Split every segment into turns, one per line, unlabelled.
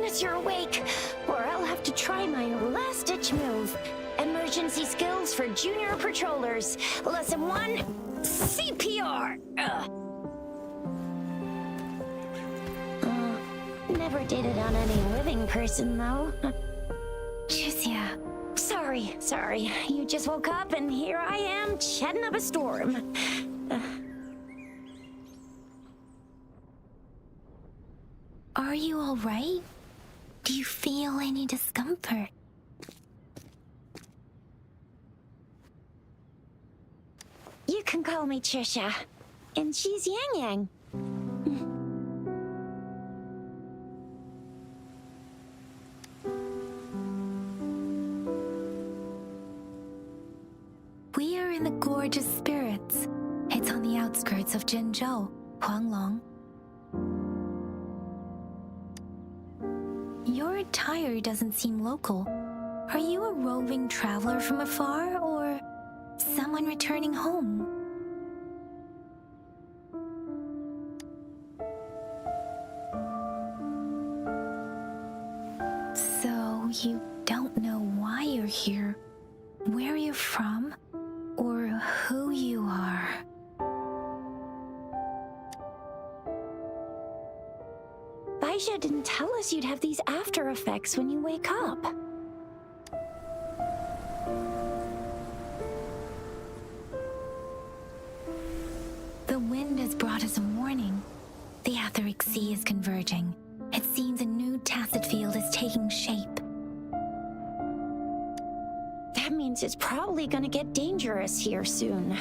as you're awake, or I'll have to try my last-ditch move. Emergency skills for junior patrollers. Lesson 1, CPR. Never did it on any living person, though. Juicia. Sorry. You just woke up, and here I am, chatting up a storm.
Are you all right? Do you feel any discomfort?
You can call me Trisha, and she's Yang Yang.
We are in the Gorge of Spirits. It's on the outskirts of Jinzhou, Huanglong. Your attire doesn't seem local. Are you a roving traveler from afar, or someone returning home? So you don't know why you're here, where you're from, or who you are.
Baisha didn't tell us you'd have these after effects when you wake up.
The wind has brought us a warning. The Etheric Sea is converging. It seems a new tacit field is taking shape.
That means it's probably gonna get dangerous here soon.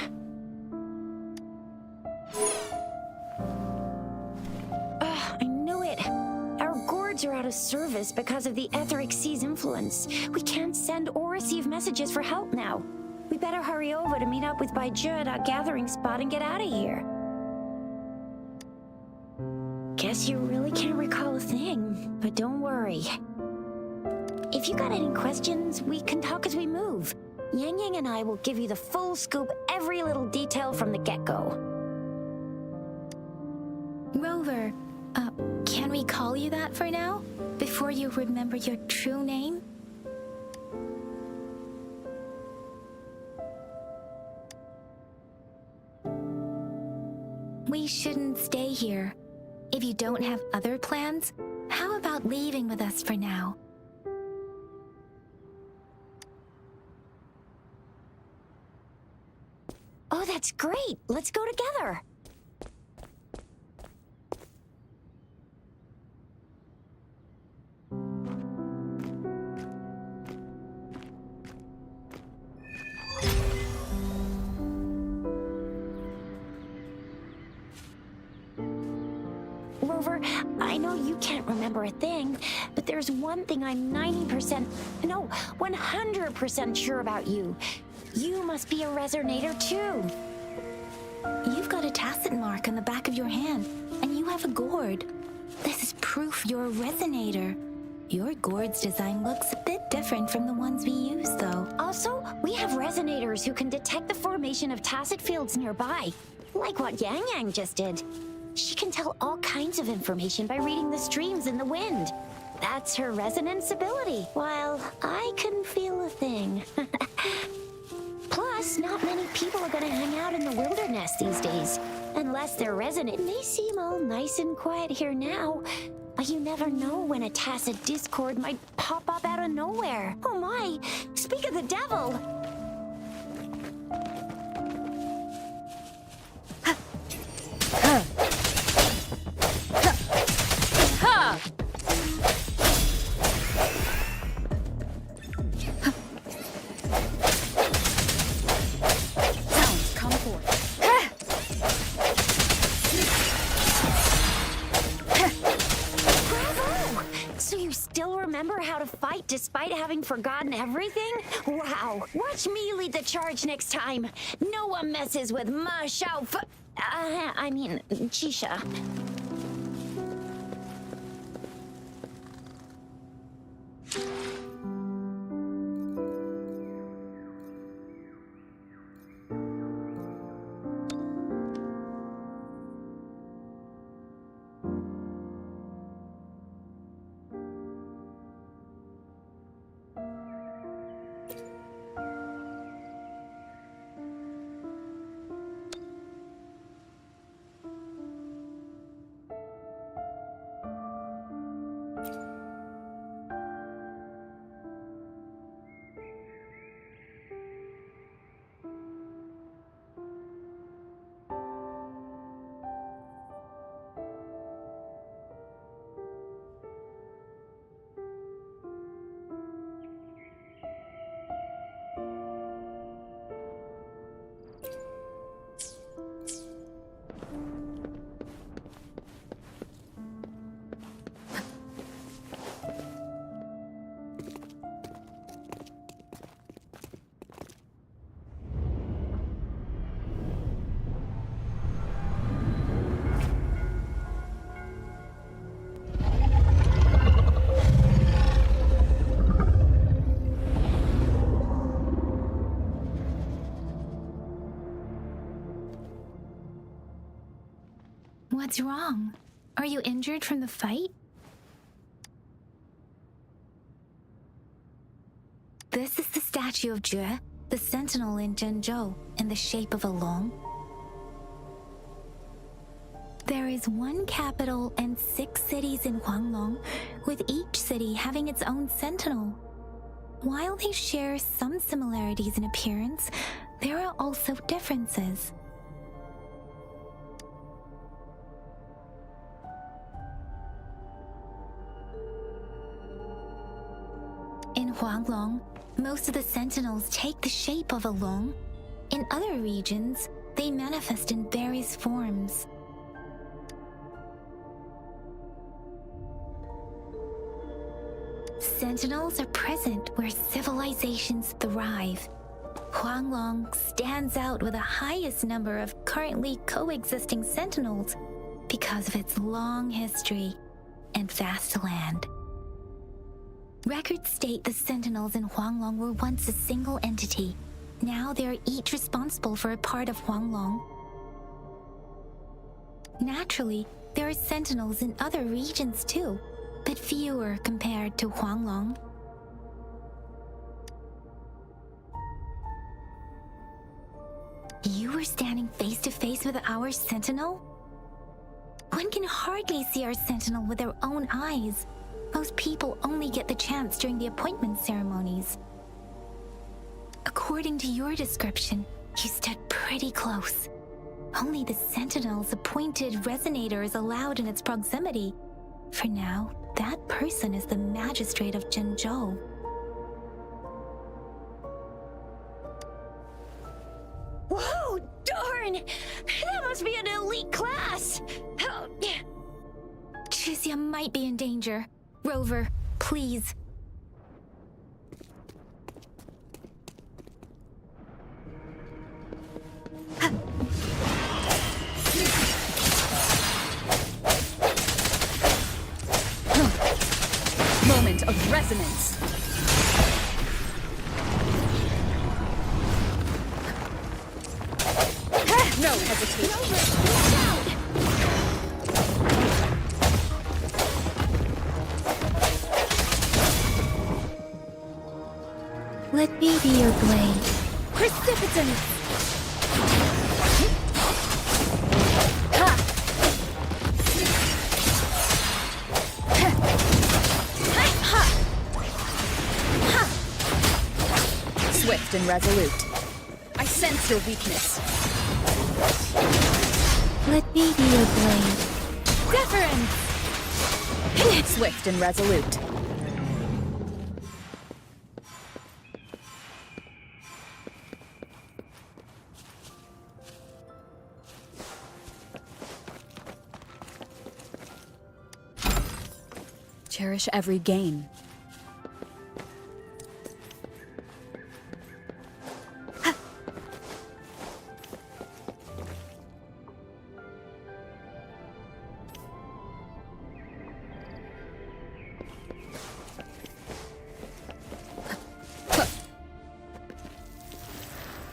I knew it. Our gourds are out of service because of the Etheric Sea's influence. We can't send or receive messages for help now. We better hurry over to meet up with Baizhi at our gathering spot and get out of here. Guess you really can't recall a thing, but don't worry. If you got any questions, we can talk as we move. Yang Yang and I will give you the full scoop, every little detail from the get-go.
Rover, can we call you that for now? Before you remember your true name? We shouldn't stay here. If you don't have other plans, how about leaving with us for now?
Oh, that's great! Let's go together! Rover, I know you can't remember a thing, but there's one thing I'm 100% sure about you. You must be a resonator too.
You've got a tacit mark on the back of your hand, and you have a gourd. This is proof you're a resonator. Your gourd's design looks a bit different from the ones we use, though.
Also, we have resonators who can detect the formation of tacit fields nearby, like what Yang Yang just did. She can tell all kinds of information by reading the streams in the wind. That's her resonance ability, while I couldn't feel a thing. Plus, not many people are gonna hang out in the wilderness these days. Unless they're resonant. It may seem all nice and quiet here now, but you never know when a tacit discord might pop up out of nowhere. Oh my! Speak of the devil! Despite having forgotten everything? Wow! Watch me lead the charge next time! No one messes with Ma Shao Chisha.
What's wrong? Are you injured from the fight? This is the statue of Jue, the sentinel in Zhenzhou, in the shape of a long. There is one capital and 6 cities in Huanglong, with each city having its own sentinel. While they share some similarities in appearance, there are also differences. In Huanglong, most of the sentinels take the shape of a long. In other regions, they manifest in various forms. Sentinels are present where civilizations thrive. Huanglong stands out with the highest number of currently coexisting sentinels because of its long history and vast land. Records state the sentinels in Huanglong were once a single entity. Now they are each responsible for a part of Huanglong. Naturally, there are sentinels in other regions too, but fewer compared to Huanglong. You were standing face to face with our sentinel? One can hardly see our sentinel with their own eyes. Most people only get the chance during the appointment ceremonies. According to your description, you stood pretty close. Only the sentinel's appointed resonator is allowed in its proximity. For now, that person is the magistrate of Zhenzhou.
Whoa, darn! That must be an elite class!
Chixia might be in danger. Rover, please.
Moment of resonance. No hesitation.
Rover, watch out!
Let me be your blade.
Precipitance. Ha! Swift and resolute. I sense your weakness.
Let me be your blade.
Deference! Swift and resolute. Cherish every gain.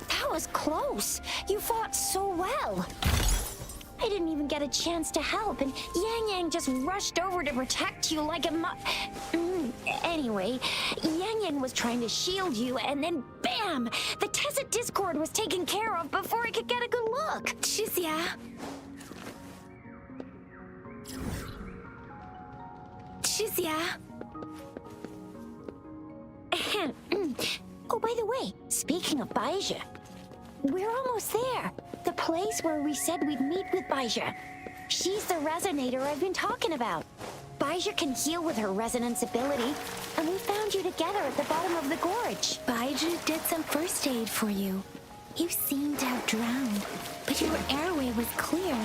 That was close. You fought so well. I didn't even get a chance to help, and Yang Yang just rushed over to protect you like a Anyway, Yang Yang was trying to shield you, and then bam! The Tacit Discord was taken care of before I could get a good look.
Chixia. Chixia.
Oh, by the way, speaking of Baizhi, we're almost there. The place where we said we'd meet with Baizhi. She's the resonator I've been talking about. Baizhi can heal with her resonance ability, and we found you together at the bottom of the gorge.
Baizhi did some first aid for you. You seemed to have drowned, but your airway was clear.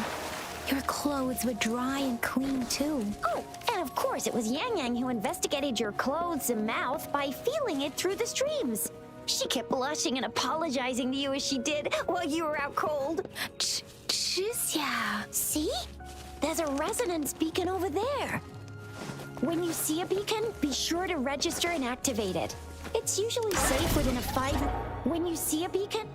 Your clothes were dry and clean too.
Oh, and of course it was Yang Yang who investigated your clothes and mouth by feeling it through the streams. She kept blushing and apologizing to you as she did while you were out cold.
Chixia.
See? There's a resonance beacon over there. When you see a beacon, be sure to register and activate it. It's usually safe within a 5... When you see a beacon...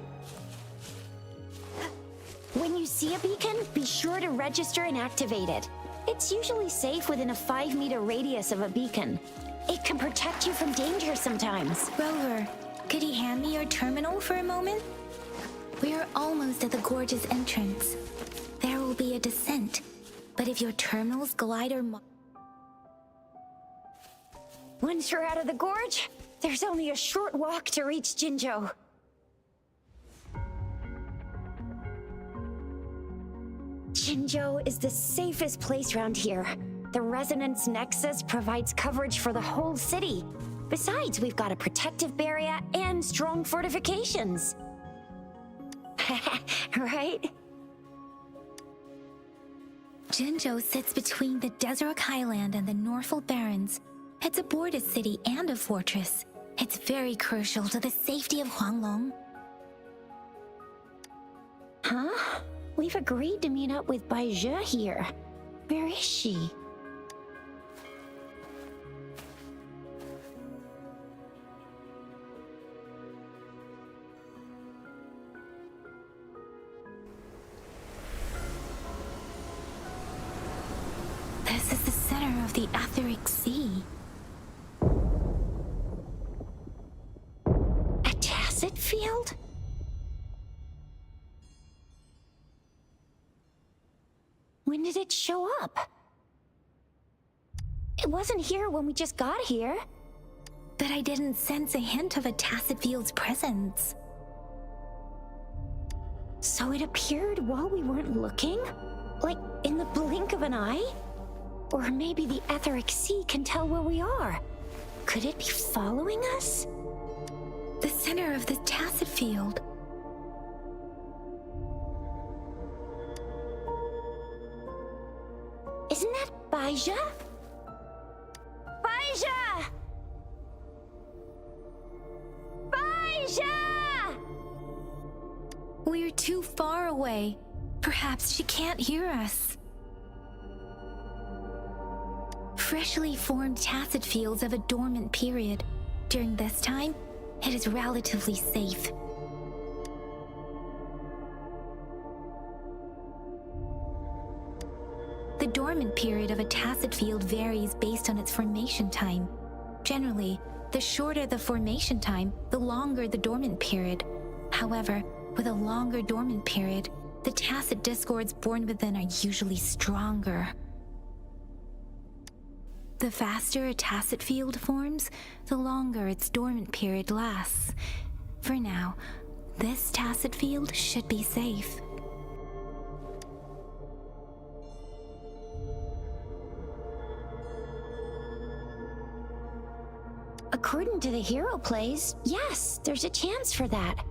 When you see a beacon, be sure to register and activate it. It's usually safe within a 5-meter radius of a beacon. It can protect you from danger sometimes.
Rover, could you hand me your terminal for a moment? We are almost at the gorge's entrance. There will be a descent, but if your terminal's glider
Once you're out of the gorge, there's only a short walk to reach Jinzhou. Jinzhou is the safest place around here. The Resonance Nexus provides coverage for the whole city. Besides, we've got a protective barrier and strong fortifications. Right?
Jinzhou sits between the Desert Highland and the Norfolk Barrens. It's a border city and a fortress. It's very crucial to the safety of Huanglong.
Huh? We've agreed to meet up with Bai Zhe here. Where is she?
This is the center of the Etheric Sea.
A tacit field? When did it show up? It wasn't here when we just got here.
But I didn't sense a hint of a tacit field's presence.
So it appeared while we weren't looking? Like in the blink of an eye? Or maybe the Etheric Sea can tell where we are. Could it be following us?
The center of the tacit field.
Isn't that Bai Zhe? Bai Zhe! Bai Zhe!
We're too far away. Perhaps she can't hear us. Freshly formed tacit fields have a dormant period. During this time, it is relatively safe. The dormant period of a tacit field varies based on its formation time. Generally, the shorter the formation time, the longer the dormant period. However, with a longer dormant period, the tacit discords born within are usually stronger. The faster a tacit field forms, the longer its dormant period lasts. For now, this tacit field should be safe.
According to the hero plays, yes, there's a chance for that.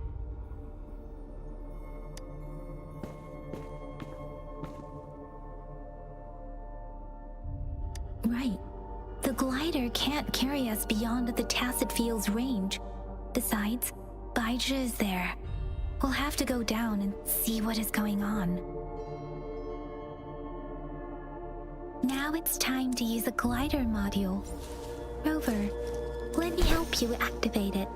Right. The glider can't carry us beyond the tacit field's range. Besides, Bai Zhe is there. We'll have to go down and see what is going on. Now it's time to use a glider module. Rover, let me help you activate it.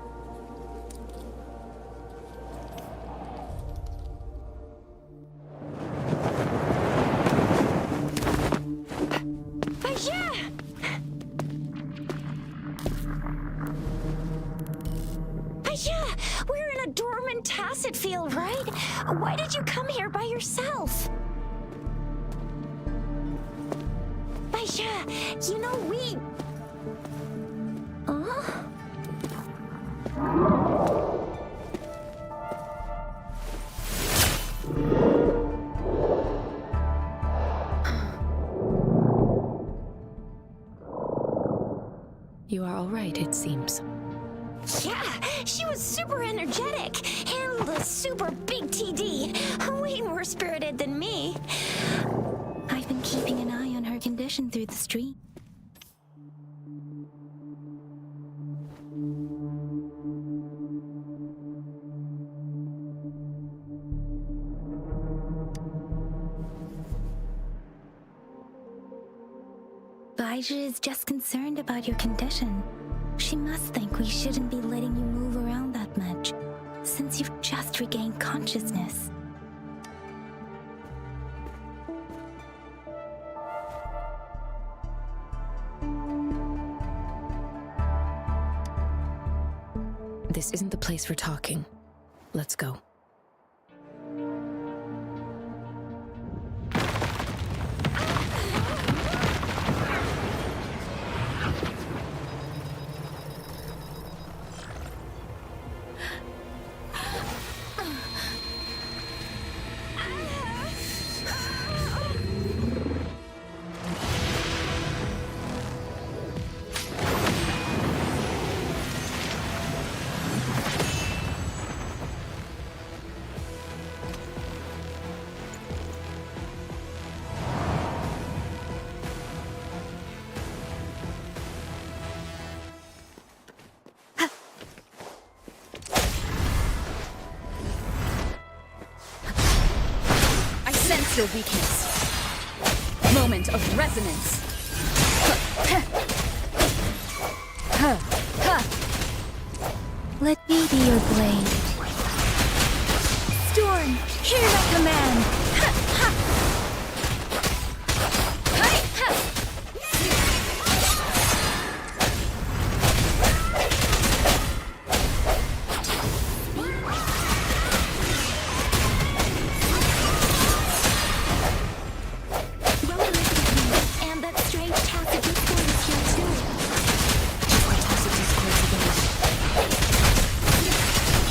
Bai Zhe! Bai Zhe! We're in a dormant tacit field, right? Why did you come here by yourself? Bai Zhe, you know we... Huh?
You are all right, it seems.
Yeah, she was super energetic. Handled a super big TD. Way more spirited than me.
I've been keeping an eye on her condition through the stream. Bai Zhe is just concerned about your condition. She must think we shouldn't be letting you move around that much, since you've just regained consciousness.
This isn't the place for talking. Let's go.
Sense your weakness. Moment of resonance.
Let me be your blade. Storm, hear my command.
And that strange tacit discord is here too.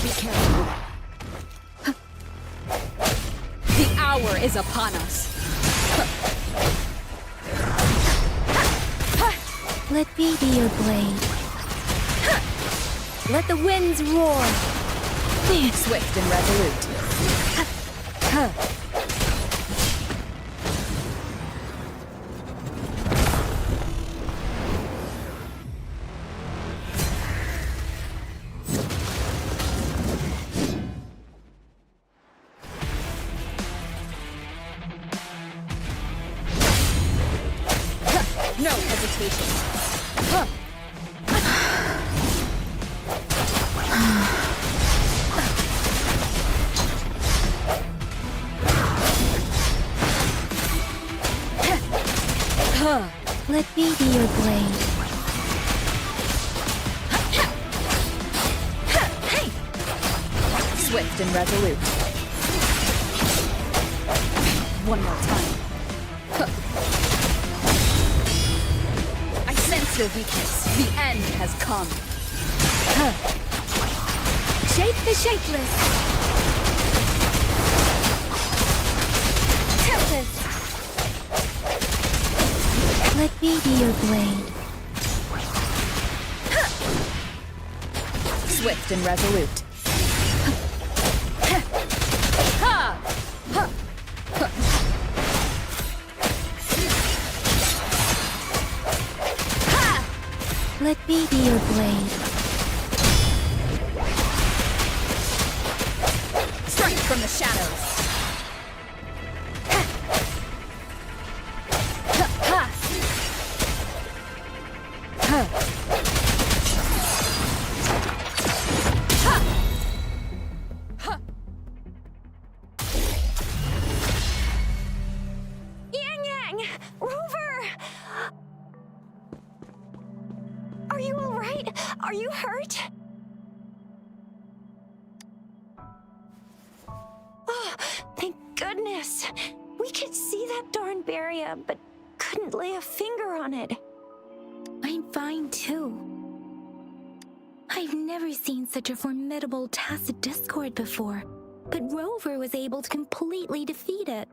Be careful.
The hour is upon us.
Let me be your blade. Let the winds roar.
Swift and resolute. No hesitation.
Let me be your blade.
Swift and resolute. One more time. I sense your weakness. The end has come.
Shape the shapeless. Tempest. Let me be your blade.
Swift and resolute.
Let me be your blade.
Strength from the shadows.
Yang Yang! Rover! Are you alright? Are you hurt? Oh, thank goodness. We could see that darn barrier, but couldn't lay a finger on it.
I'm fine too. I've never seen such a formidable tacit discord before, but Rover was able to completely defeat it.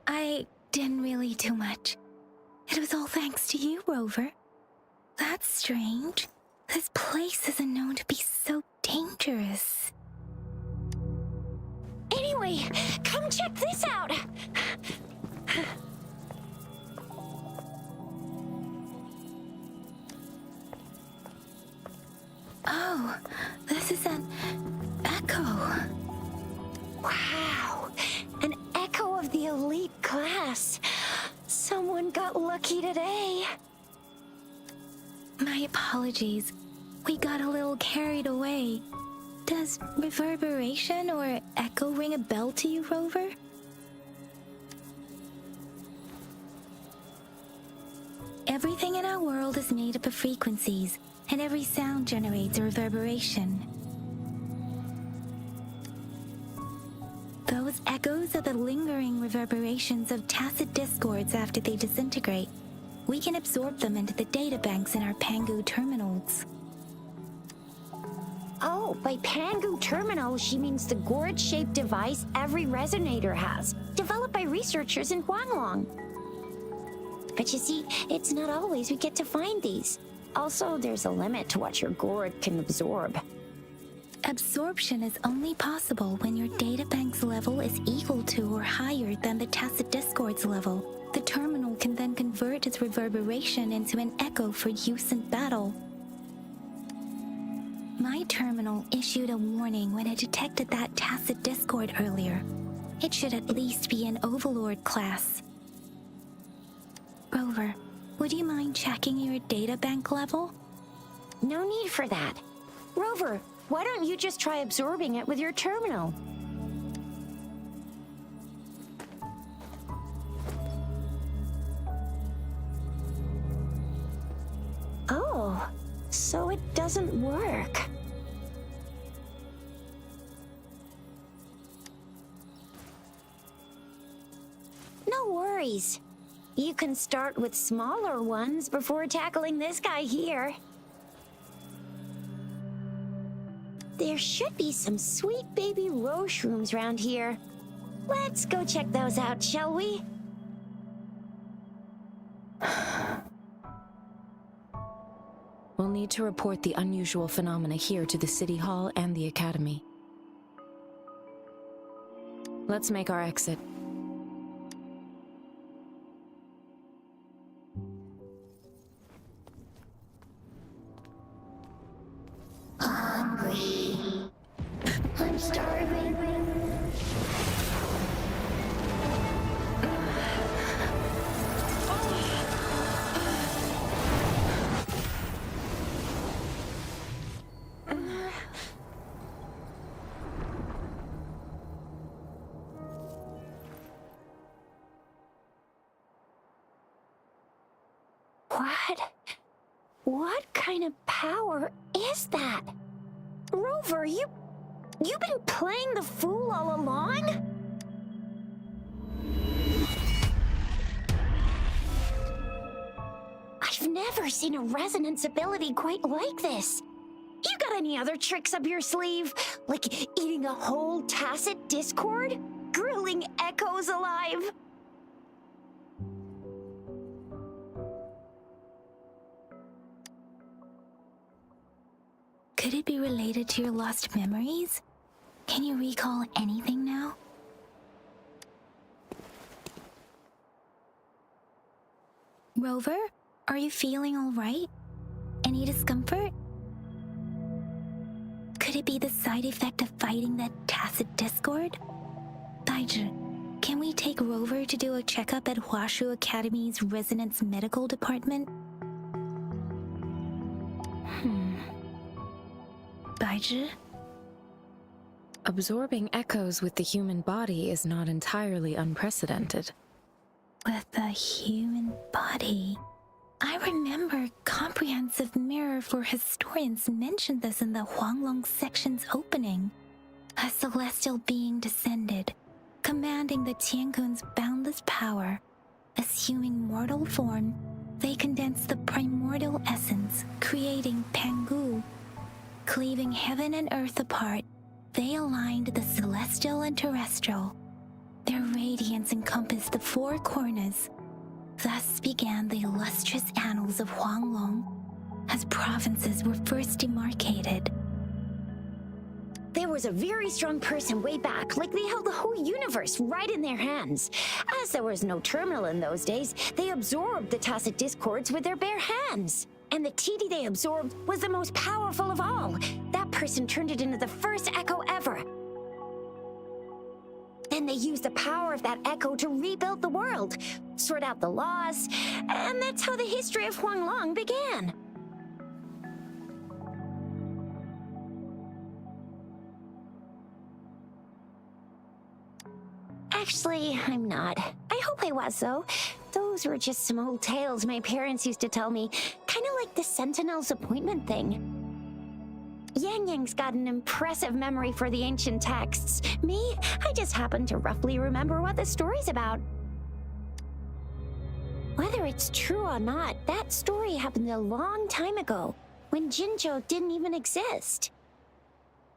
I didn't really do much. It was all thanks to you, Rover. That's strange. This place isn't known to be so dangerous.
Anyway, come check this out.
Oh, this is an echo.
Wow, an echo of the elite class. Someone got lucky today.
My apologies. We got a little carried away. Does reverberation or echo ring a bell to you, Rover? Everything in our world is made up of frequencies, and every sound generates a reverberation. Those echoes are the lingering reverberations of tacit discords after they disintegrate. We can absorb them into the databanks in our Pangu terminals.
Oh, by Pangu terminal, she means the gourd-shaped device every resonator has, developed by researchers in Huanglong. But you see, it's not always we get to find these. Also, there's a limit to what your gourd can absorb.
Absorption is only possible when your databank's level is equal to or higher than the tacit discord's level. The terminal can then convert its reverberation into an echo for use in battle. My terminal issued a warning when it detected that tacit discord earlier. It should at least be an Overlord class. Rover, would you mind checking your databank level?
No need for that. Rover, why don't you just try absorbing it with your terminal? Oh, so it doesn't work. No worries. You can start with smaller ones before tackling this guy here. There should be some sweet baby rose shrooms around here. Let's go check those out, shall we?
We'll need to report the unusual phenomena here to the City Hall and the Academy. Let's make our exit.
Hungry. I'm starving. What kind of power is that? Rover, you've been playing the fool all along? I've never seen a resonance ability quite like this. You got any other tricks up your sleeve? Like eating a whole tacit discord? Grilling echoes alive?
Could it be related to your lost memories? Can you recall anything now? Rover, are you feeling all right? Any discomfort? Could it be the side effect of fighting that tacit discord? Baizhi, can we take Rover to do a checkup at Huashu Academy's Resonance Medical Department? Baizhi?
Absorbing echoes with the human body is not entirely unprecedented.
With the human body. I remember Comprehensive Mirror for Historians mentioned this in the Huanglong section's opening. A celestial being descended, commanding the Tiankun's boundless power. Assuming mortal form, they condensed the primordial essence, creating Pangu. Cleaving heaven and earth apart, they aligned the celestial and terrestrial. Their radiance encompassed the four corners. Thus began the illustrious annals of Huanglong, as provinces were first demarcated.
There was a very strong person way back, like they held the whole universe right in their hands. As there was no terminal in those days, they absorbed the tacit discords with their bare hands. And the TD they absorbed was the most powerful of all. That person turned it into the first echo ever. Then they used the power of that echo to rebuild the world, sort out the laws, and that's how the history of Huanglong began. Actually, I'm not. I hope I was, though. Those were just some old tales my parents used to tell me, kind of like the Sentinel's appointment thing. Yang Yang's got an impressive memory for the ancient texts. Me, I just happen to roughly remember what the story's about. Whether it's true or not, that story happened a long time ago, when Jinzhou didn't even exist.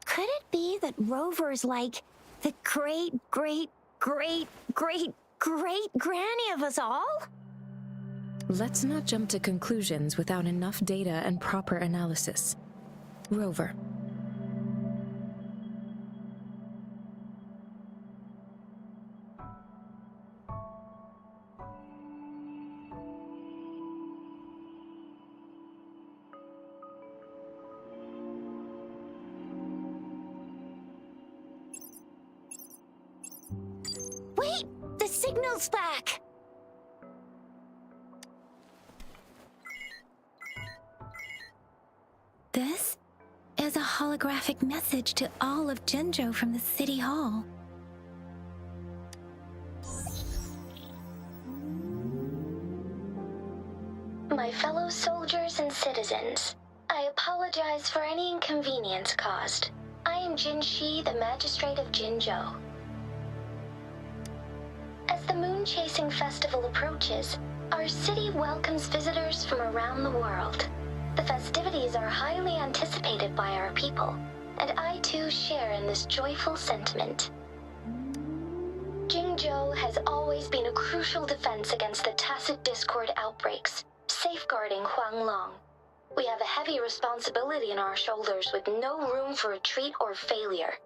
Could it be that Rover's like the great-great-great-great-great-granny of us all?
Let's not jump to conclusions without enough data and proper analysis. Rover.
Wait! The signal's back!
This is a holographic message to all of Jinzhou from the City Hall.
My fellow soldiers and citizens, I apologize for any inconvenience caused. I am Jin Shi, the Magistrate of Jinzhou. As the Moon-Chasing Festival approaches, our city welcomes visitors from around the world. The festivities are highly anticipated by our people, and I too share in this joyful sentiment. Jinzhou has always been a crucial defense against the tacit discord outbreaks, safeguarding Huanglong. We have a heavy responsibility on our shoulders with no room for retreat or failure.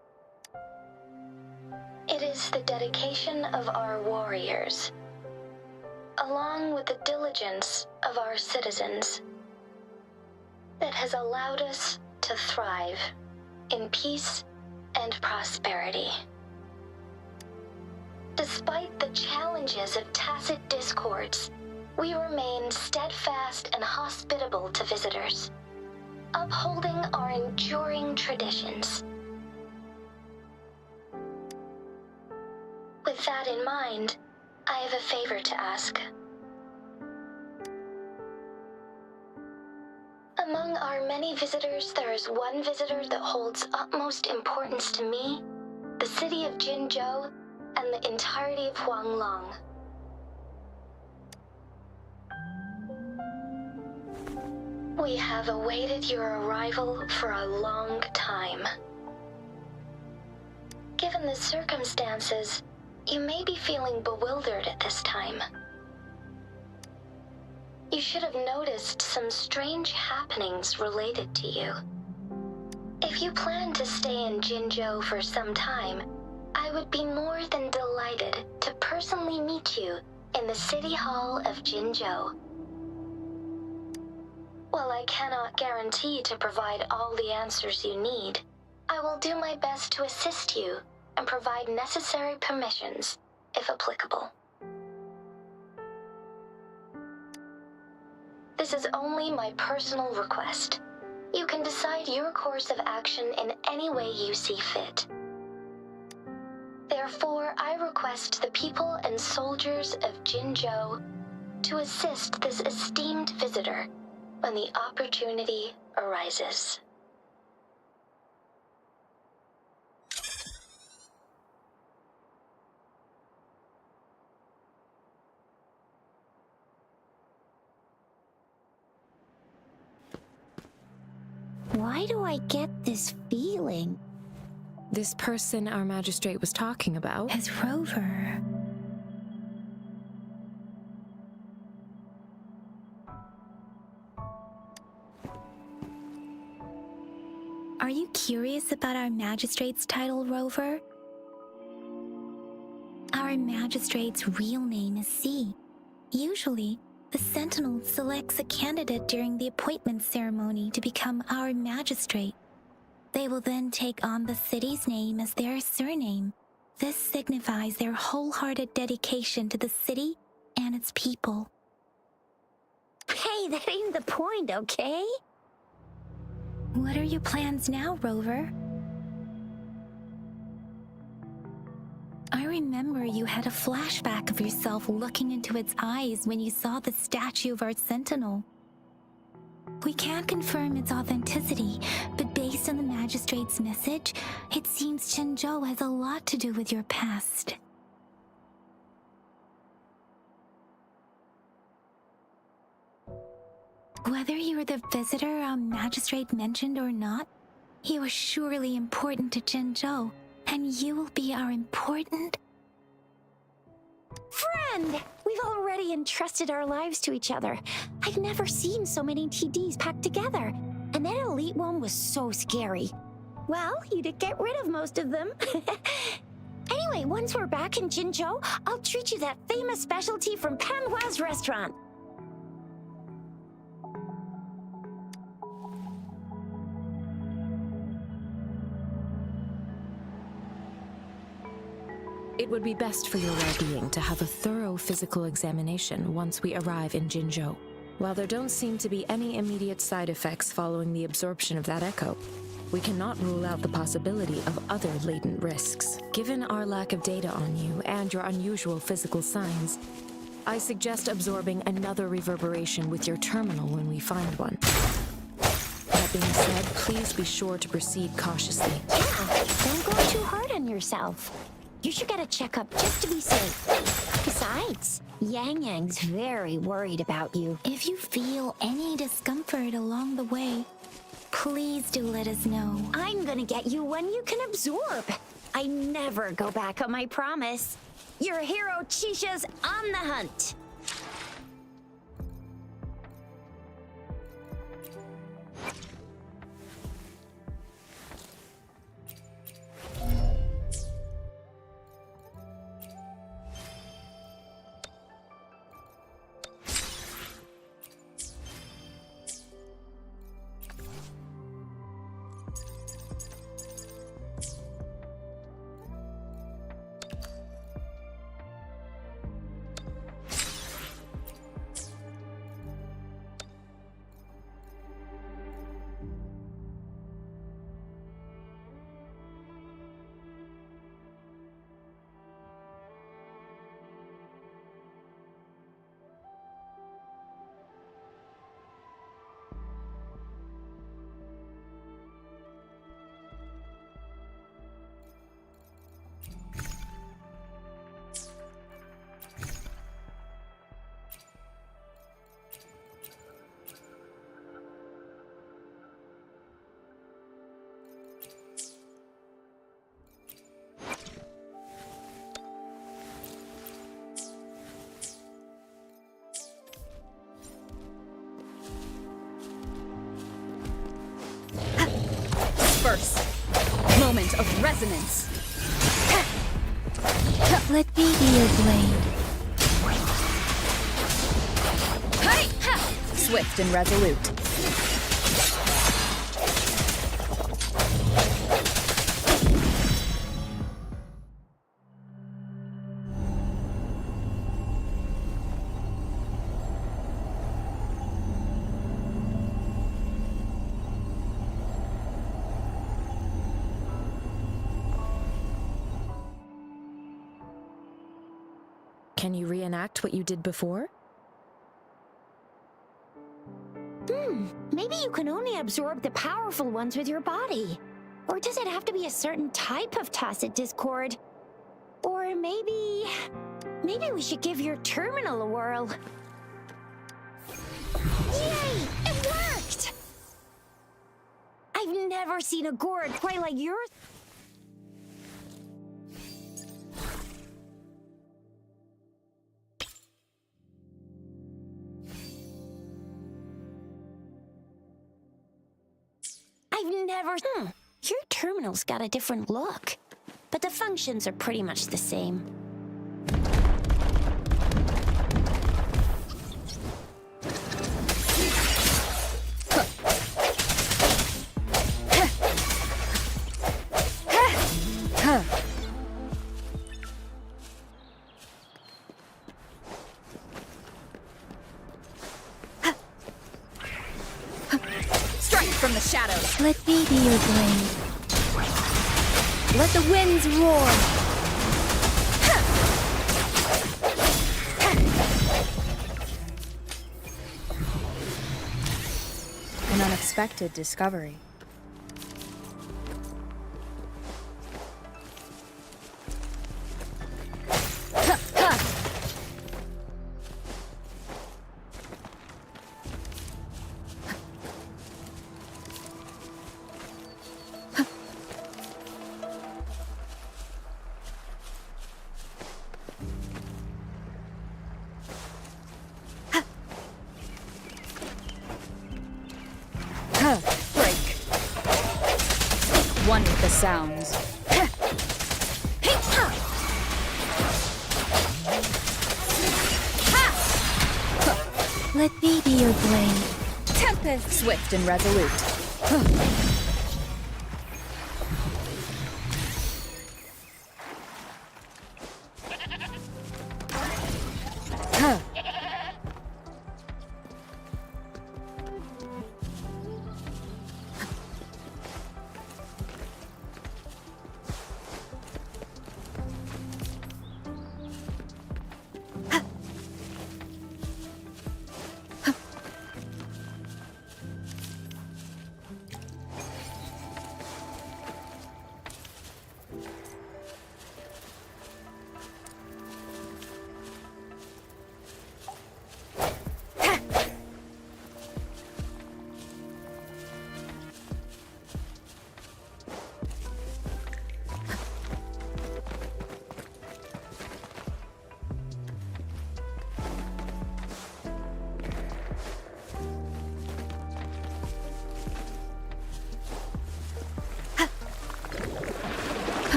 It is the dedication of our warriors, along with the diligence of our citizens, that has allowed us to thrive in peace and prosperity. Despite the challenges of tacit discords, we remain steadfast and hospitable to visitors, upholding our enduring traditions. With that in mind, I have a favor to ask. Among our many visitors, there is one visitor that holds utmost importance to me, the city of Jinzhou, and the entirety of Huanglong. We have awaited your arrival for a long time. Given the circumstances, you may be feeling bewildered at this time. You should have noticed some strange happenings related to you. If you plan to stay in Jinzhou for some time, I would be more than delighted to personally meet you in the City Hall of Jinzhou. While I cannot guarantee to provide all the answers you need, I will do my best to assist you and provide necessary permissions, if applicable. This is only my personal request. You can decide your course of action in any way you see fit. Therefore, I request the people and soldiers of Jinzhou to assist this esteemed visitor when the opportunity arises.
Why do I get this feeling?
This person our magistrate was talking about
As Rover. Are you curious about our magistrate's title, Rover? Our magistrate's real name is C. Usually, the Sentinel selects a candidate during the appointment ceremony to become our magistrate. They will then take on the city's name as their surname. This signifies their wholehearted dedication to the city and its people.
Hey, that ain't the point, okay?
What are your plans now, Rover? Our remember you had a flashback of yourself looking into its eyes when you saw the statue of our sentinel. We can't confirm its authenticity, but based on the magistrate's message, it seems Zhenzhou has a lot to do with your past. Whether you were the visitor our magistrate mentioned or not, you are surely important to Zhenzhou, and you will be our important
Friend! We've already entrusted our lives to each other. I've never seen so many TDs packed together. And that elite one was so scary. Well, you did get rid of most of them. Anyway, once we're back in Jinzhou, I'll treat you that famous specialty from Panhua's restaurant.
It would be best for your well-being to have a thorough physical examination once we arrive in Jinzhou. While there don't seem to be any immediate side effects following the absorption of that echo, we cannot rule out the possibility of other latent risks. Given our lack of data on you and your unusual physical signs, I suggest absorbing another reverberation with your terminal when we find one. That being said, please be sure to proceed cautiously.
Yeah, don't go too hard on yourself. You should get a checkup just to be safe. Besides, Yang Yang's very worried about you.
If you feel any discomfort along the way, please do let us know.
I'm gonna get you one you can absorb. I never go back on my promise. Your hero Chisha's on the hunt.
First, moment of resonance.
Let me be your blade.
Hey! Ha! Swift and resolute.
Can you reenact what you did before?
Maybe you can only absorb the powerful ones with your body. Or does it have to be a certain type of tacit discord? Or maybe we should give your terminal a whirl. Yay! It worked! I've never seen a gourd play like yours. Your terminal's got a different look, but the functions are pretty much the same.
From the shadows.
Let me be your blade.
Let the winds roar. unexpected discovery. Break. One with the sounds.
Let me be your blade.
Tempest. Swift and resolute.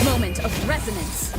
Moment of resonance.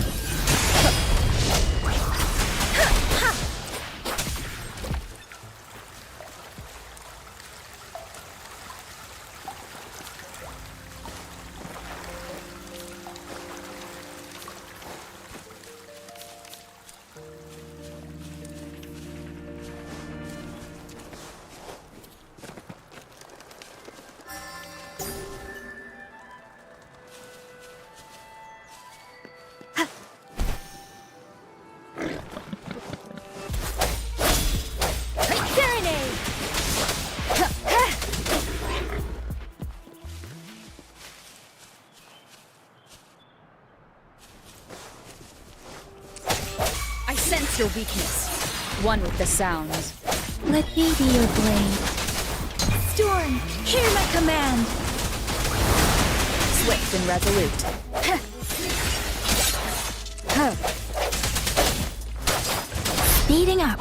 I sense your weakness. One with the sounds.
Let me be your blade. Storm, hear my command.
Swift and resolute.
Speeding up.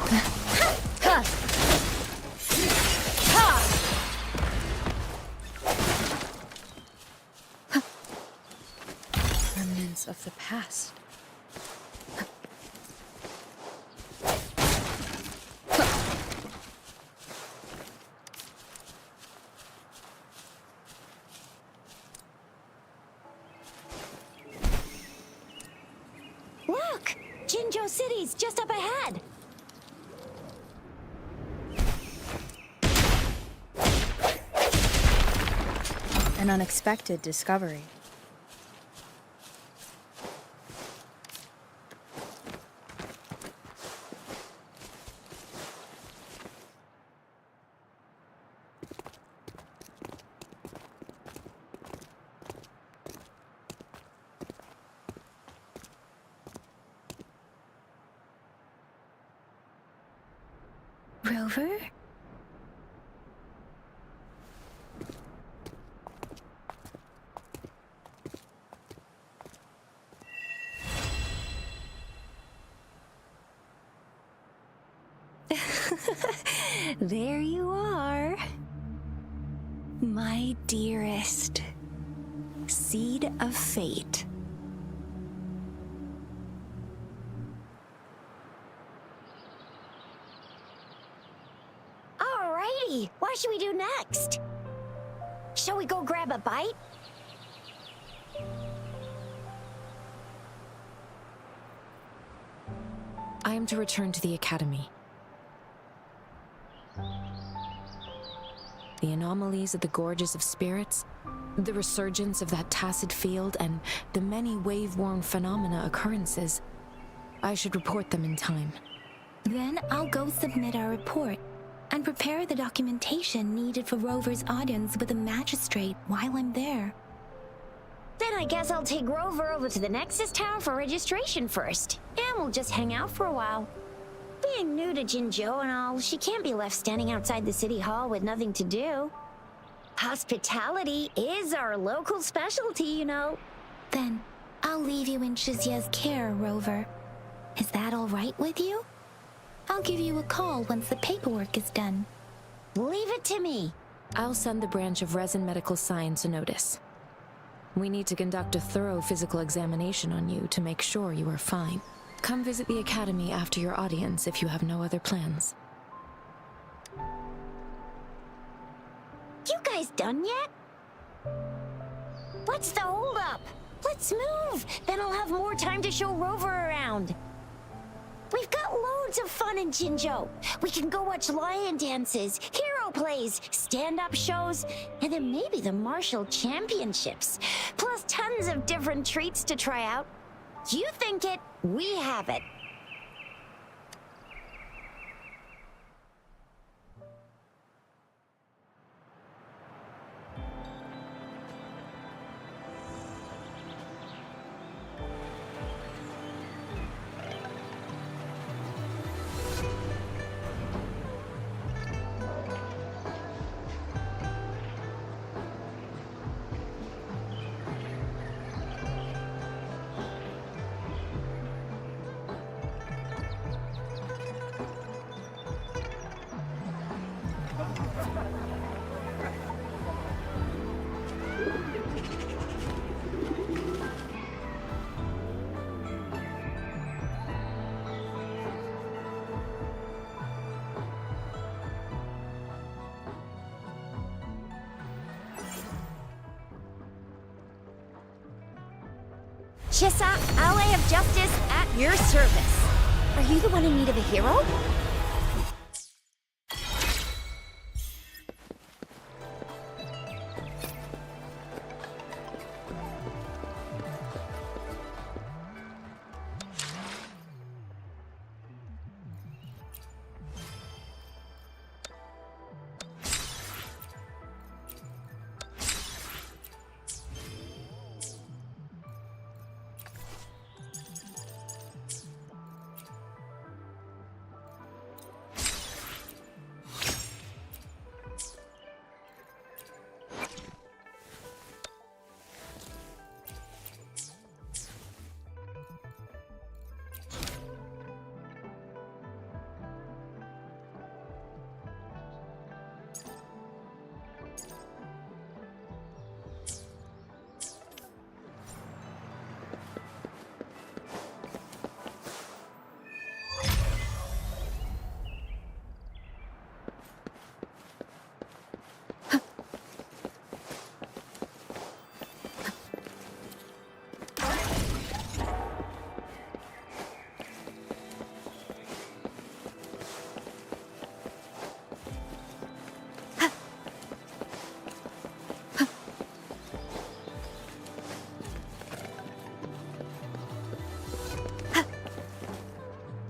Remnants of the past.
Look! Jinzhou City's just up ahead!
An unexpected discovery.
Rover? There you are. My dearest. Seed of fate.
Alrighty, what should we do next? Shall we go grab a bite?
I am to return to the academy. The anomalies of the gorges of spirits, the resurgence of that tacit field, and the many wave-worn phenomena occurrences. I should report them in time.
Then I'll go submit our report. and prepare the documentation needed for Rover's audience with a magistrate while I'm there.
Then I guess I'll take Rover over to the Nexus Tower for registration first, and we'll just hang out for a while. Being new to Jinzhou and all, she can't be left standing outside the city hall with nothing to do. Hospitality is our local specialty, you know.
Then I'll leave you in Shizia's care, Rover. Is that all right with you? I'll give you a call once the paperwork is done.
Leave it to me.
I'll send the branch of Resin Medical Science a notice. We need to conduct a thorough physical examination on you to make sure you are fine. Come visit the academy after your audience if you have no other plans.
You guys done yet? What's the holdup? Let's move! Then I'll have more time to show Rover around. We've got loads of fun in Jinzhou. We can go watch lion dances, hero plays, stand-up shows, and then maybe the martial championships. Plus tons of different treats to try out. You think it, we have it. Chissa, ally of justice at your service. Are you the one in need of a hero?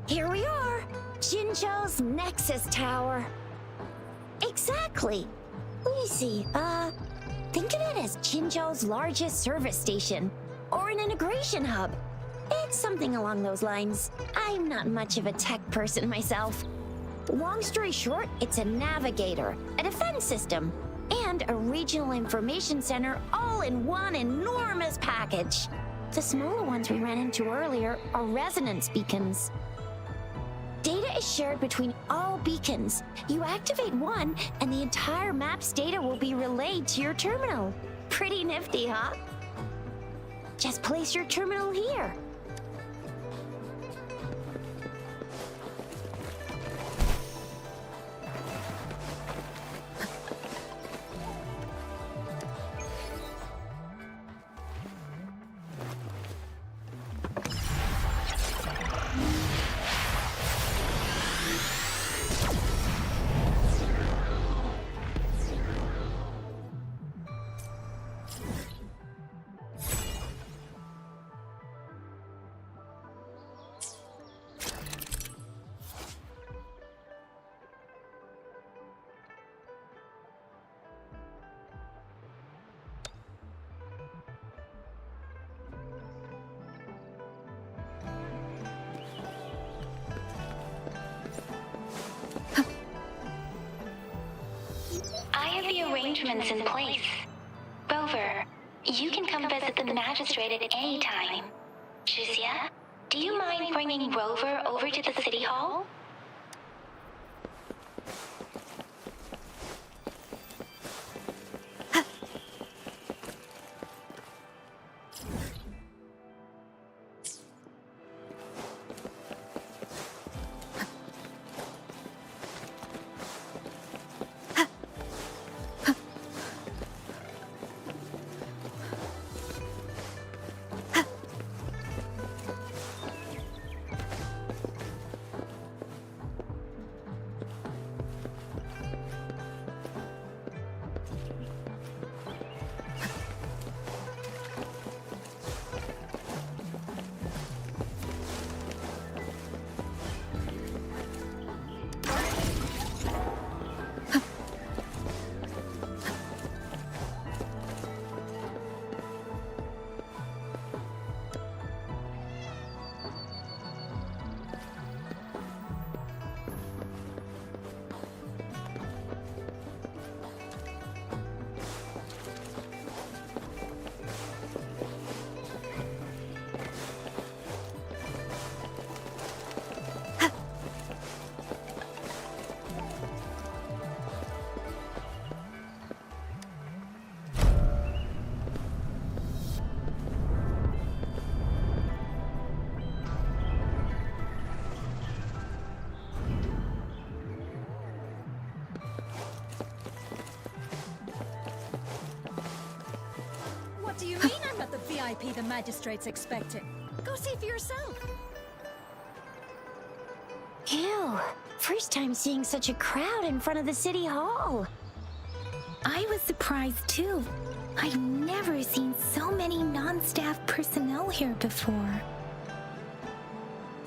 Here we are, Jinzhou's Nexus Tower. Exactly. Let me see, think of it as Jinzhou's largest service station, or an integration hub. It's something along those lines. I'm not much of a tech person myself. Long story short, it's a navigator, a defense system, and a regional information center all in one enormous package. The smaller ones we ran into earlier are resonance beacons. Data is shared between all beacons. You activate one, and the entire map's data will be relayed to your terminal. Pretty nifty, huh? Just place your terminal here.
arrangements in place. Rover, you can come visit the magistrate at any time. Shizia, do you mind bringing Rover over to the city hall?
What do you mean I'm not the VIP the magistrate's expecting? Go see for yourself.
Ew. First time seeing such a crowd in front of the city hall.
I was surprised too. I've never seen so many non-staff personnel here before.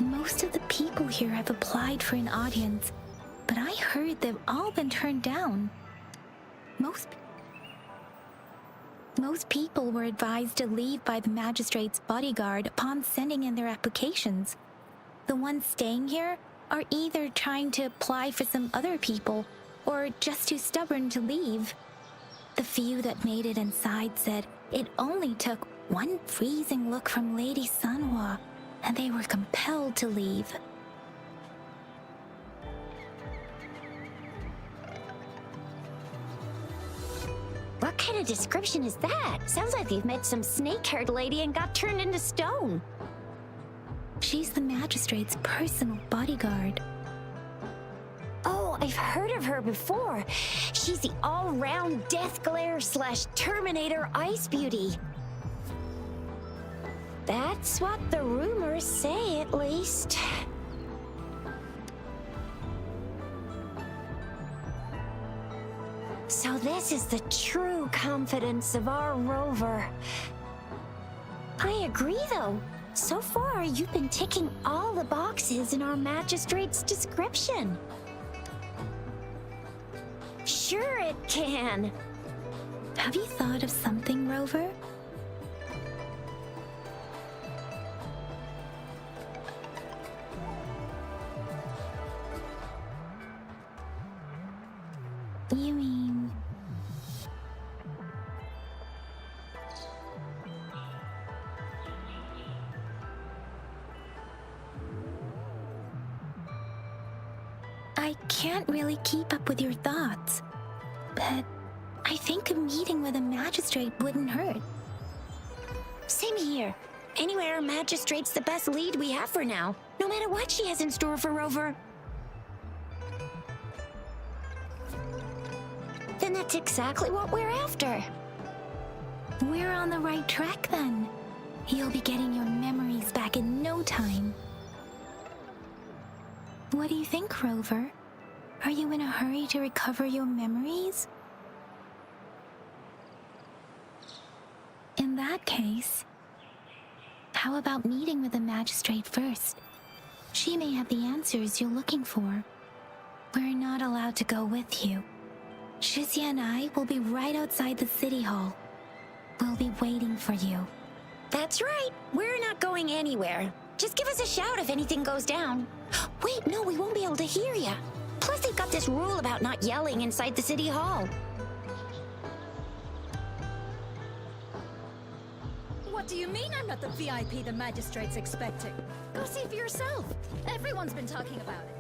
Most of the people here have applied for an audience, but I heard they've all been turned down. Most people were advised to leave by the magistrate's bodyguard upon sending in their applications. The ones staying here are either trying to apply for some other people or just too stubborn to leave. The few that made it inside said it only took one freezing look from Lady Sanhua, and they were compelled to leave.
What kind of description is that? Sounds like you've met some snake-haired lady and got turned into stone.
She's the magistrate's personal bodyguard.
Oh, I've heard of her before. She's the all-round Death Glare / Terminator Ice Beauty. That's what the rumors say, at least. So this is the true confidence of our Rover. I agree, though. So far, you've been ticking all the boxes in our magistrate's description. Sure it can.
Have you thought of something, Rover? You mean... I can't really keep up with your thoughts, but I think a meeting with a magistrate wouldn't hurt.
Same here. Anyway, our magistrate's the best lead we have for now, no matter what she has in store for Rover. Then that's exactly what we're after.
We're on the right track then. You'll be getting your memories back in no time. What do you think, Rover? Are you in a hurry to recover your memories? In that case, how about meeting with the magistrate first? She may have the answers you're looking for. We're not allowed to go with you. Shizia and I will be right outside the city hall. We'll be waiting for you.
That's right. We're not going anywhere. Just give us a shout if anything goes down. Wait, no, we won't be able to hear ya. Plus, they've got this rule about not yelling inside the city hall.
What do you mean I'm not the VIP the magistrate's expecting? Go see for yourself. Everyone's been talking about it.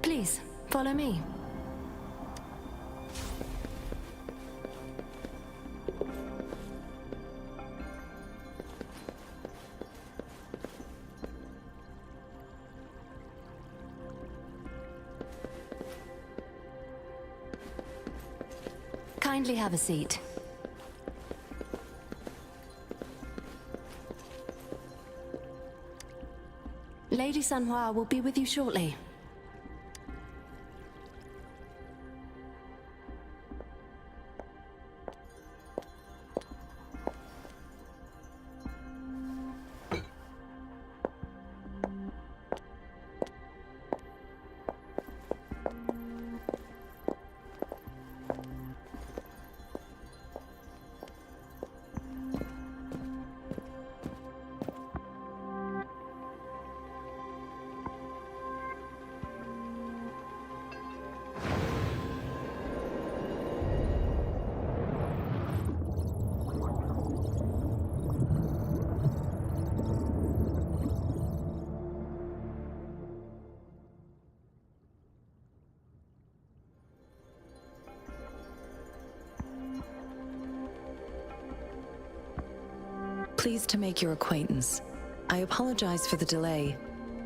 Please, follow me. Kindly have a seat. Lady Sanhua will be with you shortly. Pleased to make your acquaintance. I apologize for the delay.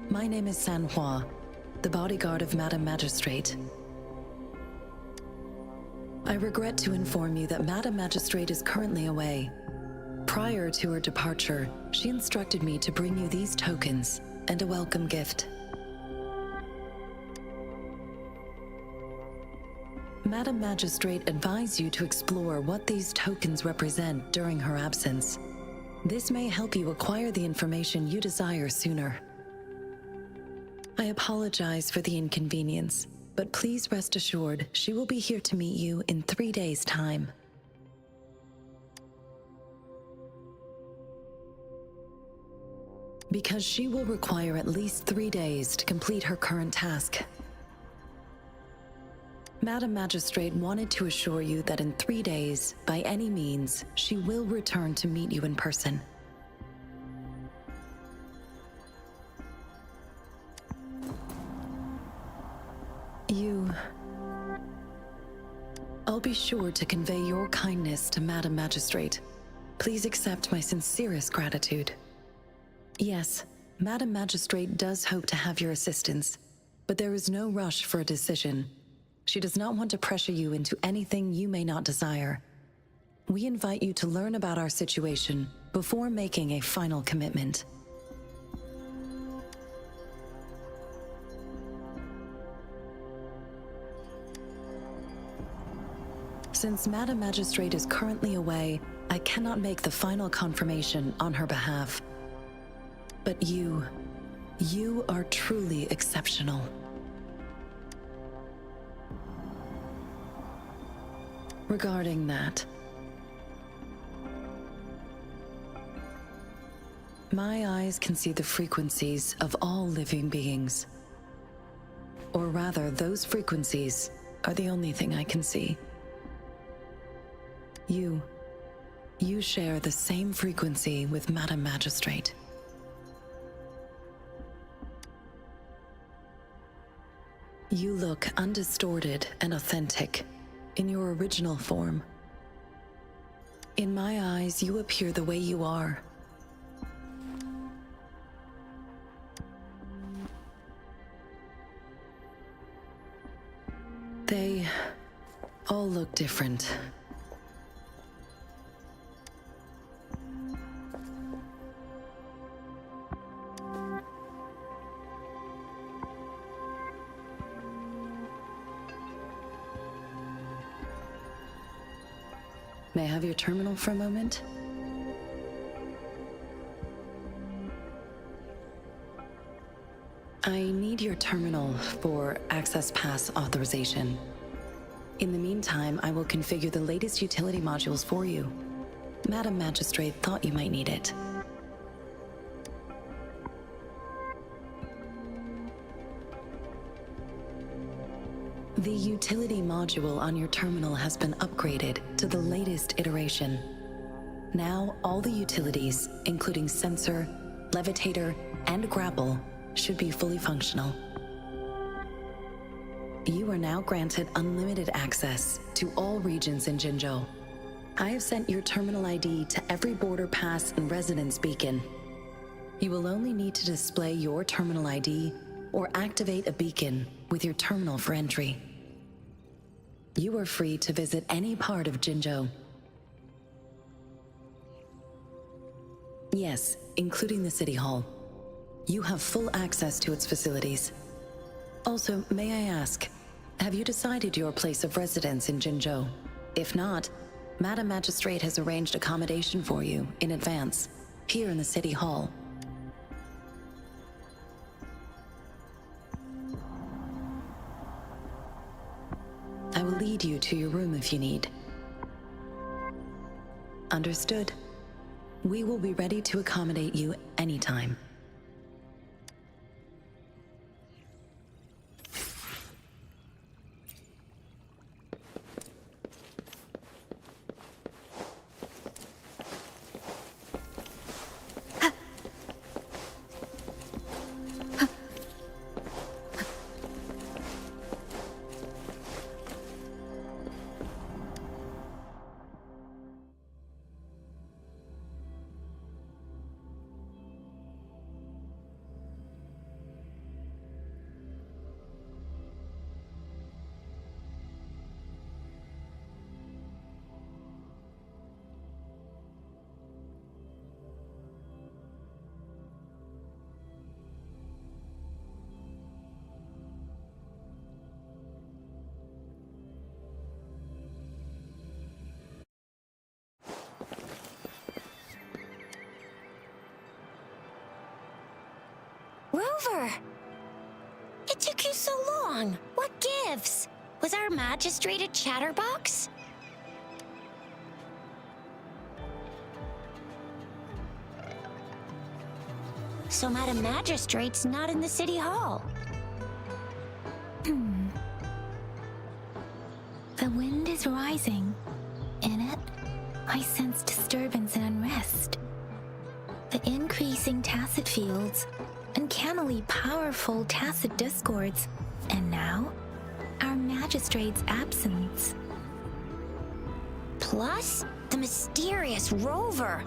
My name is Sanhua, the bodyguard of Madam Magistrate. I regret to inform you that Madam Magistrate is currently away. Prior to her departure, she instructed me to bring you these tokens and a welcome gift. Madam Magistrate advised you to explore what these tokens represent during her absence. This may help you acquire the information you desire sooner. I apologize for the inconvenience, but please rest assured she will be here to meet you in 3 days' time. Because she will require at least 3 days to complete her current task. Madam Magistrate wanted to assure you that in 3 days, by any means, she will return to meet you in person. I'll be sure to convey your kindness to Madam Magistrate. Please accept my sincerest gratitude. Yes, Madam Magistrate does hope to have your assistance, but there is no rush for a decision. She does not want to pressure you into anything you may not desire. We invite you to learn about our situation before making a final commitment. Since Madam Magistrate is currently away, I cannot make the final confirmation on her behalf. But you are truly exceptional. Regarding that, my eyes can see the frequencies of all living beings. Or rather, those frequencies are the only thing I can see. You share the same frequency with Madam Magistrate. You look undistorted and authentic in your original form. In my eyes, you appear the way you are. They all look different.
May I have your terminal for a moment? I need your terminal for Access Pass authorization. In the meantime, I will configure the latest utility modules for you. Madam Magistrate thought you might need it. The utility module on your terminal has been upgraded to the latest iteration. Now, all the utilities, including sensor, levitator, and grapple, should be fully functional. You are now granted unlimited access to all regions in Jinzhou. I have sent your terminal ID to every border pass and residence beacon. You will only need to display your terminal ID or activate a beacon with your terminal for entry. You are free to visit any part of Jinzhou. Yes, including the City Hall. You have full access to its facilities. Also, may I ask, have you decided your place of residence in Jinzhou? If not, Madam Magistrate has arranged accommodation for you in advance, here in the City Hall. I will lead you to your room if you need. Understood. We will be ready to accommodate you anytime.
Rover! It took you so long. What gives? Was our magistrate a chatterbox? So Madam Magistrate's not in the City Hall.
The wind is rising. In it, I sense disturbance and unrest. The increasing tacit fields, uncannily powerful tacit discords, and now, our magistrate's absence.
Plus, the mysterious Rover.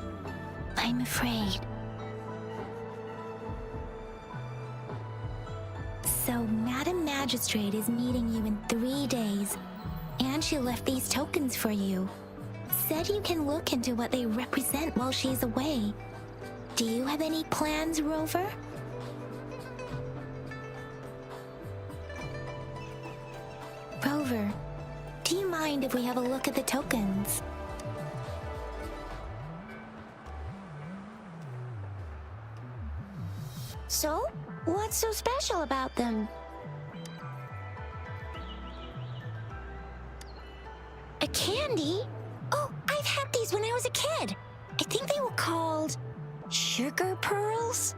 I'm afraid. So, Madam Magistrate is meeting you in 3 days, and she left these tokens for you. Said you can look into what they represent while she's away. Do you have any plans, Rover? Rover, do you mind if we have a look at the tokens?
So, what's so special about them? A candy? Oh, I've had these when I was a kid. I think they were called sugar pearls?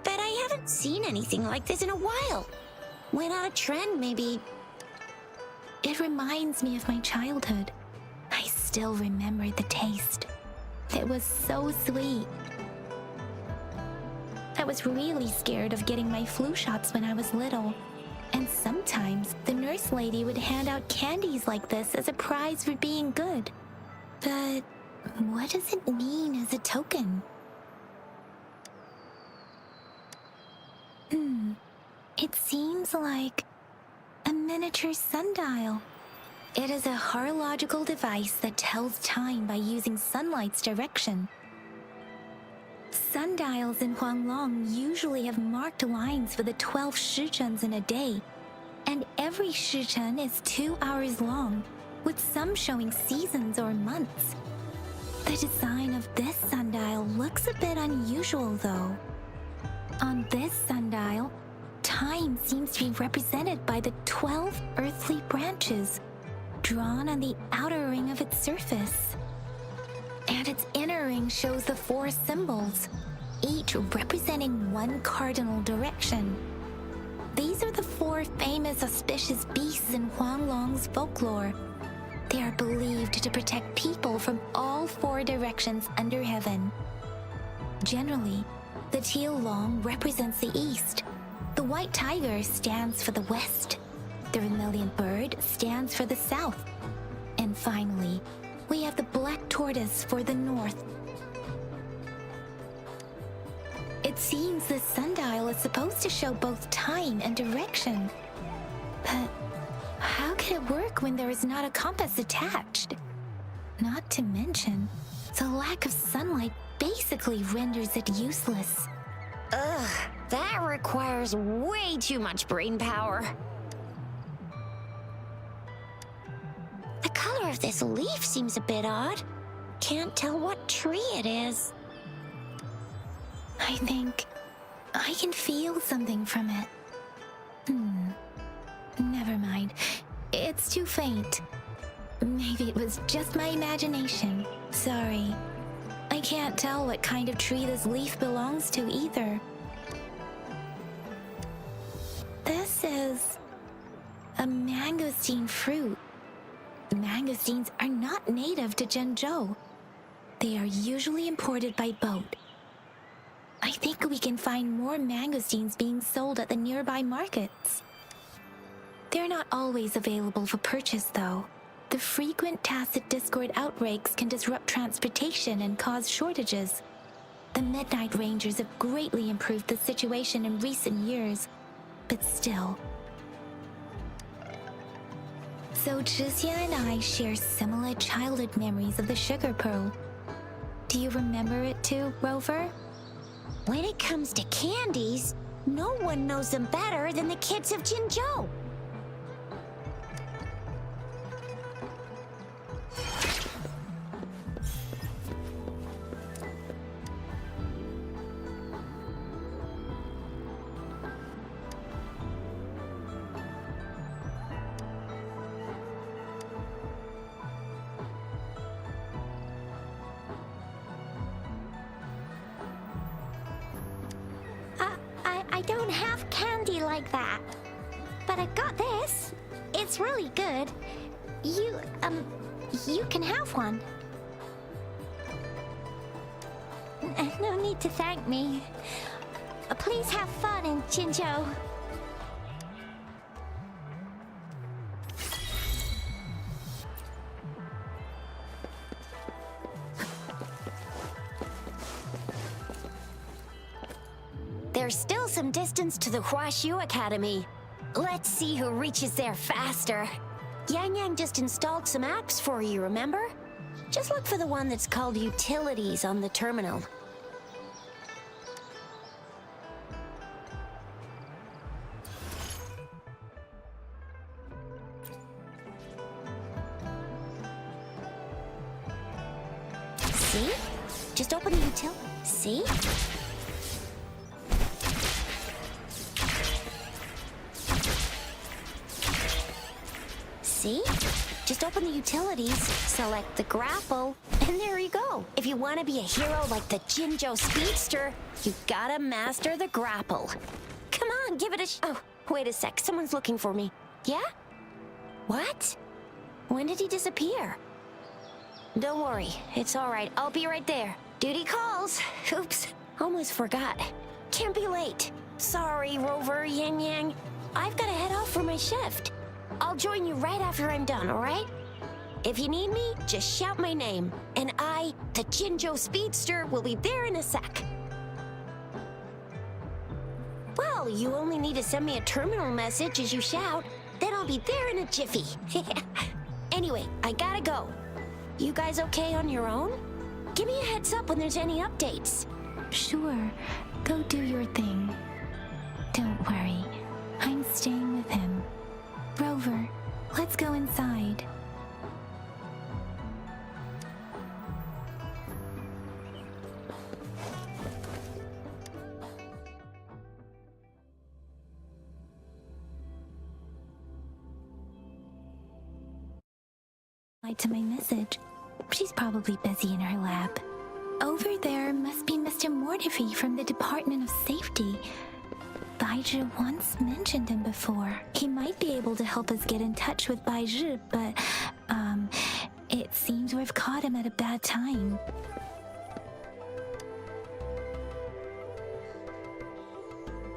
But I haven't seen anything like this in a while. Went out of trend, maybe.
It reminds me of my childhood. I still remember the taste. It was so sweet. I was really scared of getting my flu shots when I was little. And sometimes the nurse lady would hand out candies like this as a prize for being good. But what does it mean as a token? It seems like a miniature sundial. It is a horological device that tells time by using sunlight's direction. Sundials in Huanglong usually have marked lines for the 12 shichuns in a day, and every shichun is 2 hours long, with some showing seasons or months. The design of this sundial looks a bit unusual, though. On this sundial, time seems to be represented by the 12 earthly branches drawn on the outer ring of its surface. And its inner ring shows the 4 symbols, each representing one cardinal direction. These are the 4 famous auspicious beasts in Huanglong's folklore. They are believed to protect people from all 4 directions under heaven. Generally, the teal long represents the east, the white tiger stands for the west, the vermilion bird stands for the south, and finally, we have the black tortoise for the north. It seems the sundial is supposed to show both time and direction. But how can it work when there is not a compass attached? Not to mention, the lack of sunlight basically renders it useless.
Ugh, that requires way too much brain power. The color of this leaf seems a bit odd. Can't tell what tree it is.
I think I can feel something from it. Never mind. It's too faint. Maybe it was just my imagination. Sorry. I can't tell what kind of tree this leaf belongs to either. This is a mangosteen fruit. Mangosteens are not native to Zhengzhou. They are usually imported by boat. I think we can find more mangosteens being sold at the nearby markets. They're not always available for purchase, though. The frequent tacit discord outbreaks can disrupt transportation and cause shortages. The Midnight Rangers have greatly improved the situation in recent years, but still. So Zhixia and I share similar childhood memories of the Sugar Pearl. Do you remember it too, Rover?
When it comes to candies, no one knows them better than the kids of Jinzhou. I don't have candy like that. But I got this. It's really good. You can have one. No need to thank me. Please have fun in Jinzhou. There's still some distance to the Huaxiu Academy. Let's see who reaches there faster. Yang Yang just installed some apps for you, remember? Just look for the one that's called Utilities on the terminal. See? Just open the util. See? See? Just open the utilities, select the grapple, and there you go. If you want to be a hero like the Jinzhou Speedster, you gotta master the grapple. Come on, give it a Oh, wait a sec. Someone's looking for me. Yeah? What? When did he disappear? Don't worry. It's all right. I'll be right there. Duty calls. Oops. Almost forgot. Can't be late. Sorry, Rover, Yang Yang. I've got to head off for my shift. I'll join you right after I'm done, all right? If you need me, just shout my name, and I, the Jinzhou Speedster, will be there in a sec. Well, you only need to send me a terminal message as you shout, then I'll be there in a jiffy. Anyway, I gotta go. You guys okay on your own? Give me a heads up when there's any updates.
Sure, go do your thing. Don't worry, I'm staying with him. Rover, let's go inside. replied to my message. She's probably busy in her lab. Over there must be Mr. Mortifi from the Department of Safety. Baizhi once mentioned him before. He might be able to help us get in touch with Baizhi, but, it seems we've caught him at a bad time.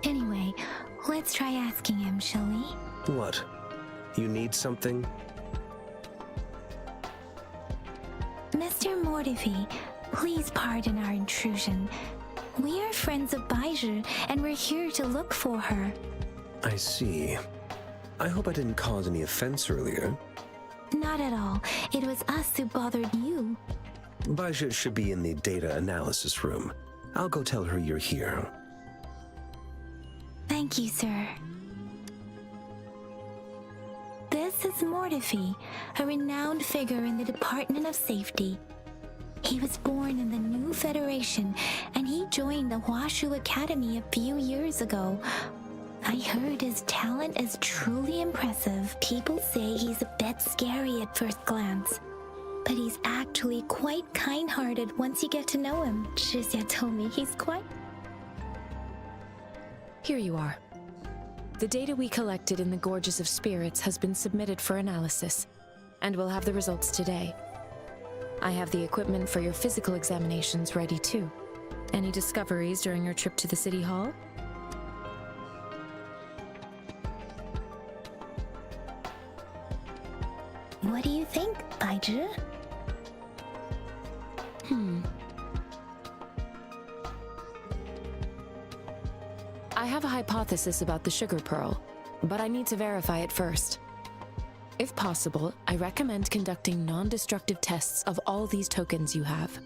Anyway, let's try asking him, shall we?
What? You need something?
Mr. Mortifi, please pardon our intrusion. We are friends of Baizhi, and we're here to look for her.
I see. I hope I didn't cause any offense earlier.
Not at all. It was us who bothered you.
Baizhi should be in the data analysis room. I'll go tell her you're here.
Thank you, sir. This is Mortifi, a renowned figure in the Department of Safety. He was born in the new Federation, and he joined the Huashu Academy a few years ago. I heard his talent is truly impressive. People say he's a bit scary at first glance, but he's actually quite kind-hearted once you get to know him. Shizia told me he's quite...
Here you are. The data we collected in the Gorges of Spirits has been submitted for analysis, and we'll have the results today. I have the equipment for your physical examinations ready too. Any discoveries during your trip to the City Hall?
What do you think, Baizhi?
I have a hypothesis about the sugar pearl, but I need to verify it first. If possible, I recommend conducting non-destructive tests of all these tokens you have.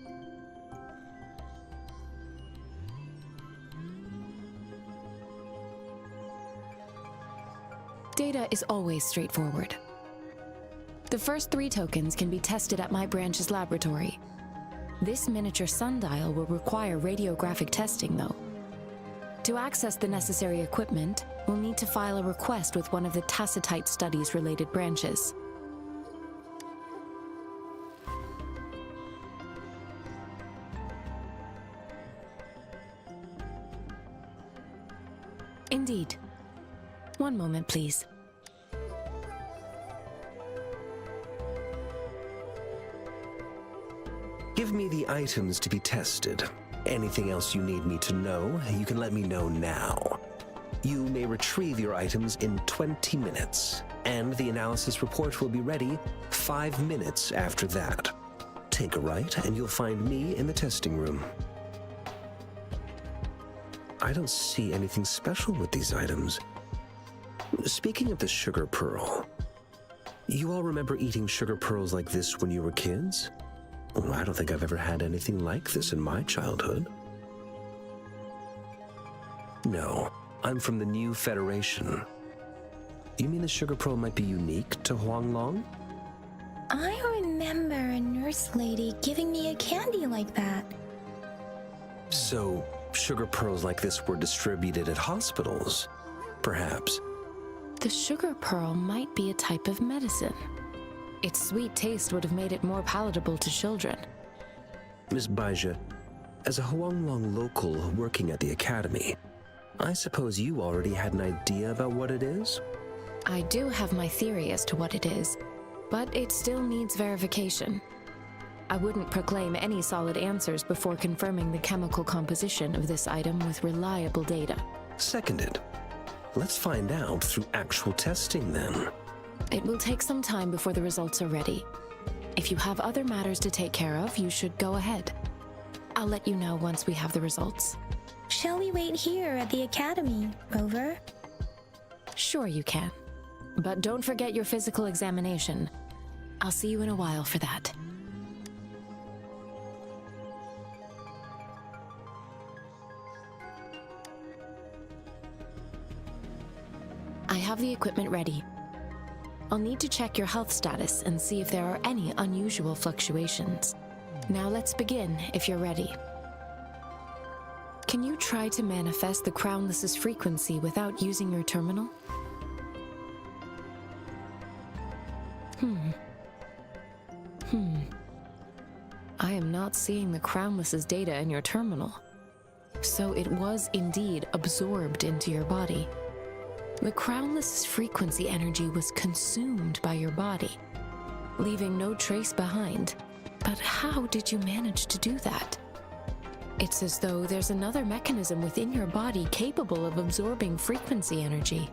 Data is always straightforward. The first 3 tokens can be tested at my branch's laboratory. This miniature sundial will require radiographic testing, though. To access the necessary equipment, we'll need to file a request with one of the Tacitite Studies-related branches. Indeed. One moment, please.
Give me the items to be tested. Anything else you need me to know, you can let me know now. You may retrieve your items in 20 minutes, and the analysis report will be ready 5 minutes after that. Take a right, and you'll find me in the testing room. I don't see anything special with these items. Speaking of the sugar pearl, you all remember eating sugar pearls like this when you were kids? Oh, I don't think I've ever had anything like this in my childhood. No, I'm from the new Federation. You mean the sugar pearl might be unique to Huanglong?
I remember a nurse lady giving me a candy like that.
So, sugar pearls like this were distributed at hospitals, perhaps.
The sugar pearl might be a type of medicine. Its sweet taste would have made it more palatable to children.
Miss Baizhi, as a Huanglong local working at the academy, I suppose you already had an idea about what it is?
I do have my theory as to what it is, but it still needs verification. I wouldn't proclaim any solid answers before confirming the chemical composition of this item with reliable data.
Seconded. Let's find out through actual testing then.
It will take some time before the results are ready. If you have other matters to take care of, you should go ahead. I'll let you know once we have the results.
Shall we wait here at the academy, Rover?
Sure you can. But don't forget your physical examination. I'll see you in a while for that. I have the equipment ready. I'll need to check your health status and see if there are any unusual fluctuations. Now let's begin, if you're ready. Can you try to manifest the Crownless's frequency without using your terminal? am not seeing the Crownless's data in your terminal. So it was indeed absorbed into your body. The Crownless's frequency energy was consumed by your body, leaving no trace behind. But how did you manage to do that? It's as though there's another mechanism within your body capable of absorbing frequency energy.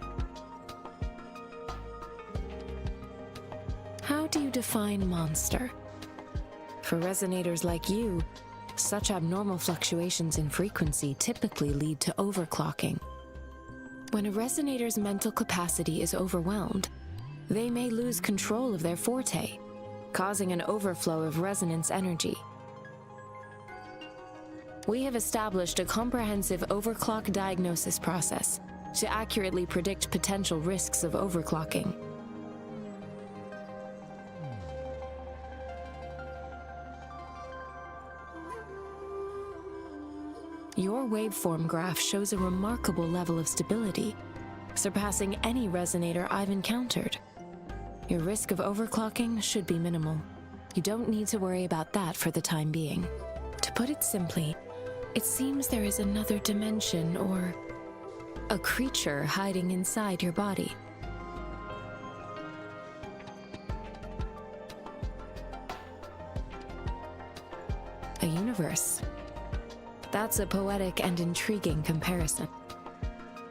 How do you define monster? For resonators like you, such abnormal fluctuations in frequency typically lead to overclocking. When a resonator's mental capacity is overwhelmed, they may lose control of their forte, causing an overflow of resonance energy. We have established a comprehensive overclock diagnosis process to accurately predict potential risks of overclocking. Your waveform graph shows a remarkable level of stability, surpassing any resonator I've encountered. Your risk of overclocking should be minimal. You don't need to worry about that for the time being. To put it simply, it seems there is another dimension or a creature hiding inside your body. A universe. That's a poetic and intriguing comparison.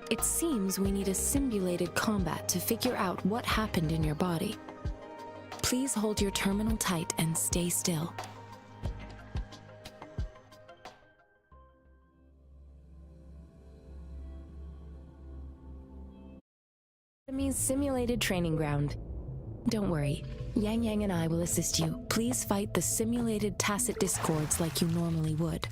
It seems we need a simulated combat to figure out what happened in your body. Please hold your terminal tight and stay still. Enemy's simulated training ground. Don't worry, Yang Yang and I will assist you. Please fight the simulated tacit discords like you normally would.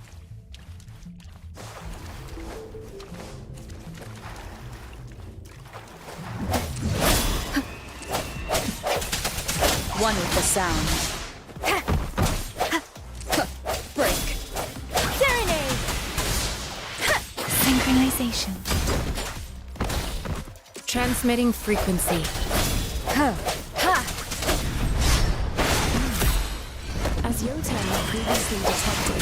One with the sound. Break. Serenade!
Synchronization.
Transmitting frequency. As Yotan previously detected,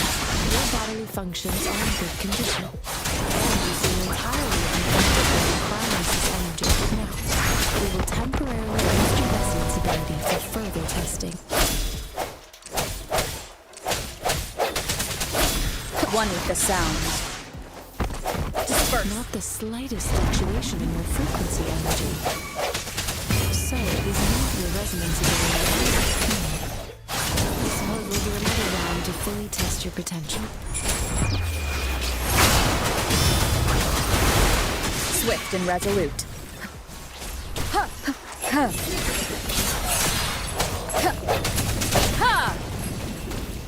your bodily functions are in good condition, and you seem entirely unaffected by the Crownless's energy. Now, we will temporarily boost your resonance ability for further testing.
One with the sound. Disperse.
Not the slightest fluctuation in your frequency energy. So it is not your resonance ability. I suppose we'll do another round to fully test your potential.
Swift and resolute.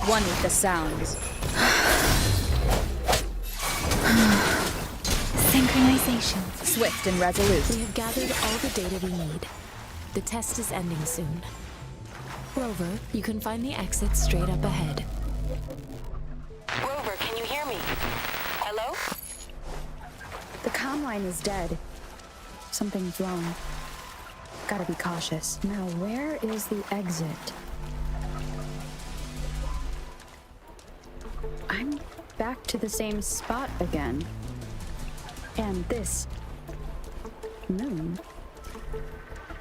One with the sounds.
Synchronization.
Swift and resolute.
We have gathered all the data we need. The test is ending soon. Rover, you can find the exit straight up ahead.
Rover, can you hear me? Hello?
The comm line is dead. Something's wrong. Gotta be cautious. Now, where is the exit? I'm back to the same spot again. And this moon.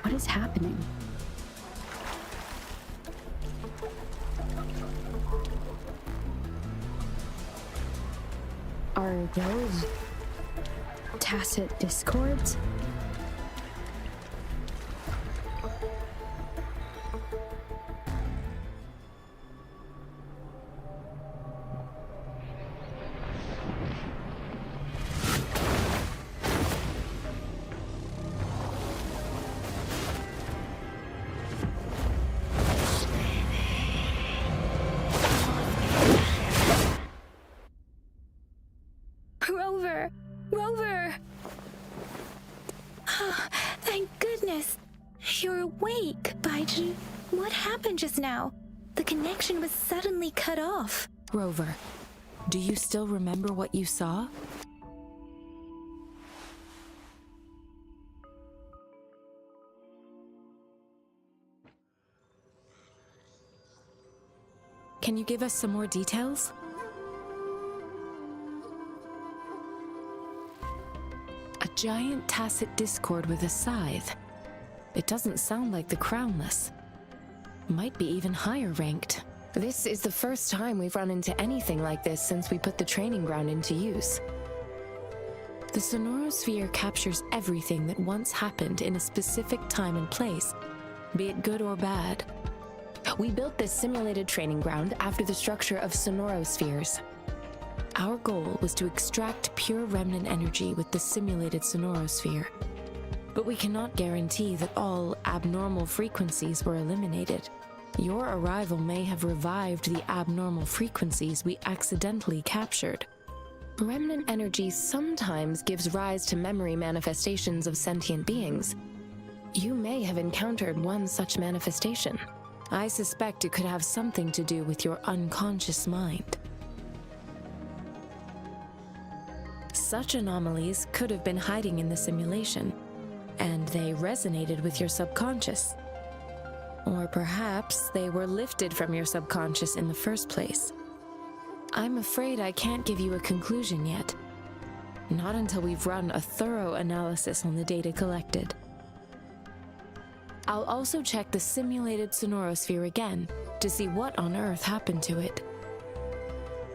What is happening? Are those tacit discords?
Rover! Rover! Oh, thank goodness. You're awake, Baiju. What happened just now? The connection was suddenly cut off.
Rover, do you still remember what you saw? Can you give us some more details? A giant tacit discord with a scythe. It doesn't sound like the Crownless. Might be even higher ranked. This is the first time we've run into anything like this since we put the training ground into use. The sonorosphere captures everything that once happened in a specific time and place, be it good or bad. We built this simulated training ground after the structure of sonorospheres. Our goal was to extract pure remnant energy with the simulated sonorosphere, but we cannot guarantee that all abnormal frequencies were eliminated. Your arrival may have revived the abnormal frequencies we accidentally captured. Remnant energy sometimes gives rise to memory manifestations of sentient beings. You may have encountered one such manifestation. I suspect it could have something to do with your unconscious mind. Such anomalies could have been hiding in the simulation, and they resonated with your subconscious. Or perhaps they were lifted from your subconscious in the first place. I'm afraid I can't give you a conclusion yet. Not until we've run a thorough analysis on the data collected. I'll also check the simulated sonorosphere again to see what on earth happened to it.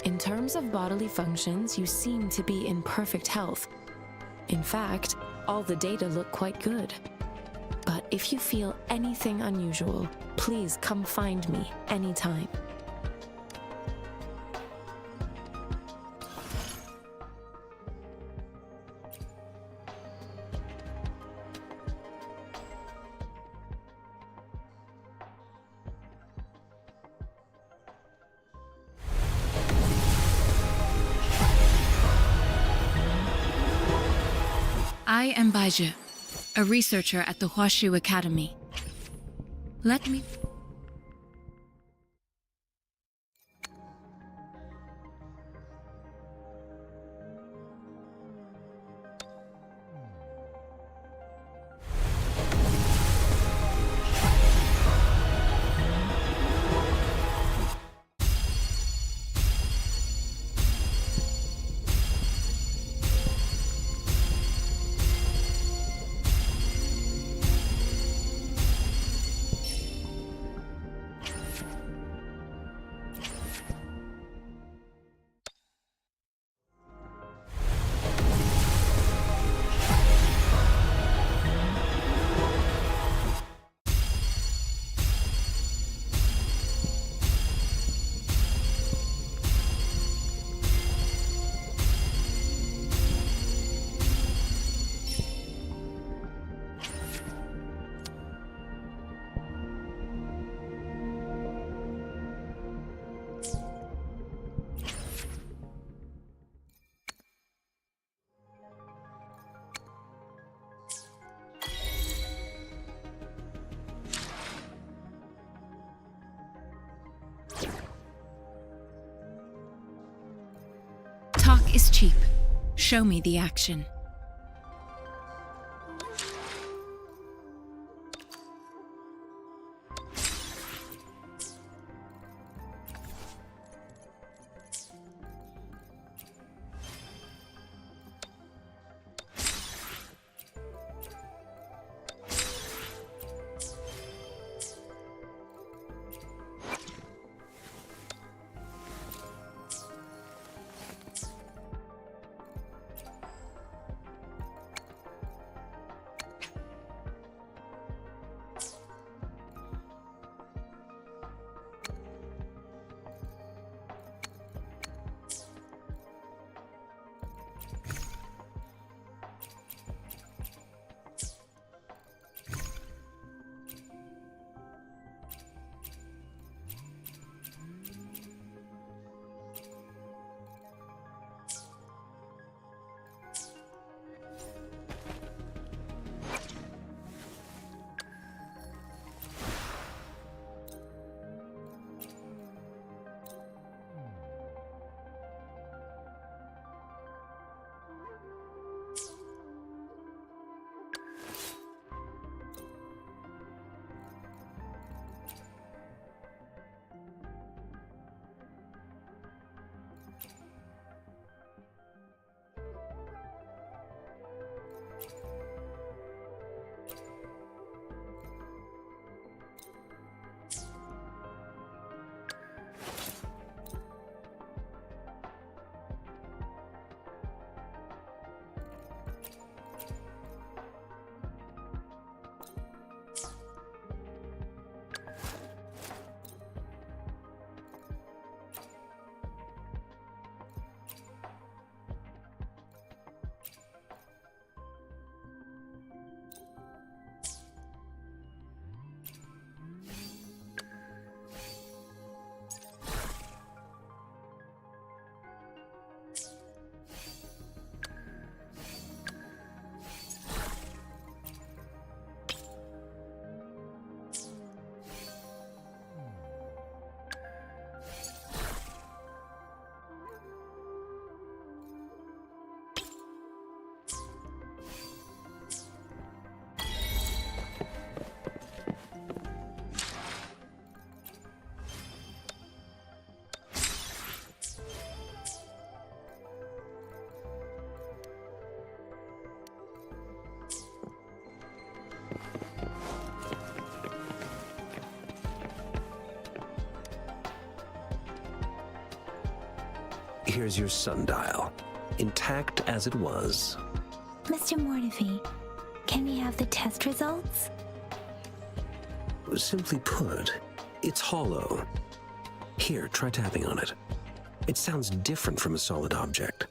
In terms of bodily functions, you seem to be in perfect health. In fact, all the data look quite good. But if you feel anything unusual, please come find me anytime.
I am Baizhi, a researcher at the Huashu Academy. Let me... Talk is cheap. Show me the action.
Here's your sundial, intact as it was.
Mr. Mortefi, can we have the test results?
Simply put, it's hollow. Here, try tapping on it. It sounds different from a solid object.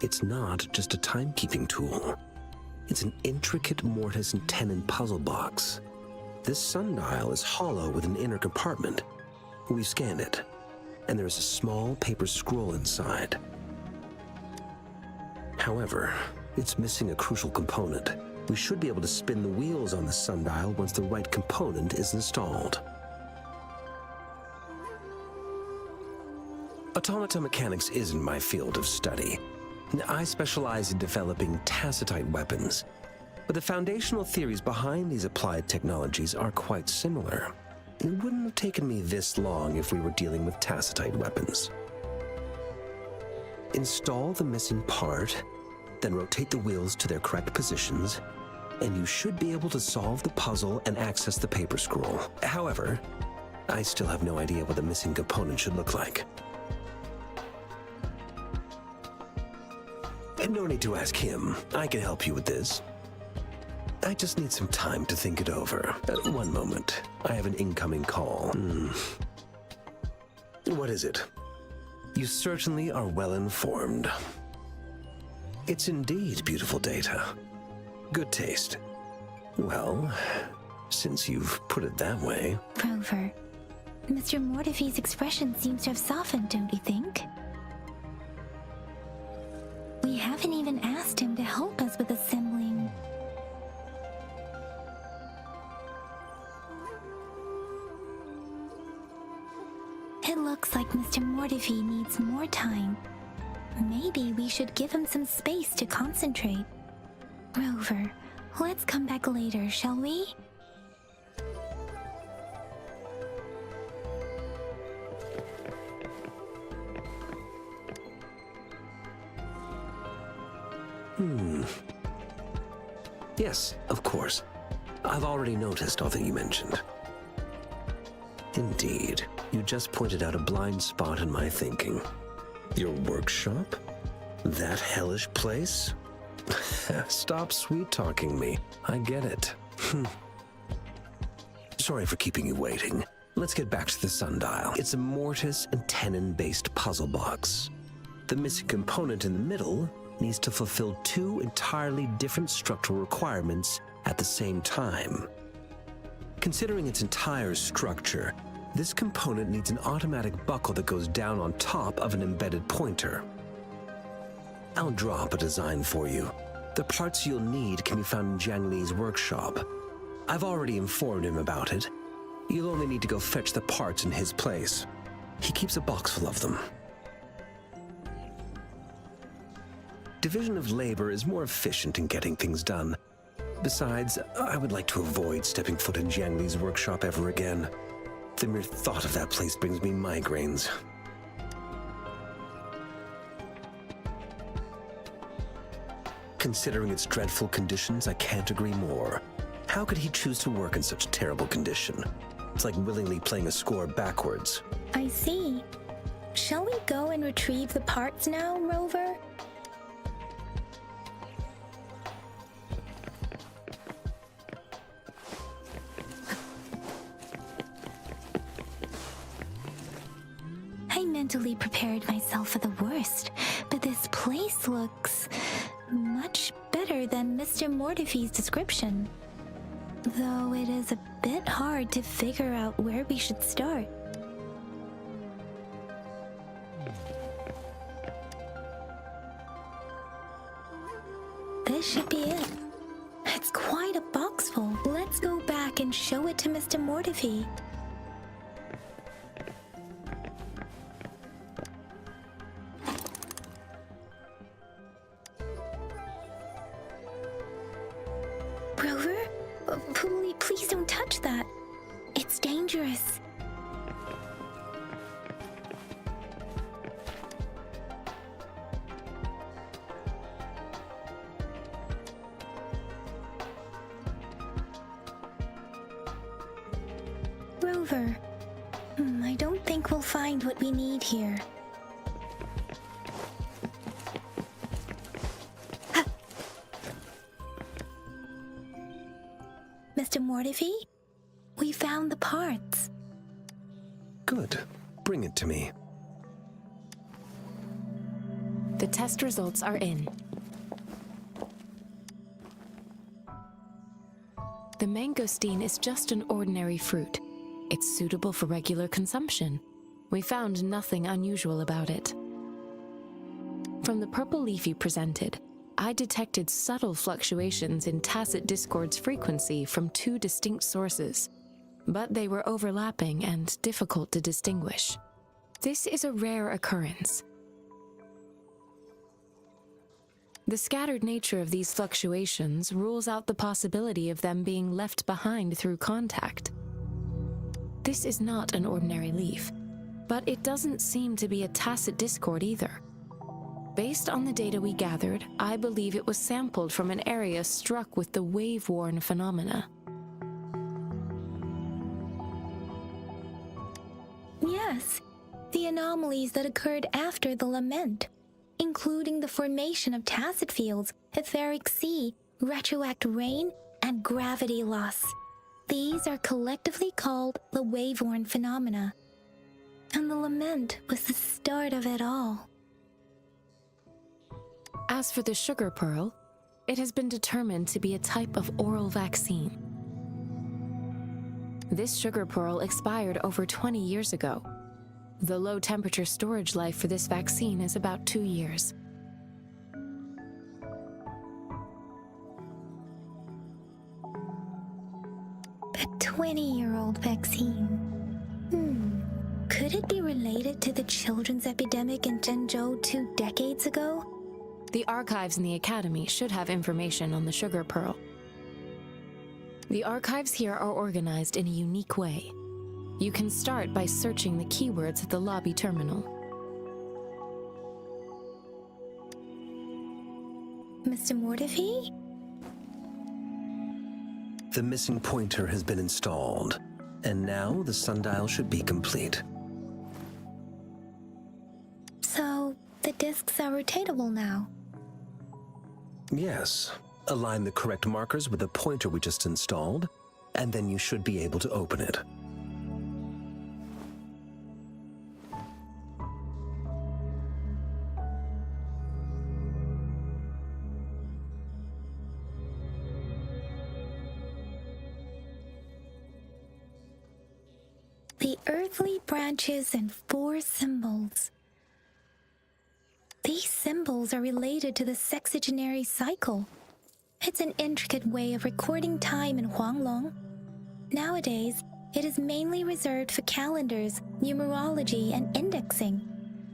It's not just a timekeeping tool. It's an intricate mortise and tenon puzzle box. This sundial is hollow with an inner compartment. We've scanned it, and there is a small paper scroll inside. However, it's missing a crucial component. We should be able to spin the wheels on the sundial once the right component is installed. Automata mechanics isn't my field of study. I specialize in developing tacitite weapons, but the foundational theories behind these applied technologies are quite similar. It wouldn't have taken me this long if we were dealing with tacitite weapons. Install the missing part, then rotate the wheels to their correct positions, and you should be able to solve the puzzle and access the paper scroll. However, I still have no idea what the missing component should look like. And no need to ask him. I can help you with this. I just need some time to think it over. One moment. I have an incoming call. What is it? You certainly are well informed. It's indeed beautiful data. Good taste. Well, since you've put it that way...
Rover, Mr. Mortefi's expression seems to have softened, don't you think? We haven't even asked him to help us with assembling. It looks like Mr. Mortefi needs more time. Maybe we should give him some space to concentrate. Rover, let's come back later, shall we?
Yes, of course. I've already noticed all that you mentioned. Indeed, you just pointed out a blind spot in my thinking. Your workshop? That hellish place? Stop sweet-talking me. I get it. Sorry for keeping you waiting. Let's get back to the sundial. It's a mortise and tenon-based puzzle box. The missing component in the middle needs to fulfill two entirely different structural requirements at the same time. Considering its entire structure, this component needs an automatic buckle that goes down on top of an embedded pointer. I'll draw up a design for you. The parts you'll need can be found in Jiang Li's workshop. I've already informed him about it. You'll only need to go fetch the parts in his place. He keeps a box full of them. Division of labor is more efficient in getting things done. Besides, I would like to avoid stepping foot in Jiang Li's workshop ever again. The mere thought of that place brings me migraines. Considering its dreadful conditions, I can't agree more. How could he choose to work in such terrible condition? It's like willingly playing a score backwards.
I see. Shall we go and retrieve the parts now, Rover? I mentally prepared myself for the worst, but this place looks much better than Mr. Mortefi's description. Though it is a bit hard to figure out where we should start. This should be it. It's quite a box full. Let's go back and show it to Mr. Mortefi. Rover? Please don't touch that. It's dangerous. Rover, I don't think we'll find what we need here. Mr. Mortivy. We found the parts.
Good. Bring it to me.
The test results are in. The mangosteen is just an ordinary fruit. It's suitable for regular consumption. We found nothing unusual about it. From the purple leaf you presented, I detected subtle fluctuations in tacit discord's frequency from two distinct sources, but they were overlapping and difficult to distinguish. This is a rare occurrence. The scattered nature of these fluctuations rules out the possibility of them being left behind through contact. This is not an ordinary leaf, but it doesn't seem to be a tacit discord either. Based on the data we gathered, I believe it was sampled from an area struck with the wave-worn phenomena.
Yes, the anomalies that occurred after the lament, including the formation of tacit fields, etheric sea, retroact rain, and gravity loss. These are collectively called the wave-worn phenomena. And the lament was the start of it all.
As for the sugar pearl, it has been determined to be a type of oral vaccine. This sugar pearl expired over 20 years ago. The low-temperature storage life for this vaccine is about 2 years.
A 20-year-old vaccine. Could it be related to the children's epidemic in Zhengzhou 2 decades ago?
The archives in the Academy should have information on the sugar pearl. The archives here are organized in a unique way. You can start by searching the keywords at the lobby terminal.
Mr. Mortivy?
The missing pointer has been installed, and now the sundial should be complete.
So, the discs are rotatable now?
Yes. Align the correct markers with the pointer we just installed, and then you should be able to open it.
The earthly branches and 4 symbols. These symbols are related to the sexagenary cycle. It's an intricate way of recording time in Huanglong. Nowadays, it is mainly reserved for calendars, numerology, and indexing,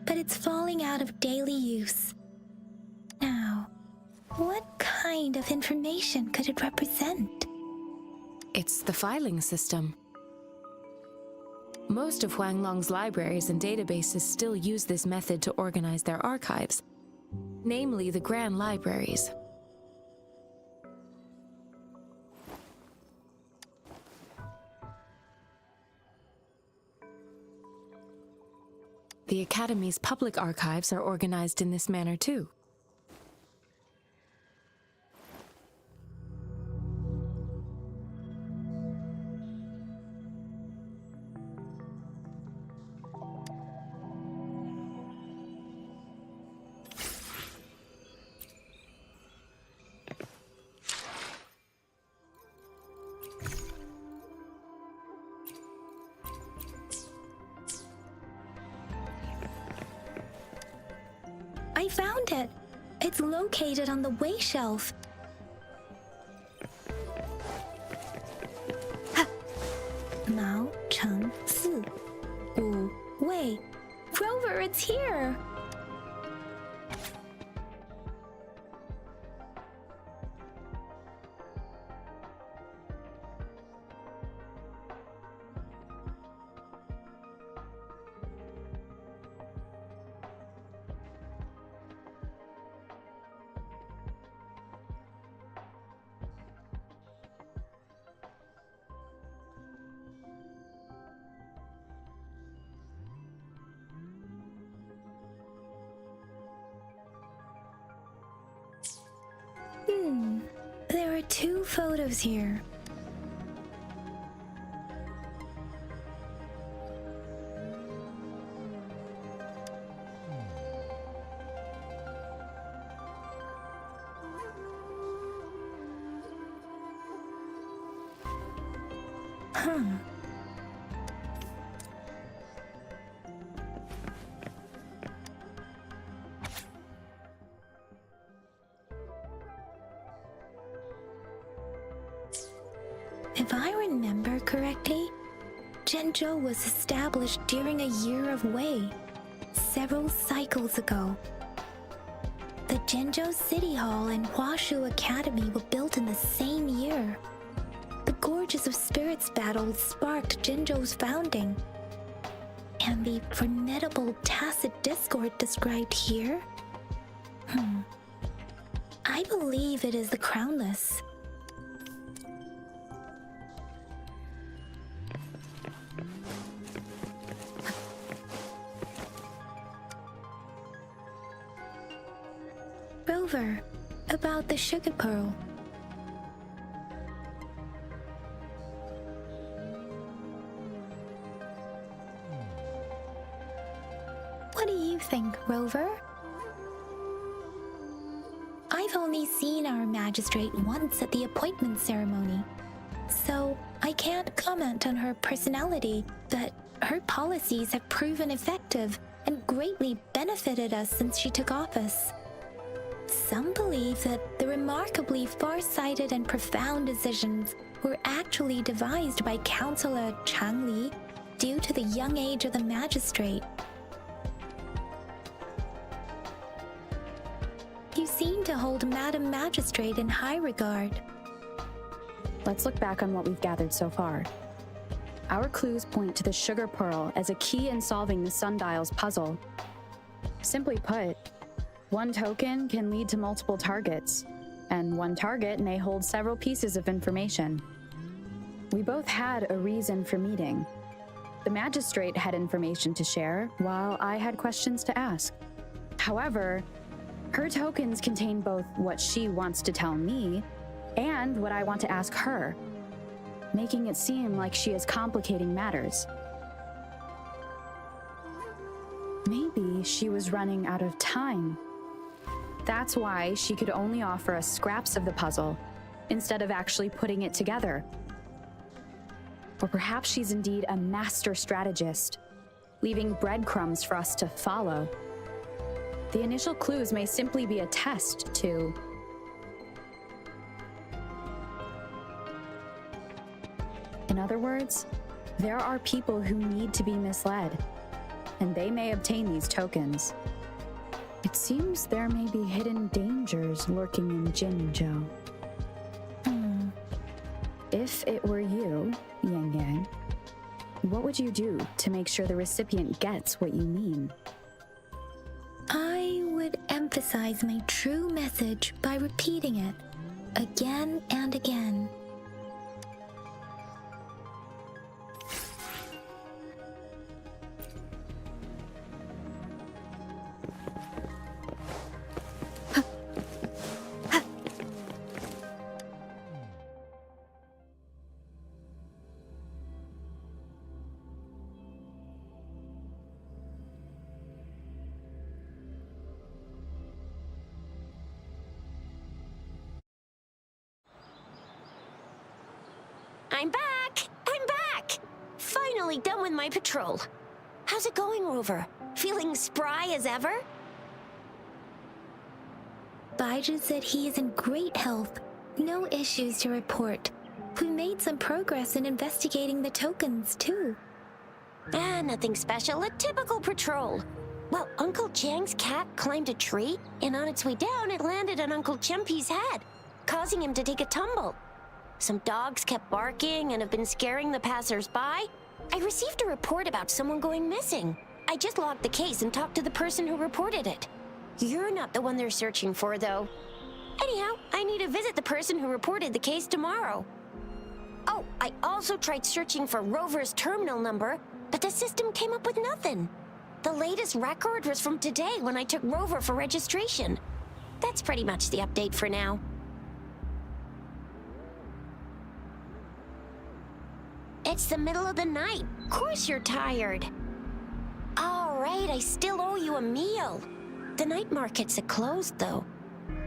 but it's falling out of daily use. Now, what kind of information could it represent?
It's the filing system. Most of Huanglong's libraries and databases still use this method to organize their archives, namely the Grand Libraries. The Academy's public archives are organized in this manner too.
I found it! It's located on the way shelf. Ha! Mao Cheng Si. Wu Wei. Rover, it's here! There are 2 photos here. If I remember correctly, Jinzhou was established during a year of Wei, several cycles ago. The Jinzhou City Hall and Huashu Academy were built in the same year. The Gorges of Spirits battle sparked Jinzhou's founding. And the formidable tacit discord described here? I believe it is the Crownless. Rover, about the sugar pearl. What do you think, Rover? I've only seen our magistrate once at the appointment ceremony, so I can't comment on her personality, but her policies have proven effective and greatly benefited us since she took office. Some believe that the remarkably far-sighted and profound decisions were actually devised by Councillor Chang Li due to the young age of the magistrate. You seem to hold Madam Magistrate in high regard.
Let's look back on what we've gathered so far. Our clues point to the sugar pearl as a key in solving the sundial's puzzle. Simply put, one token can lead to multiple targets, and one target may hold several pieces of information. We both had a reason for meeting. The magistrate had information to share, while I had questions to ask. However, her tokens contain both what she wants to tell me and what I want to ask her, making it seem like she is complicating matters. Maybe she was running out of time. That's why she could only offer us scraps of the puzzle, instead of actually putting it together. Or perhaps she's indeed a master strategist, leaving breadcrumbs for us to follow. The initial clues may simply be a test to... In other words, there are people who need to be misled, and they may obtain these tokens. It seems there may be hidden dangers lurking in Jinzhou. If it were you, Yang Yang, what would you do to make sure the recipient gets what you mean?
I would emphasize my true message by repeating it again and again.
I'm back! I'm back! Finally done with my patrol. How's it going, Rover? Feeling spry as ever?
Baizhi said he is in great health. No issues to report. We made some progress in investigating the tokens, too.
Nothing special. A typical patrol. Well, Uncle Jiang's cat climbed a tree, and on its way down, it landed on Uncle Chempi's head, causing him to take a tumble. Some dogs kept barking and have been scaring the passers-by. I received a report about someone going missing. I just logged the case and talked to the person who reported it. You're not the one they're searching for, though. Anyhow, I need to visit the person who reported the case tomorrow. Oh, I also tried searching for Rover's terminal number, but the system came up with nothing. The latest record was from today when I took Rover for registration. That's pretty much the update for now. It's the middle of the night. Of course you're tired. All right, I still owe you a meal. The night markets are closed, though.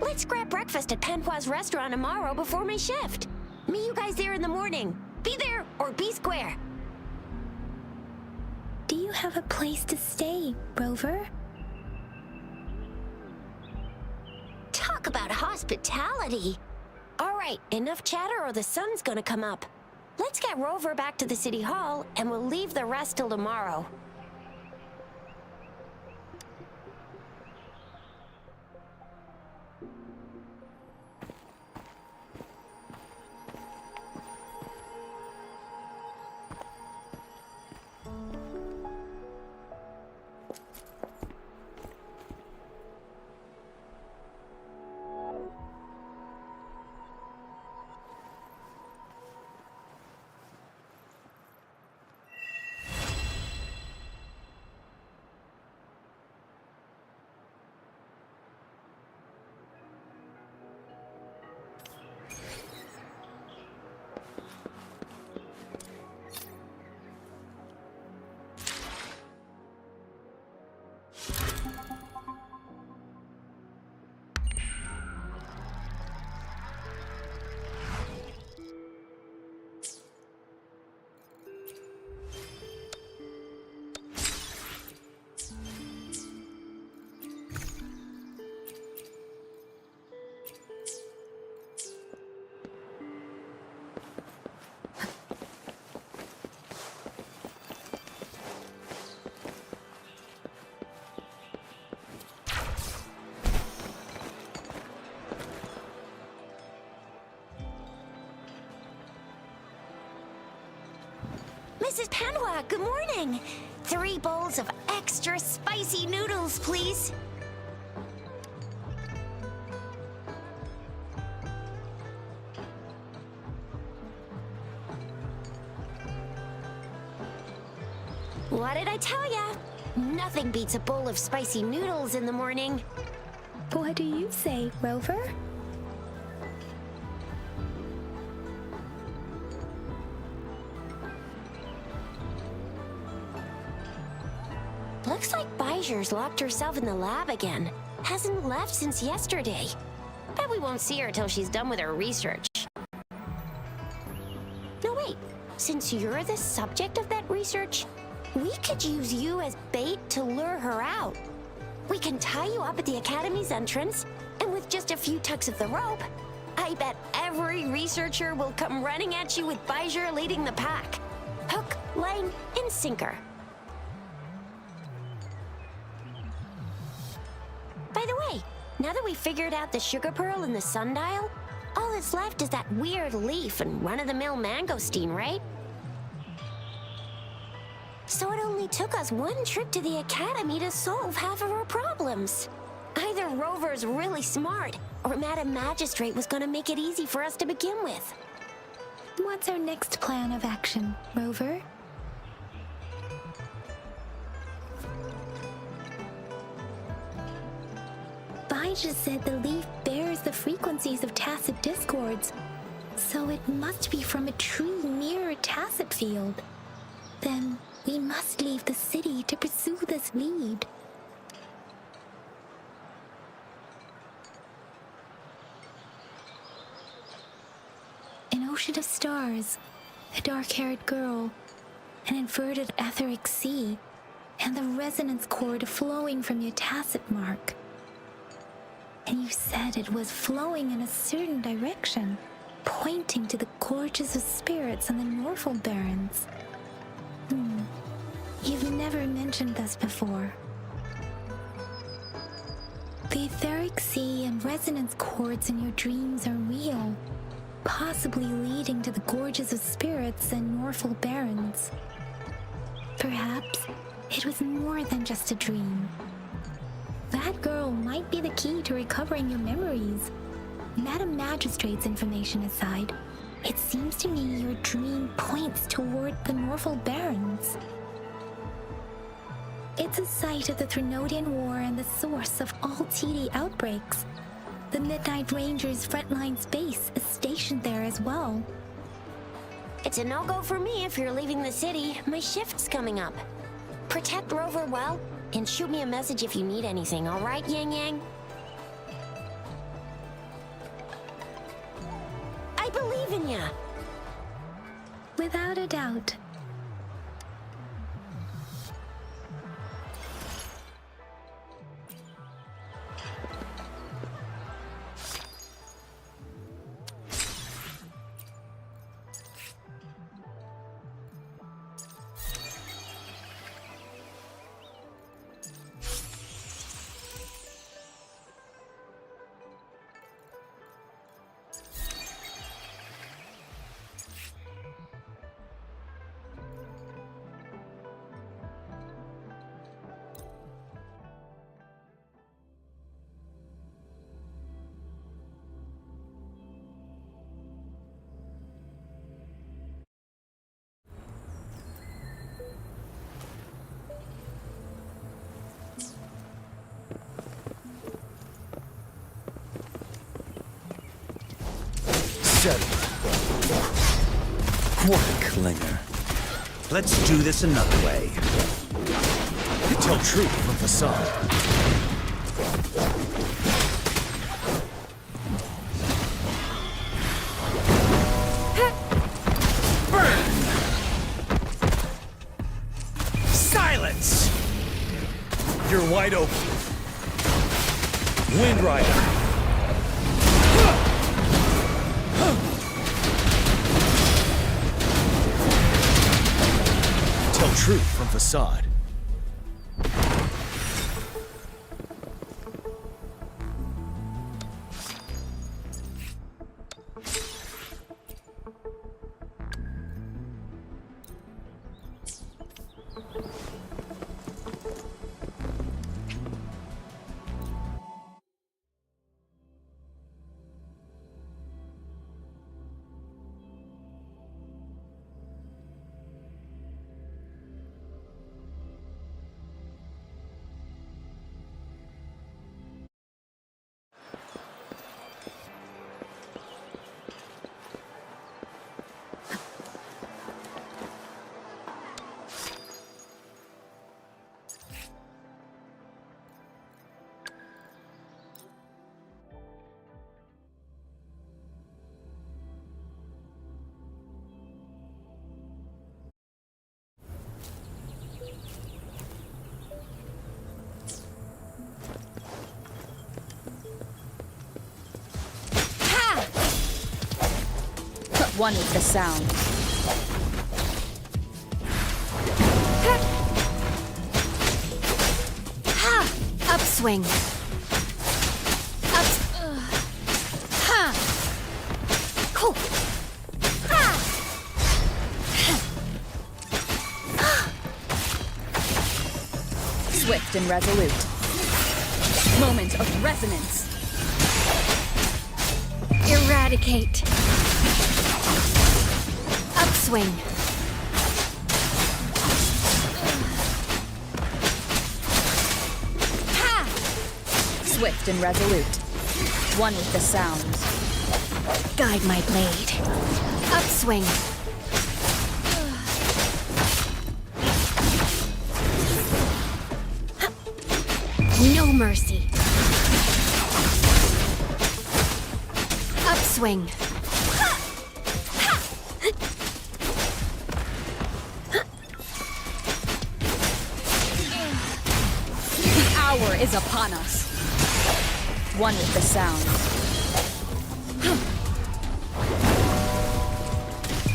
Let's grab breakfast at Panhua's restaurant tomorrow before my shift. Meet you guys there in the morning. Be there or be square.
Do you have a place to stay, Rover?
Talk about hospitality. All right, enough chatter or the sun's gonna come up. Let's get Rover back to the city hall and we'll leave the rest till tomorrow. Mrs. Panwa, good morning. 3 bowls of extra spicy noodles, please. What did I tell ya? Nothing beats a bowl of spicy noodles in the morning.
What do you say, Rover?
Looks like Bijur's locked herself in the lab again. Hasn't left since yesterday. Bet we won't see her till she's done with her research. No, wait. Since you're the subject of that research, we could use you as bait to lure her out. We can tie you up at the Academy's entrance, and with just a few tugs of the rope, I bet every researcher will come running at you with Bijur leading the pack. Hook, line, and sinker. By the way, now that we figured out the sugar pearl and the sundial, all that's left is that weird leaf and run-of-the-mill mangosteen, right? So it only took us 1 trip to the Academy to solve half of our problems. Either Rover's really smart, or Madam Magistrate was gonna make it easy for us to begin with.
What's our next plan of action, Rover? Bijah said the leaf bears the frequencies of tacit discords, so it must be from a true mirror tacit field. Then we must leave the city to pursue this lead. An ocean of stars, a dark-haired girl, an inverted etheric sea, and the resonance cord flowing from your tacit mark. And you said it was flowing in a certain direction, pointing to the gorges of spirits on the Norfolk Barrens. You've never mentioned this before. The etheric sea and resonance cords in your dreams are real, possibly leading to the gorges of spirits and Norfolk Barrens. Perhaps it was more than just a dream. That girl might be the key to recovering your memories. Madam Magistrate's information aside, it seems to me your dream points toward the Norfolk Barrens. It's a site of the Threnodian War and the source of all TD outbreaks. The Midnight Rangers' frontline base is stationed there as well.
It's a no-go for me if you're leaving the city. My shift's coming up. Protect Rover well, and shoot me a message if you need anything, all right, Yang Yang? I believe in ya!
Without a doubt.
What a clinger. Let's do this another way. Tell truth from facade. Burn! Silence! You're wide open. Wind Rider. Truth from facade.
One with the sound.
Upswing. Cool.
Swift and resolute. Moment of resonance.
Eradicate. Upswing.
Swift and resolute. One with the sound.
Guide my blade. Upswing. No mercy. Upswing.
The hour is upon us. One with the sound.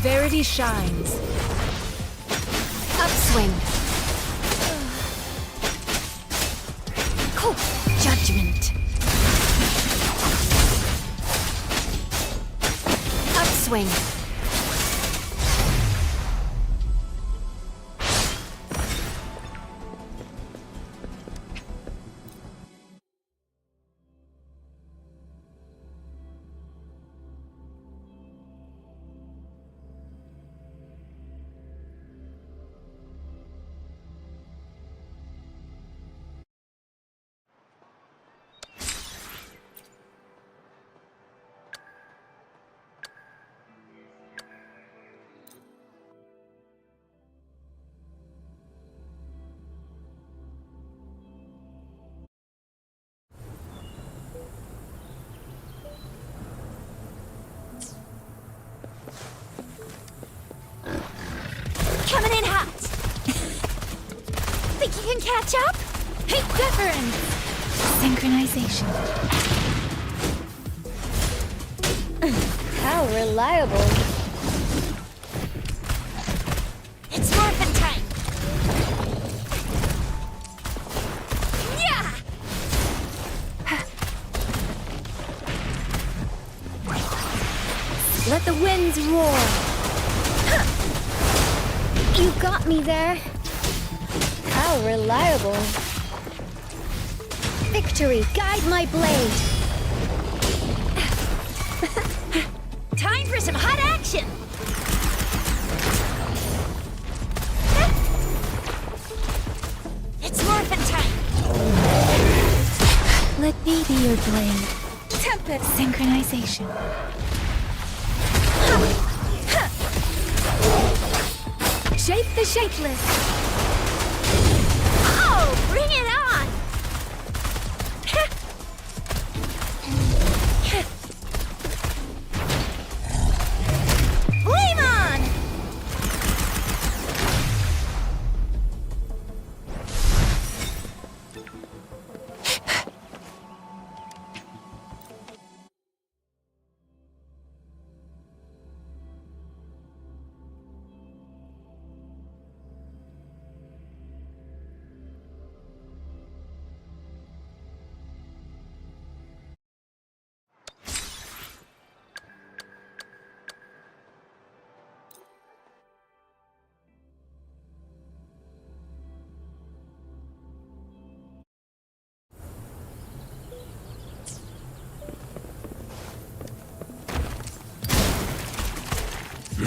Verity shines. Upswing. Cool. Judgment. Upswing. can catch up? Hey, difference!
Synchronization.
How reliable.
It's morphin' time! Yeah! Let the winds roar! You got me there!
How reliable.
Victory, guide my blade! Time for some hot action! It's morphin' time!
Let me be your blade.
Tempest!
Synchronization.
Shape the shapeless! Oh, bring it on! Flame on!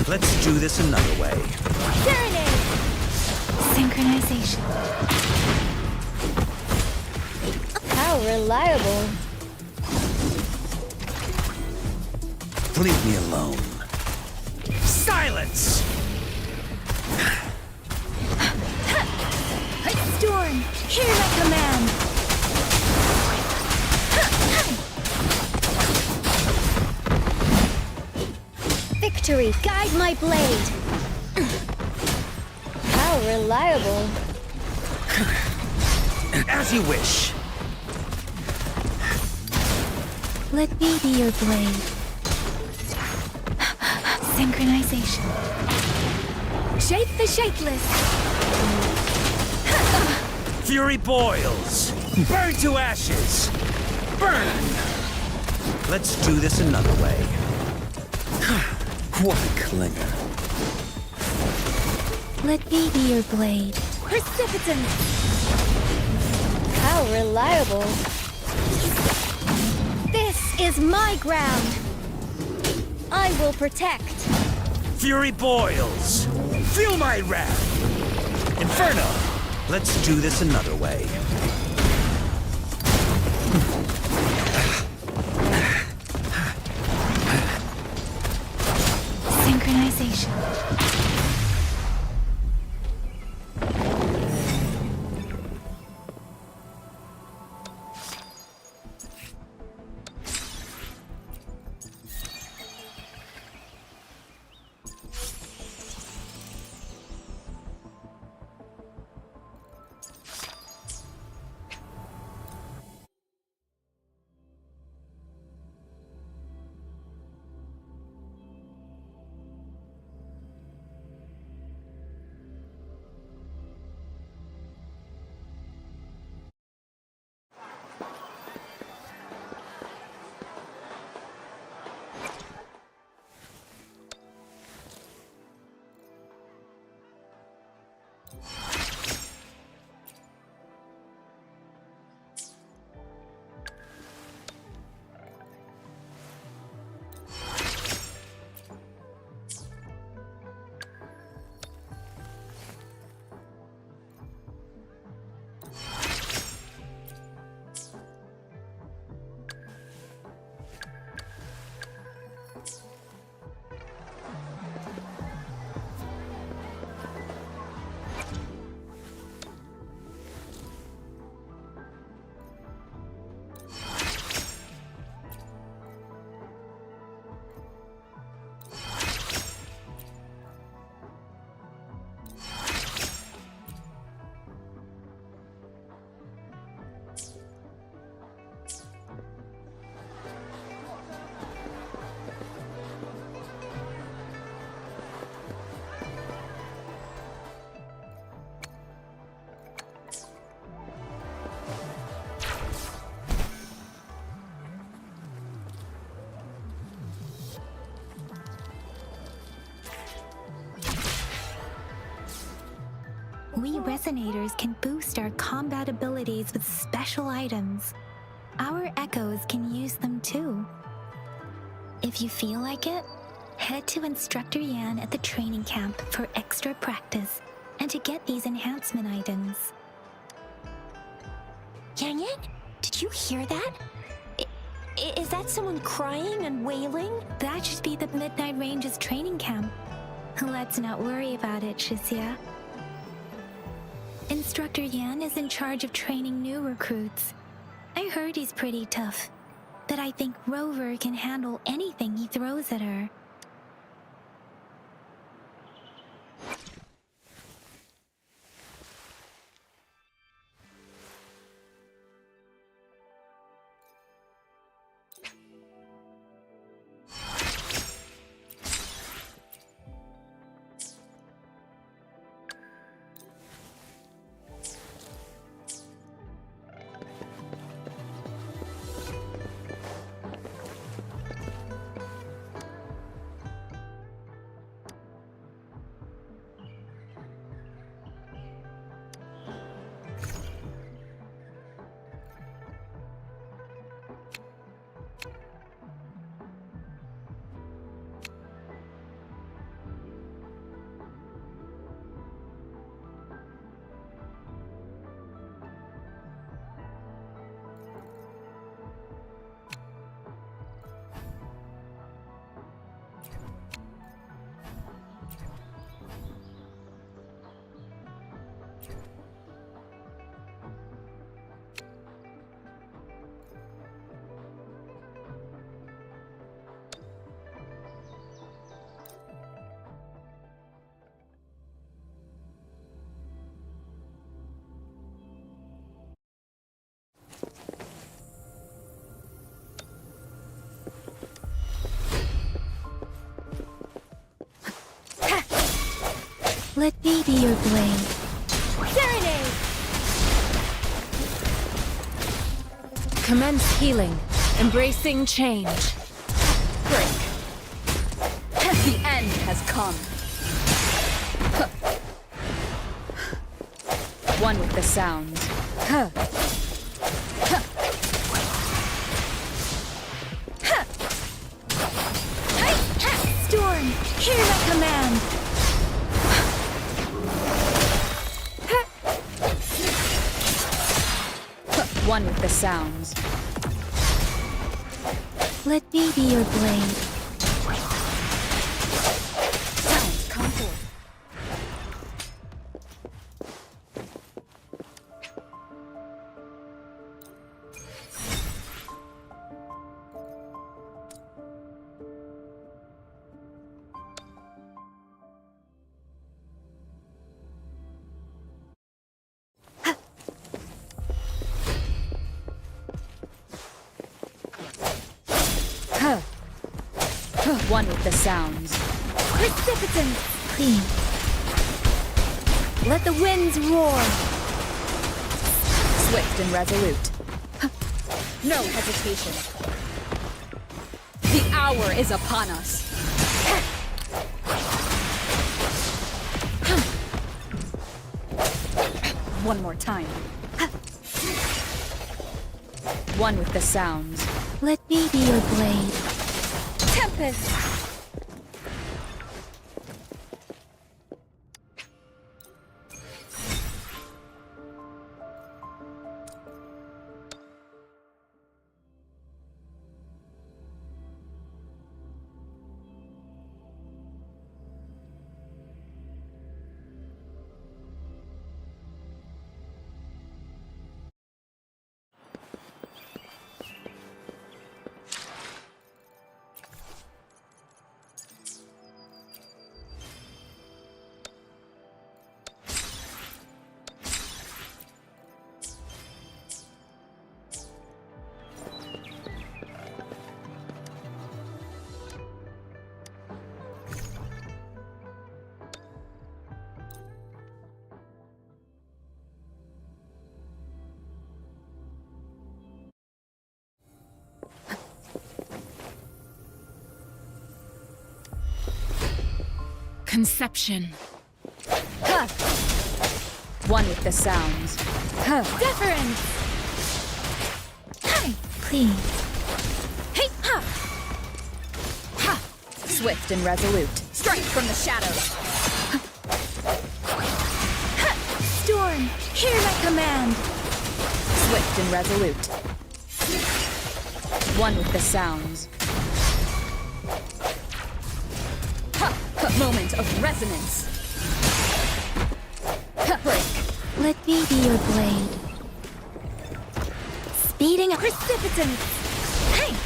Let's do this another way.
Serenade!
Synchronization.
How reliable.
Leave me alone. Silence!
Storm, hear my command! Victory, guide my blade!
How reliable.
As you wish.
Let me be your blade. Synchronization.
Shape the shapeless!
Fury boils. Burn to ashes. Burn! Let's do this another way. What a clinger.
Let me be your blade.
Precipitant!
How reliable.
This is my ground! I will protect!
Fury boils. Feel my wrath. Inferno. Let's do this another way.
Synchronization. We resonators can boost our combat abilities with special items. Our echoes can use them too. If you feel like it, head to Instructor Yan at the training camp for extra practice and to get these enhancement items.
Yang Yang, did you hear that? Is that someone crying and wailing?
That should be the Midnight Range's training camp. Let's not worry about it, Shisia. Instructor Yan is in charge of training new recruits. I heard he's pretty tough, but I think Rover can handle anything he throws at her. Let me be your blade.
Serenade!
Commence healing. Embracing change.
Break. The end has come. One with the sound.
Storm, hear my command!
One with the sounds.
Let me be your blade.
Sounds come forth. One with the sounds.
Precipitant! Clean. Let the winds roar!
Swift and resolute. No hesitation. The hour is upon us. One more time. One with the sounds.
Let me be your blade.
Tempest!
Conception.
One with the sounds.
Deference!
Hi, please.
Hey! Ha!
Ha! Swift and resolute. Strike from the shadows.
Storm, hear my command.
Swift and resolute. One with the sounds. Ha! Moment of resonance. Ha! Break.
Let me be your blade. Speeding up.
Precipitance! Hey!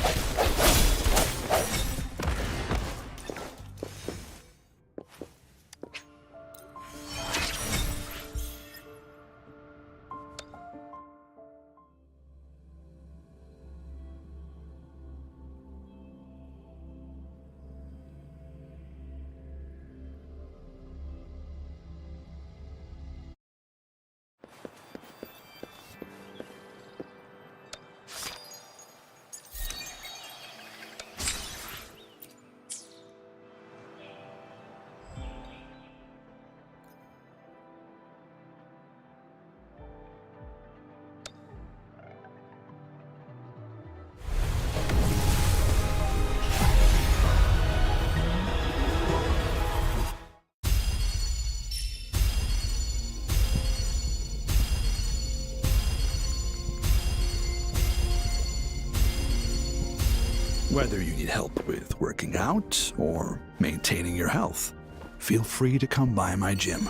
Whether you need help with working out or maintaining your health, feel free to come by my gym.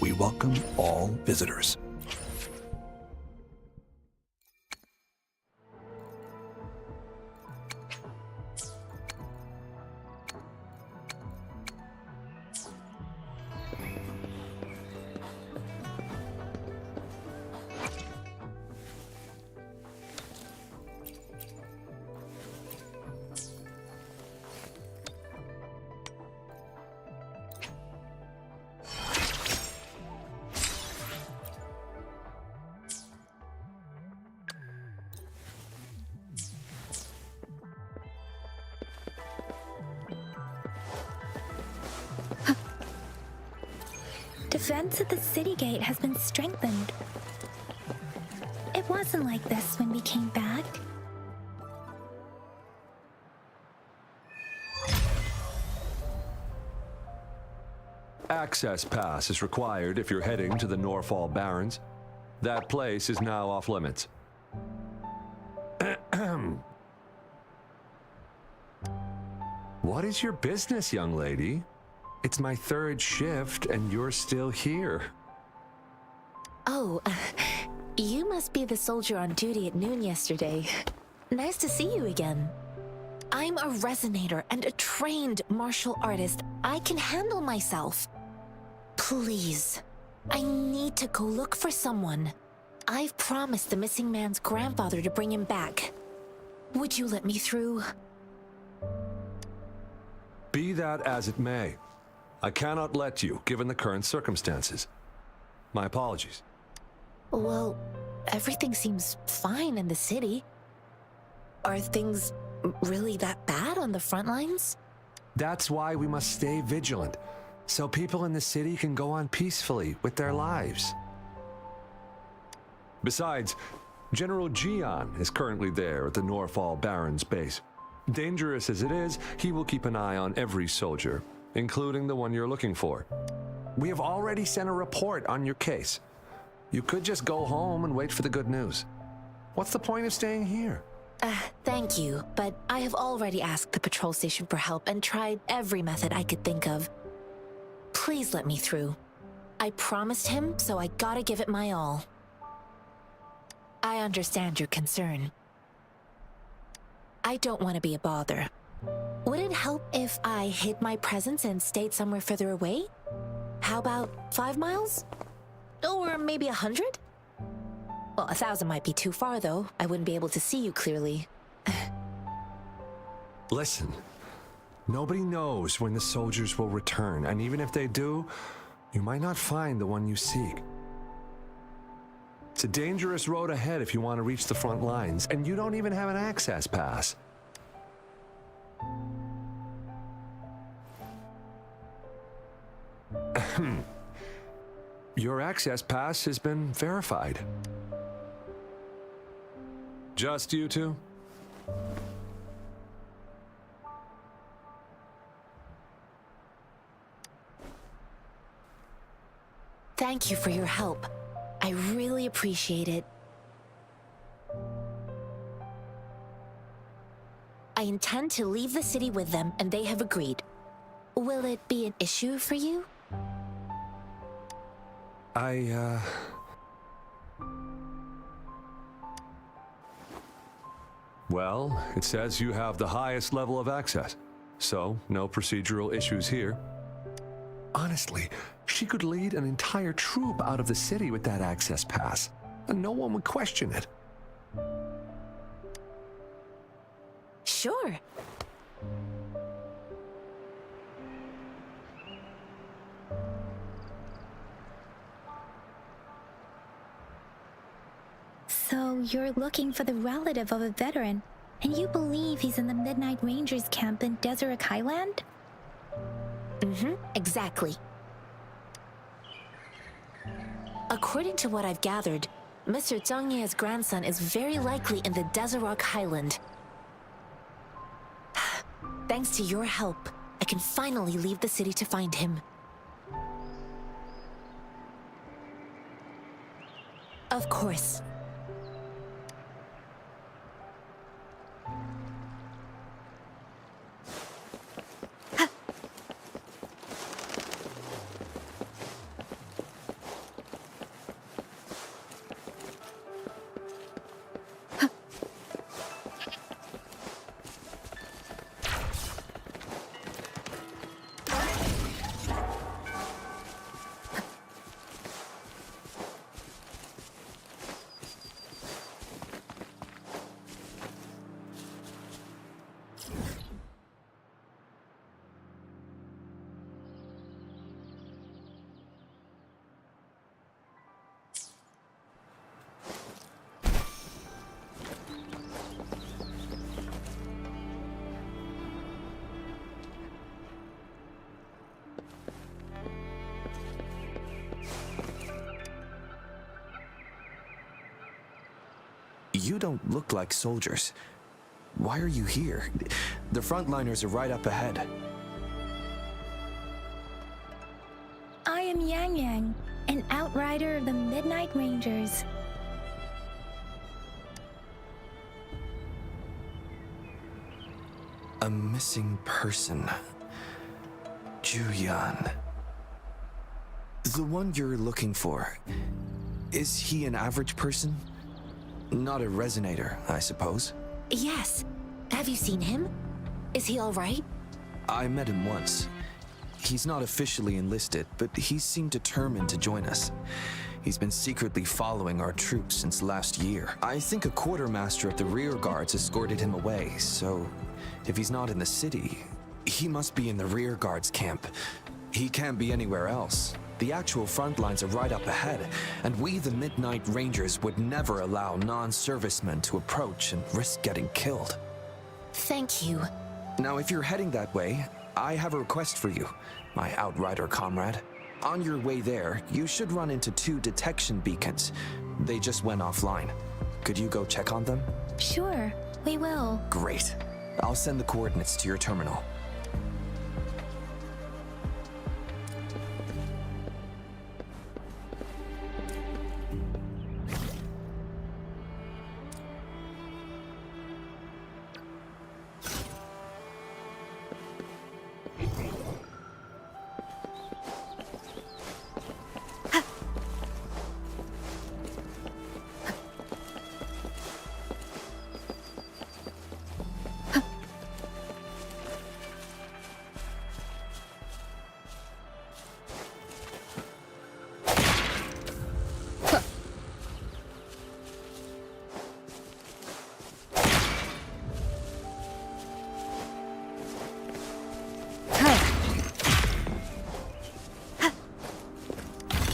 We welcome all visitors.
Defense at the city gate has been strengthened. It wasn't like this when we came back.
Access pass is required if you're heading to the Norfall Barrens. That place is now off limits. What is your business, young lady? It's my third shift and you're still here.
Oh, you must be the soldier on duty at noon yesterday. Nice to see you again. I'm a resonator and a trained martial artist. I can handle myself. Please, I need to go look for someone. I've promised the missing man's grandfather to bring him back. Would you let me through?
Be that as it may, I cannot let you, given the current circumstances. My apologies.
Well, everything seems fine in the city. Are things really that bad on the front lines?
That's why we must stay vigilant, so people in the city can go on peacefully with their lives. Besides, General Gian is currently there at the Norfall Barrens base. Dangerous as it is, he will keep an eye on every soldier, including the one you're looking for. We have already sent a report on your case. You could just go home and wait for the good news. What's the point of staying here?
Thank you, but I have already asked the patrol station for help and tried every method I could think of. Please let me through. I promised him, so I gotta give it my all. I understand your concern. I don't want to be a bother. Would it help if I hid my presence and stayed somewhere further away? How about 5 miles? Or maybe 100? Well, 1,000 might be too far, though. I wouldn't be able to see you clearly.
Listen, nobody knows when the soldiers will return, and even if they do, you might not find the one you seek. It's a dangerous road ahead if you want to reach the front lines, and you don't even have an access pass. Your access pass has been verified. Just you two?
Thank you for your help. I really appreciate it. I intend to leave the city with them, and they have agreed. Will it be an issue for you?
Well, it says you have the highest level of access, so no procedural issues here. Honestly, she could lead an entire troop out of the city with that access pass, and no one would question it.
Sure. So you're looking for the relative of a veteran, and you believe he's in the Midnight Rangers camp in Deseret Highland? Exactly. According to what I've gathered, Mr. Zhang Ye's grandson is very likely in the Deseret Highland. Thanks to your help, I can finally leave the city to find him. Of course.
You don't look like soldiers. Why are you here? The frontliners are right up ahead.
I am Yang Yang, an outrider of the Midnight Rangers.
A missing person. Juyan. The one you're looking for. Is he an average person? Not a resonator, I suppose.
Yes. Have you seen him? Is he all right?
I met him once. He's not officially enlisted, but he seemed determined to join us. He's been secretly following our troops since last year. I think a quartermaster of the rear guards escorted him away, so if he's not in the city, he must be in the rear guards camp. He can't be anywhere else. The actual front lines are right up ahead, and we, the Midnight Rangers, would never allow non-servicemen to approach and risk getting killed.
Thank you.
Now, if you're heading that way, I have a request for you, my outrider comrade. On your way there, you should run into 2 detection beacons. They just went offline. Could you go check on them?
Sure, we will.
Great. I'll send the coordinates to your terminal.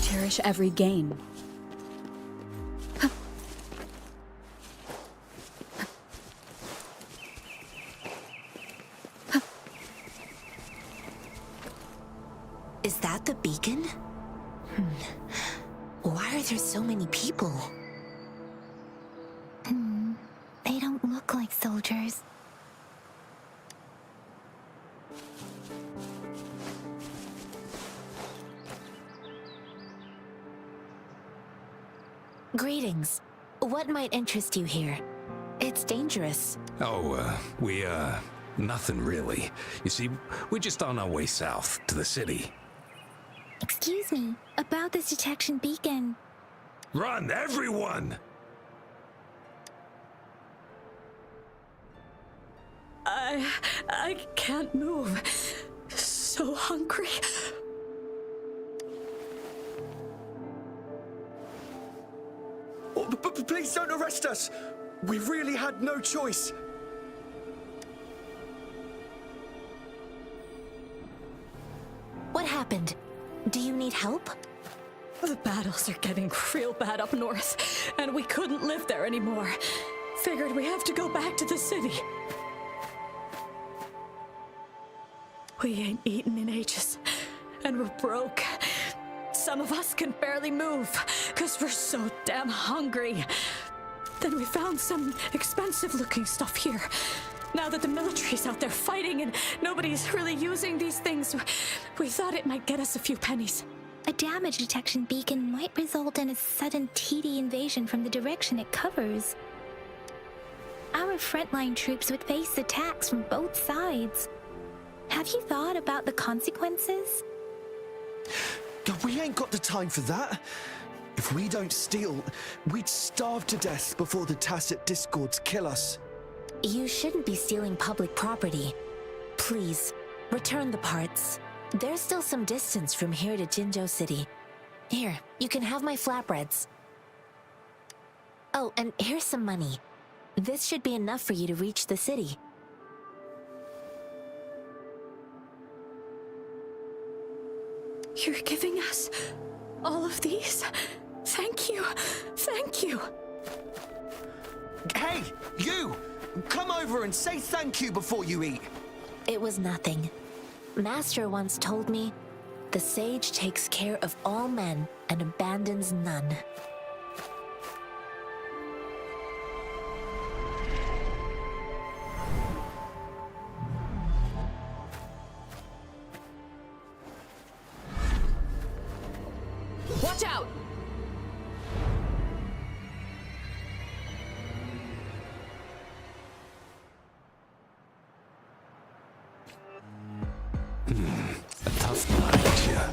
Cherish every gain.
Is that the beacon? Why are there so many people? They don't look like soldiers.
Greetings. What might interest you here? It's dangerous.
Oh, nothing really. You see, we're just on our way south to the city.
Excuse me, about this detection beacon.
Run, everyone!
I can't move. So hungry.
Oh, please don't arrest us! We really had no choice.
What happened? Do you need help?
The battles are getting real bad up north, and we couldn't live there anymore. Figured we have to go back to the city. We ain't eaten in ages, and we're broke. Some of us can barely move, because we're so damn hungry. Then we found some expensive-looking stuff here. Now that the military's out there fighting and nobody's really using these things, we thought it might get us a few pennies.
A damage detection beacon might result in a sudden TD invasion from the direction it covers. Our frontline troops would face attacks from both sides. Have you thought about the consequences?
We ain't got the time for that. If we don't steal, we'd starve to death before the Tacit Discords kill us.
You shouldn't be stealing public property. Please, return the parts. There's still some distance from here to Jinzhou City. Here, you can have my flatbreads. Oh, and here's some money. This should be enough for you to reach the city.
You're giving us all of these? Thank you. Thank you.
Hey, you! Come over and say thank you before you eat.
It was nothing. Master once told me, the sage takes care of all men and abandons none.
Watch out!
A tough night, yeah.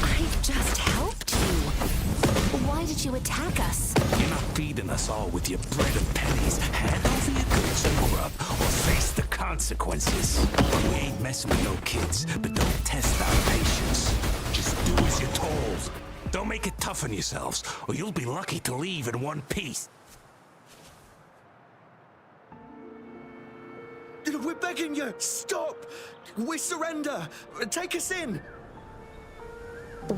I just helped you. Why did you attack us?
You're not feeding us all with your bread and pennies. Hand over your goods and grub, or face the consequences. We ain't messing with no kids, but don't test our patience. Just do as you're told. Don't make it tough on yourselves, or you'll be lucky to leave in one piece.
We're begging you, stop! We surrender! Take us in!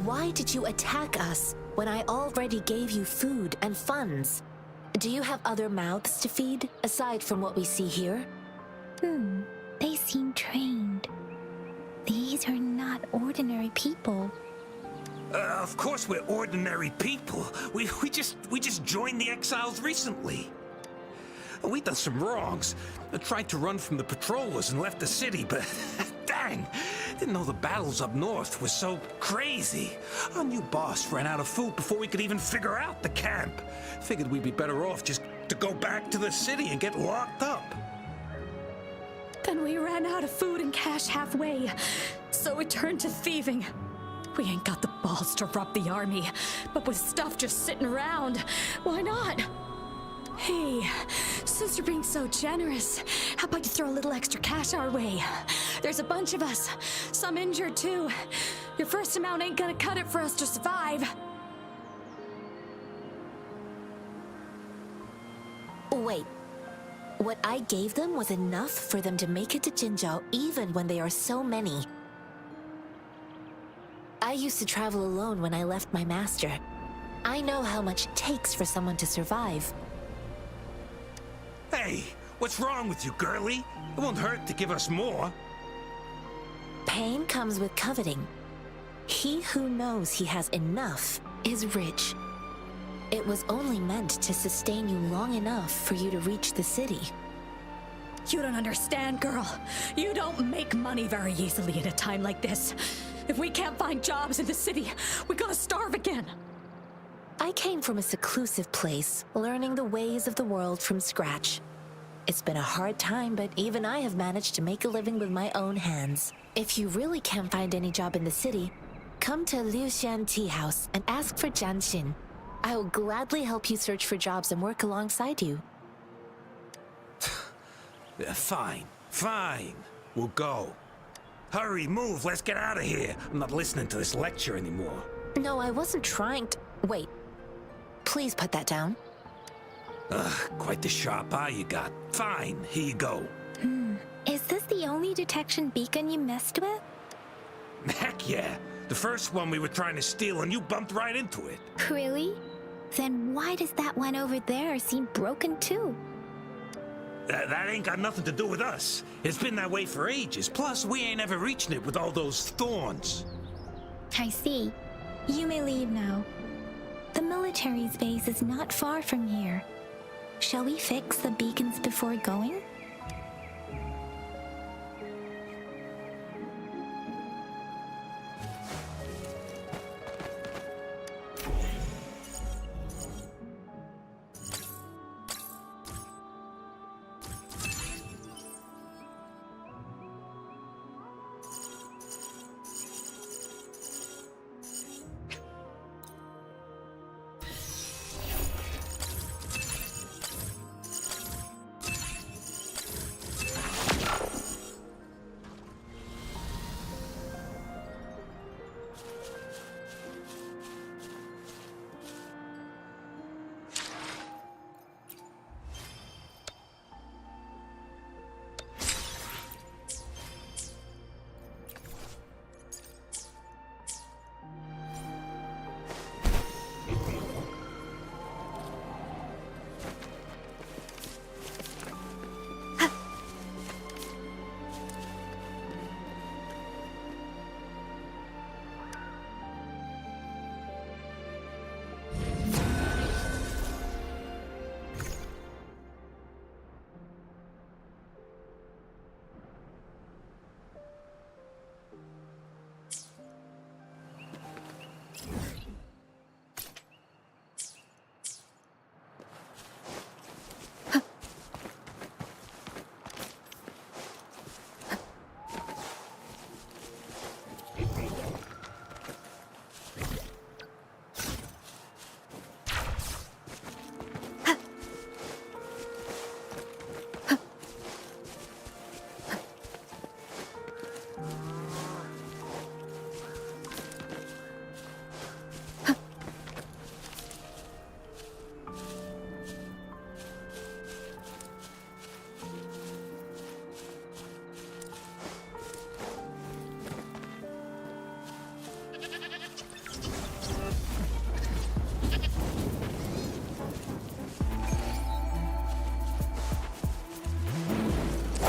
Why did you attack us when I already gave you food and funds? Do you have other mouths to feed, aside from what we see here?
They seem trained. These are not ordinary people.
Of course we're ordinary people. We just joined the exiles recently. We done some wrongs. I tried to run from the patrollers and left the city, but dang, didn't know the battles up north were so crazy. Our new boss ran out of food before we could even figure out the camp. Figured we'd be better off just to go back to the city and get locked up.
Then we ran out of food and cash halfway, so we turned to thieving. We ain't got the balls to rob the army, but with stuff just sitting around, why not? Hey, since you're being so generous, how about you throw a little extra cash our way? There's a bunch of us, some injured too. Your first amount ain't gonna cut it for us to survive.
Wait. What I gave them was enough for them to make it to Jinzhou even when they are so many. I used to travel alone when I left my master. I know how much it takes for someone to survive.
Hey, what's wrong with you, girlie? It won't hurt to give us more.
Pain comes with coveting.
He who knows he has enough is rich. It was only meant to sustain you long enough for you to reach the city.
You don't understand, girl. You don't make money very easily at a time like this. If we can't find jobs in the city, we're gonna starve again.
I came from a seclusive place, learning the ways of the world from scratch. It's been a hard time, but even I have managed to make a living with my own hands. If you really can't find any job in the city, come to Liu Xian Tea House and ask for Jian Xin. I will gladly help you search for jobs and work alongside you.
Fine. We'll go. Hurry, move, let's get out of here. I'm not listening to this lecture anymore.
No, I wasn't trying to... Wait. Please put that down.
Quite the sharp eye you got. Fine, here you go.
Is this the only detection beacon you messed with?
Heck yeah. The first one we were trying to steal and you bumped right into it.
Really? Then why does that one over there seem broken too?
That ain't got nothing to do with us. It's been that way for ages. Plus, we ain't ever reaching it with all those thorns.
I see. You may leave now. The military's base is not far from here. Shall we fix the beacons before going?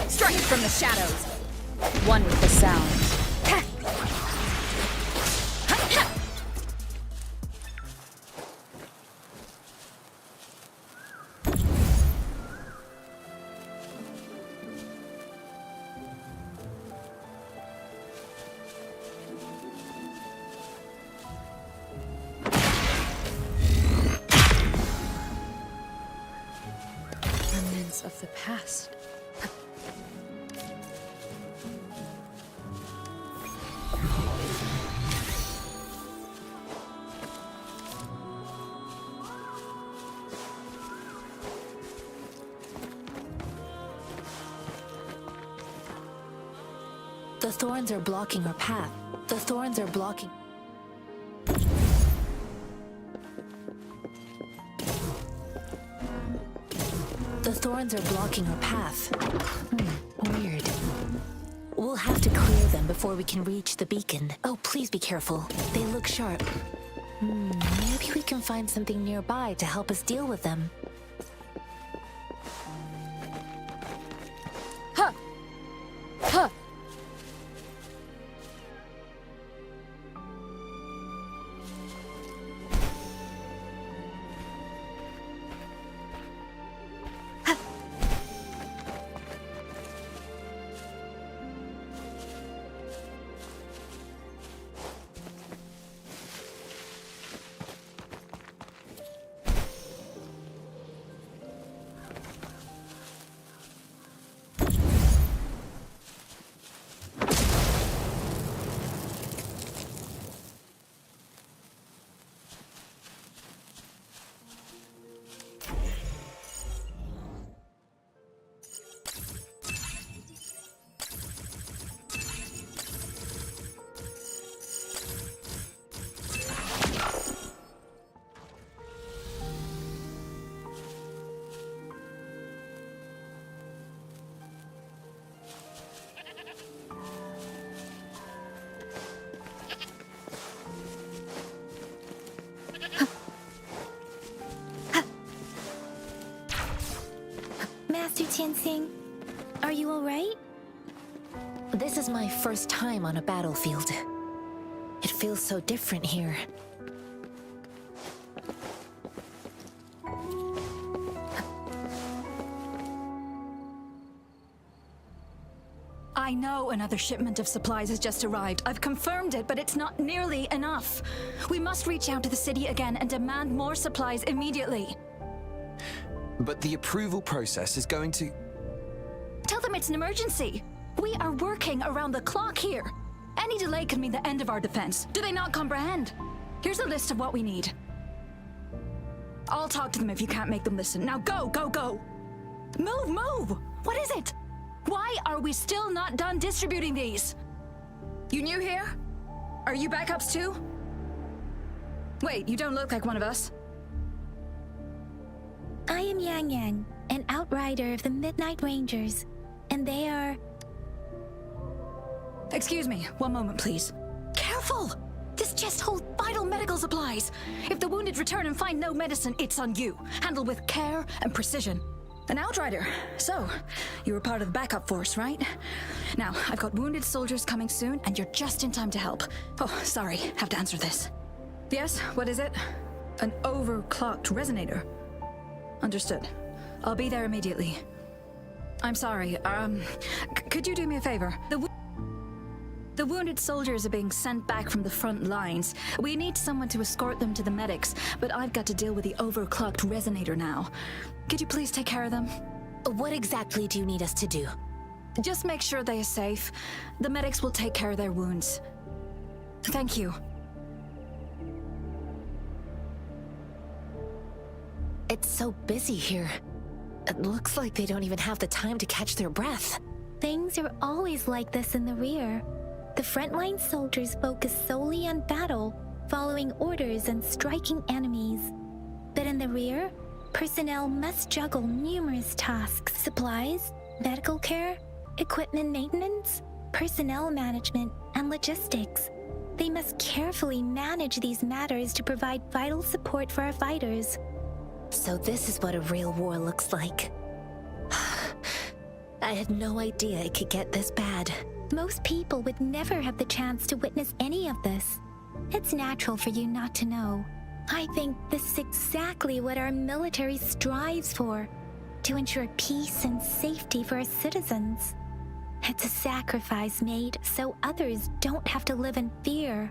Strike from the shadows.
One with the sound. Remnants of the past.
The thorns are blocking our path. The thorns are blocking... The thorns are blocking our path. Weird. We'll have to clear them before we can reach the beacon. Oh, please be careful. They look sharp. Maybe we can find something nearby to help us deal with them.
Huh! Huh!
Ginseng, are you alright?
This is my first time on a battlefield. It feels so different here.
I know another shipment of supplies has just arrived. I've confirmed it, but it's not nearly enough. We must reach out to the city again and demand more supplies immediately.
But the approval process is going to...
Tell them it's an emergency. We are working around the clock here. Any delay could mean the end of our defense. Do they not comprehend? Here's a list of what we need. I'll talk to them if you can't make them listen. Now go, go, go! Move, move! What is it? Why are we still not done distributing these? You new here? Are you backups too? Wait, you don't look like one of us.
I am Yang Yang, an outrider of the Midnight Rangers, and they are...
Excuse me, one moment please. Careful! This chest holds vital medical supplies. If the wounded return and find no medicine, it's on you. Handle with care and precision. An outrider. So, you were part of the backup force, right? Now, I've got wounded soldiers coming soon, and you're just in time to help. Oh, sorry, have to answer this. Yes, what is it? An overclocked resonator. Understood. I'll be there immediately. I'm sorry, could you do me a favor? The wounded soldiers are being sent back from the front lines. We need someone to escort them to the medics, but I've got to deal with the overclocked resonator now. Could you please take care of them?
What exactly do you need us to do?
Just make sure they are safe. The medics will take care of their wounds. Thank you.
It's so busy here. It looks like they don't even have the time to catch their breath.
Things are always like this in the rear. The frontline soldiers focus solely on battle, following orders and striking enemies. But in the rear, personnel must juggle numerous tasks: supplies, medical care, equipment maintenance, personnel management, and logistics. They must carefully manage these matters to provide vital support for our fighters.
So this is what a real war looks like. I had no idea it could get this bad.
Most people would never have the chance to witness any of this. It's natural for you not to know. I think this is exactly what our military strives for, to ensure peace and safety for our citizens. It's a sacrifice made so others don't have to live in fear.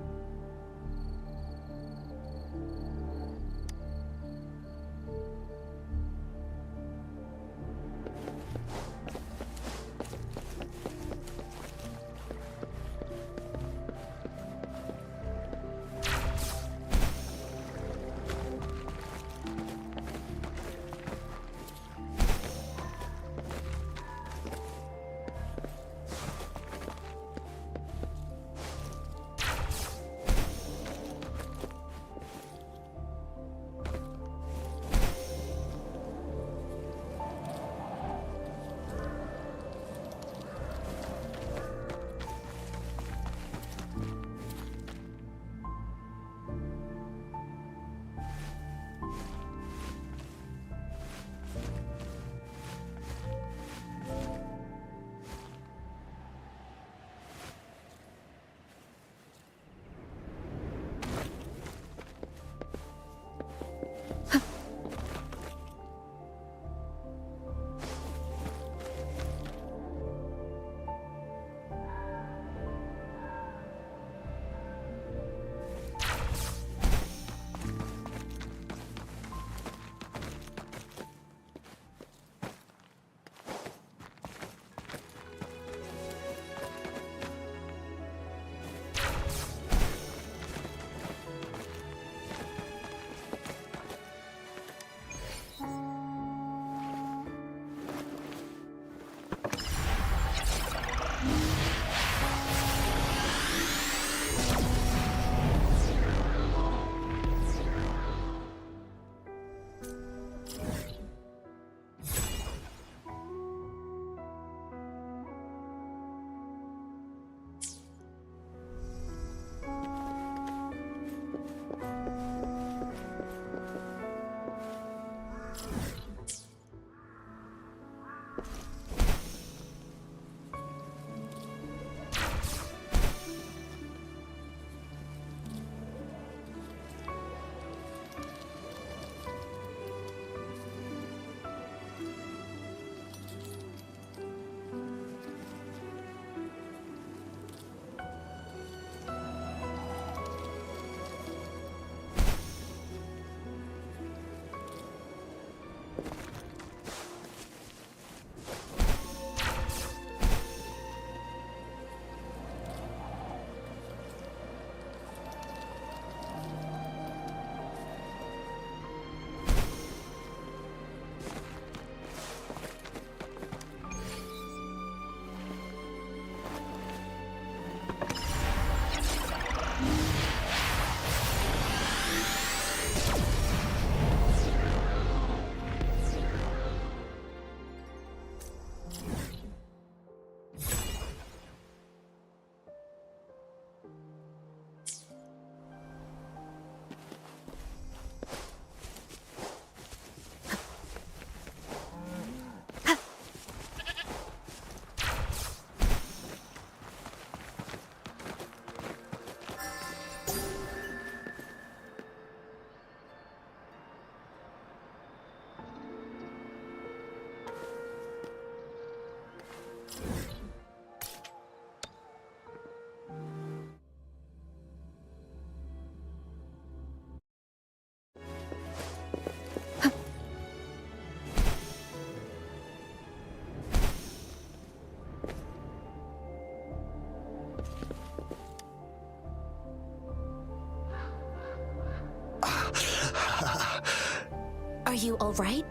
Are you all right?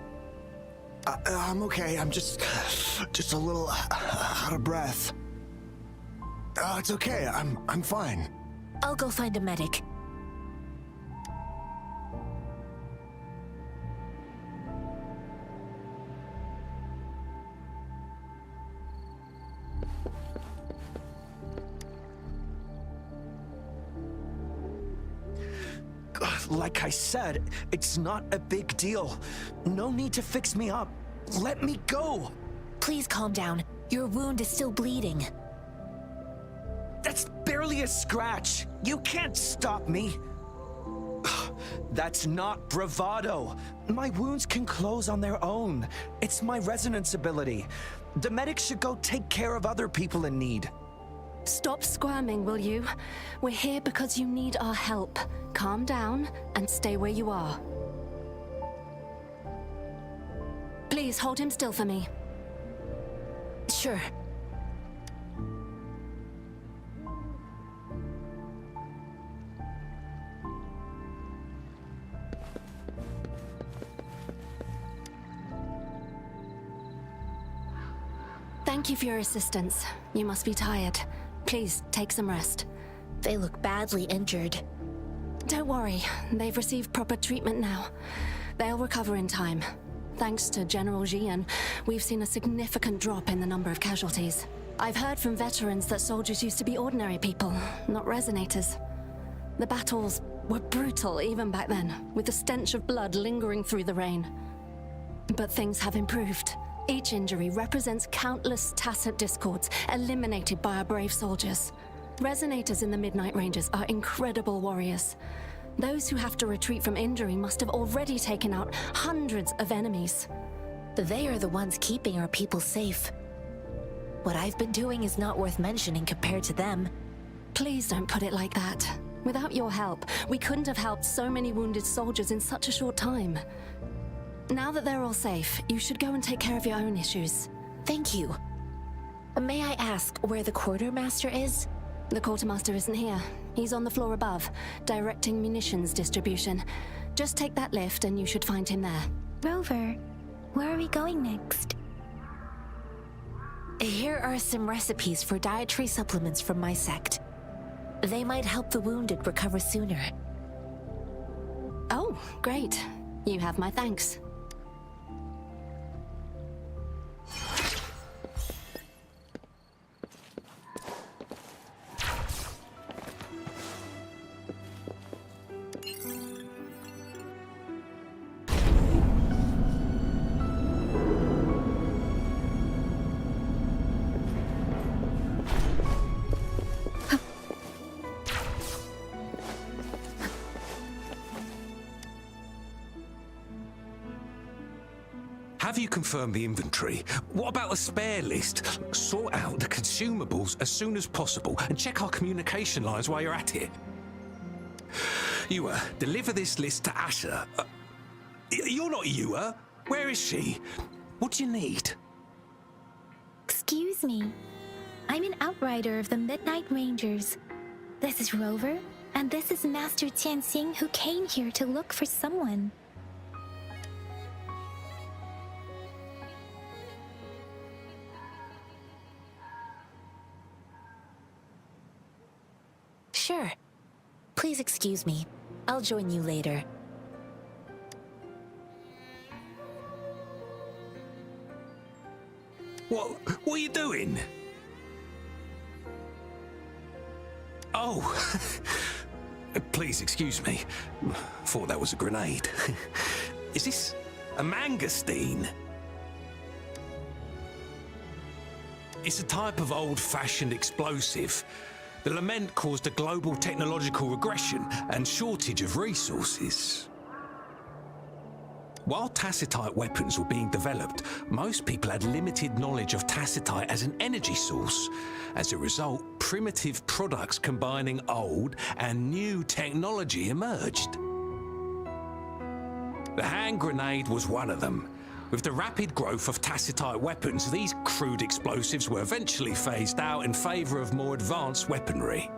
I'm okay. I'm just a little out of breath. It's okay. I'm fine.
I'll go find a medic.
Like I said, it's not a big deal. No need to fix me up. Let me go!
Please calm down. Your wound is still bleeding.
That's barely a scratch. You can't stop me. That's not bravado. My wounds can close on their own. It's my resonance ability. The medics should go take care of other people in need.
Stop squirming, will you? We're here because you need our help. Calm down and stay where you are. Please hold him still for me.
Sure.
Thank you for your assistance. You must be tired. Please, take some rest.
They look badly injured.
Don't worry, they've received proper treatment now. They'll recover in time. Thanks to General Jian, we've seen a significant drop in the number of casualties. I've heard from veterans that soldiers used to be ordinary people, not resonators. The battles were brutal even back then, with the stench of blood lingering through the rain. But things have improved. Each injury represents countless tacit discords eliminated by our brave soldiers. Resonators in the Midnight Rangers are incredible warriors. Those who have to retreat from injury must have already taken out hundreds of enemies.
They are the ones keeping our people safe. What I've been doing is not worth mentioning compared to them.
Please don't put it like that. Without your help, we couldn't have helped so many wounded soldiers in such a short time. Now that they're all safe, you should go and take care of your own issues.
Thank you. May I ask where the quartermaster is?
The quartermaster isn't here. He's on the floor above, directing munitions distribution. Just take that lift and you should find him there.
Rover, where are we going next?
Here are some recipes for dietary supplements from my sect. They might help the wounded recover sooner.
Oh, great. You have my thanks.
Have you confirmed the inventory? What about the spare list? Sort out the consumables as soon as possible and check our communication lines while you're at it. You, deliver this list to Asher. You're not Yua. Where is she? What do you need?
Excuse me. I'm an outrider of the Midnight Rangers. This is Rover, and this is Master Tianxing, who came here to look for someone. Sure. Please excuse me. I'll join you later.
What are you doing? Oh, please excuse me. Thought that was a grenade. Is this a mangosteen? It's a type of old-fashioned explosive. The lament caused a global technological regression and shortage of resources. While tacitite weapons were being developed, most people had limited knowledge of tacitite as an energy source. As a result, primitive products combining old and new technology emerged. The hand grenade was one of them. With the rapid growth of tacitite weapons, these crude explosives were eventually phased out in favor of more advanced weaponry.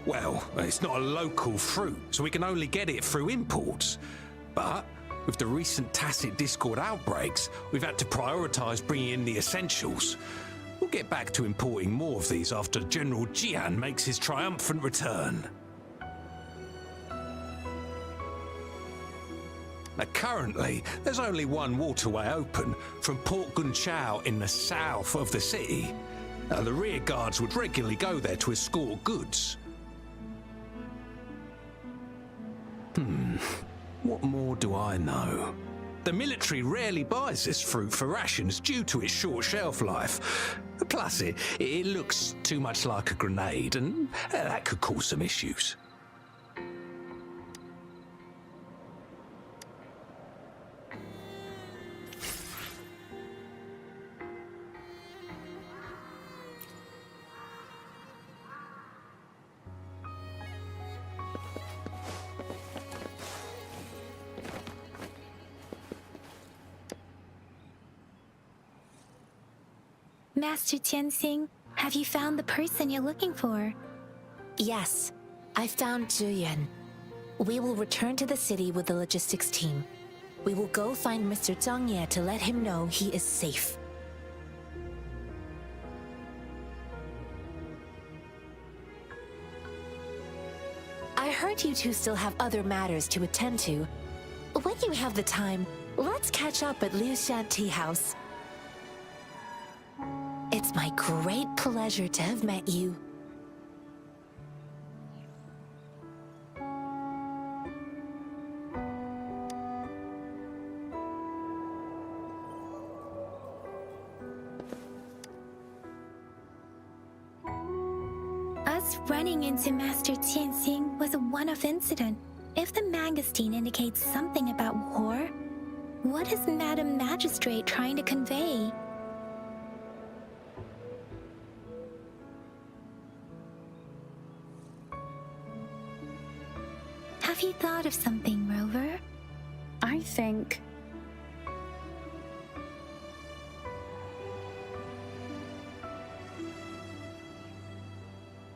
Well, it's not a local fruit, so we can only get it through imports. But with the recent tacit discord outbreaks, we've had to prioritise bringing in the essentials. We'll get back to importing more of these after General Jian makes his triumphant return. Now, currently, there's only one waterway open from Port Gunchao in the south of the city. Now, the rear guards would regularly go there to escort goods. What more do I know? The military rarely buys this fruit for rations due to its short shelf life. Plus, it looks too much like a grenade, and that could cause some issues.
Master Tianxing, have you found the person you're looking for?
Yes, I found Zhiyuan. We will return to the city with the logistics team. We will go find Mr. Zhang Ye to let him know he is safe. I heard you two still have other matters to attend to. When you have the time, let's catch up at Liu Shan Tea House. It's my great pleasure to have met you.
Us running into Master Tianxing was a one-off incident. If the mangosteen indicates something about war, what is Madam Magistrate trying to convey? Have you thought of something, Rover?
I think...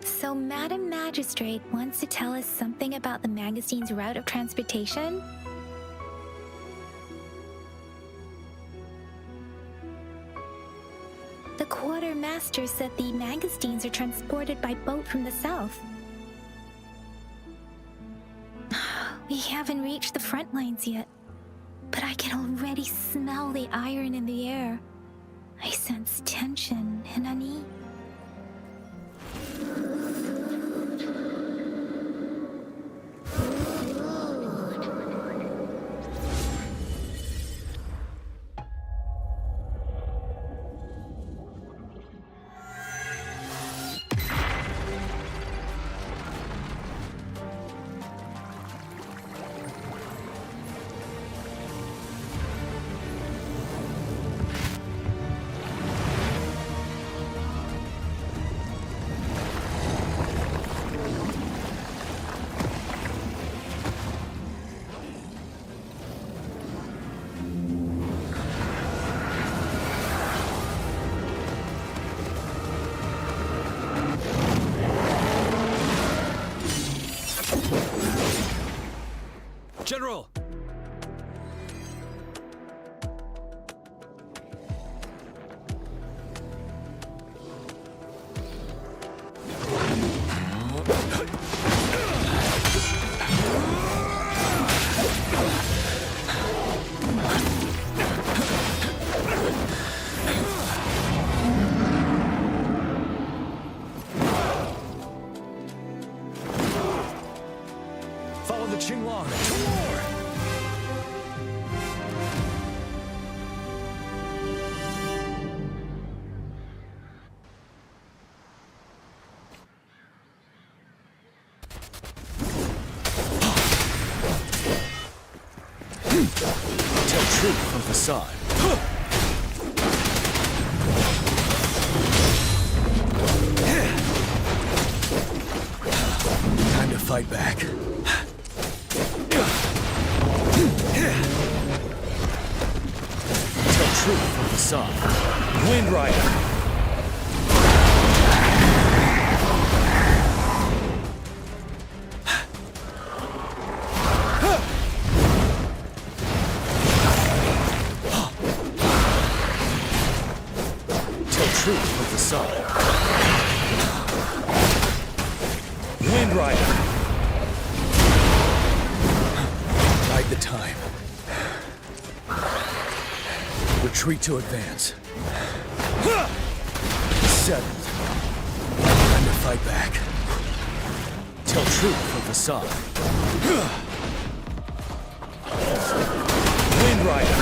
So Madam Magistrate wants to tell us something about the magazine's route of transportation? The quartermaster said the magazines are transported by boat from the south. We haven't reached the front lines yet, but I can already smell the iron in the air. I sense tension and unease.
Tell truth from facade. Time to fight back. Tell truth from facade. Wind Rider. Truth from the sun. Wind Rider. Bide the time. Retreat to advance. Settled. Time to fight back. Tell truth from the sun. Wind Rider.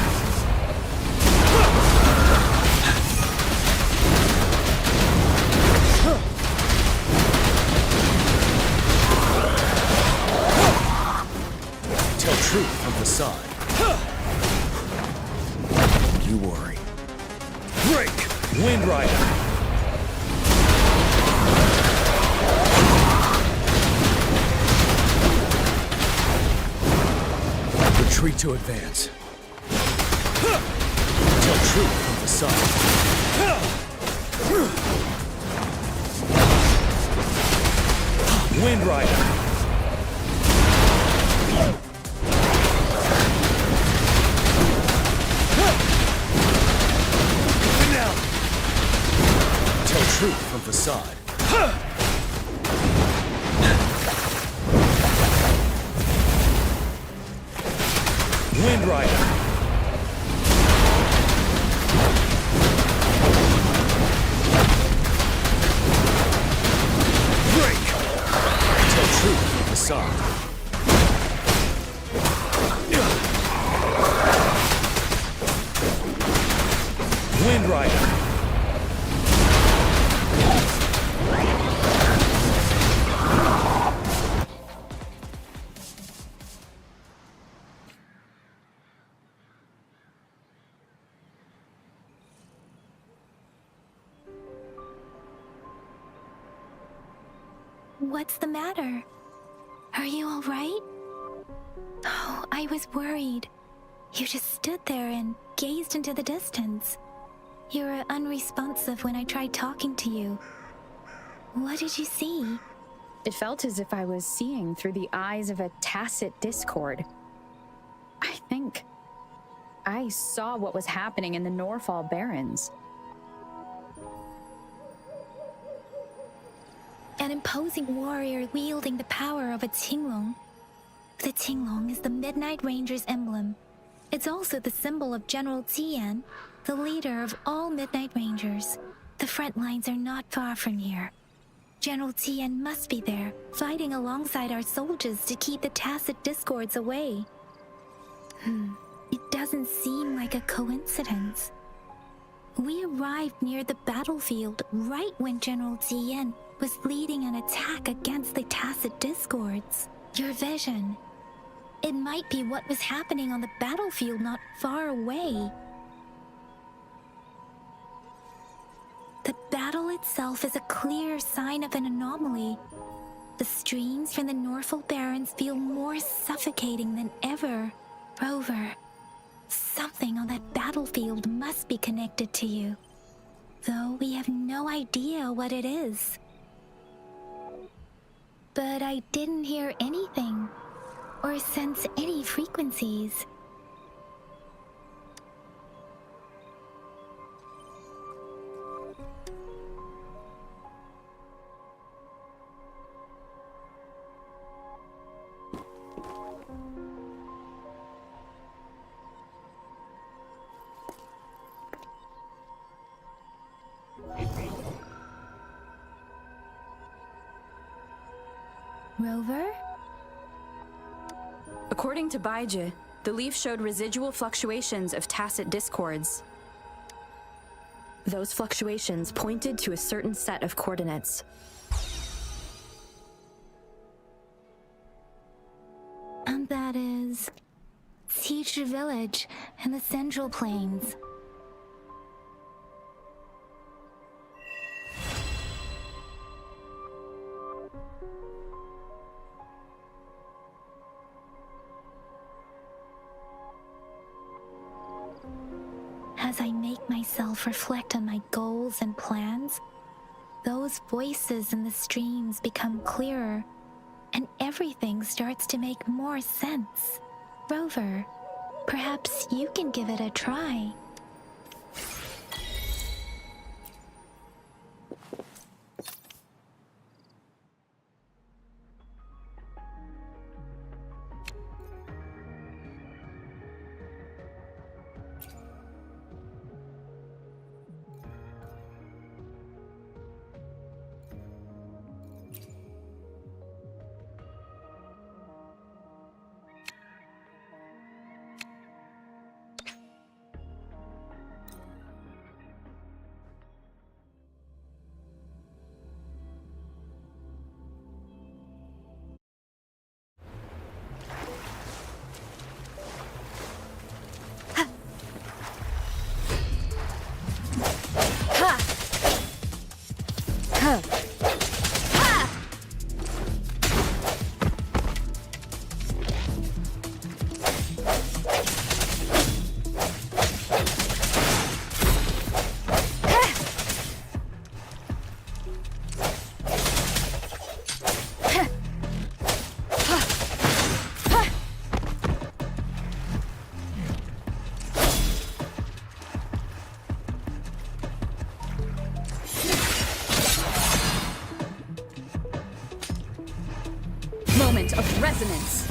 Truth from the side. You worry. Break! Wind Rider. Retreat to advance. Tell truth from the side. Wind Rider. Truth from facade. Wind Rider. Break. Tell truth from facade. Wind Rider.
What's the matter? Are you all right? Oh, I was worried. You just stood there and gazed into the distance. You were unresponsive when I tried talking to you. What did you see?
It felt as if I was seeing through the eyes of a tacit discord. I think I saw what was happening in the Norfall Barrens.
An imposing warrior wielding the power of a Tinglong. The Tinglong is the Midnight Ranger's emblem. It's also the symbol of General Tian, the leader of all Midnight Rangers. The front lines are not far from here. General Tian must be there, fighting alongside our soldiers to keep the tacit discords away. It doesn't seem like a coincidence. We arrived near the battlefield right when General Tian was leading an attack against the tacit discords. Your vision. It might be what was happening on the battlefield not far away. The battle itself is a clear sign of an anomaly. The streams from the Norfall Barrens feel more suffocating than ever. Rover, something on that battlefield must be connected to you, though we have no idea what it is. But I didn't hear anything, or sense any frequencies. Rover?
According to Baiji, the leaf showed residual fluctuations of tacit discords. Those fluctuations pointed to a certain set of coordinates.
And that is... reached a village in the Central Plains. As I make myself reflect on my goals and plans, those voices in the streams become clearer, and everything starts to make more sense. Rover, perhaps you can give it a try.
Moment of resonance.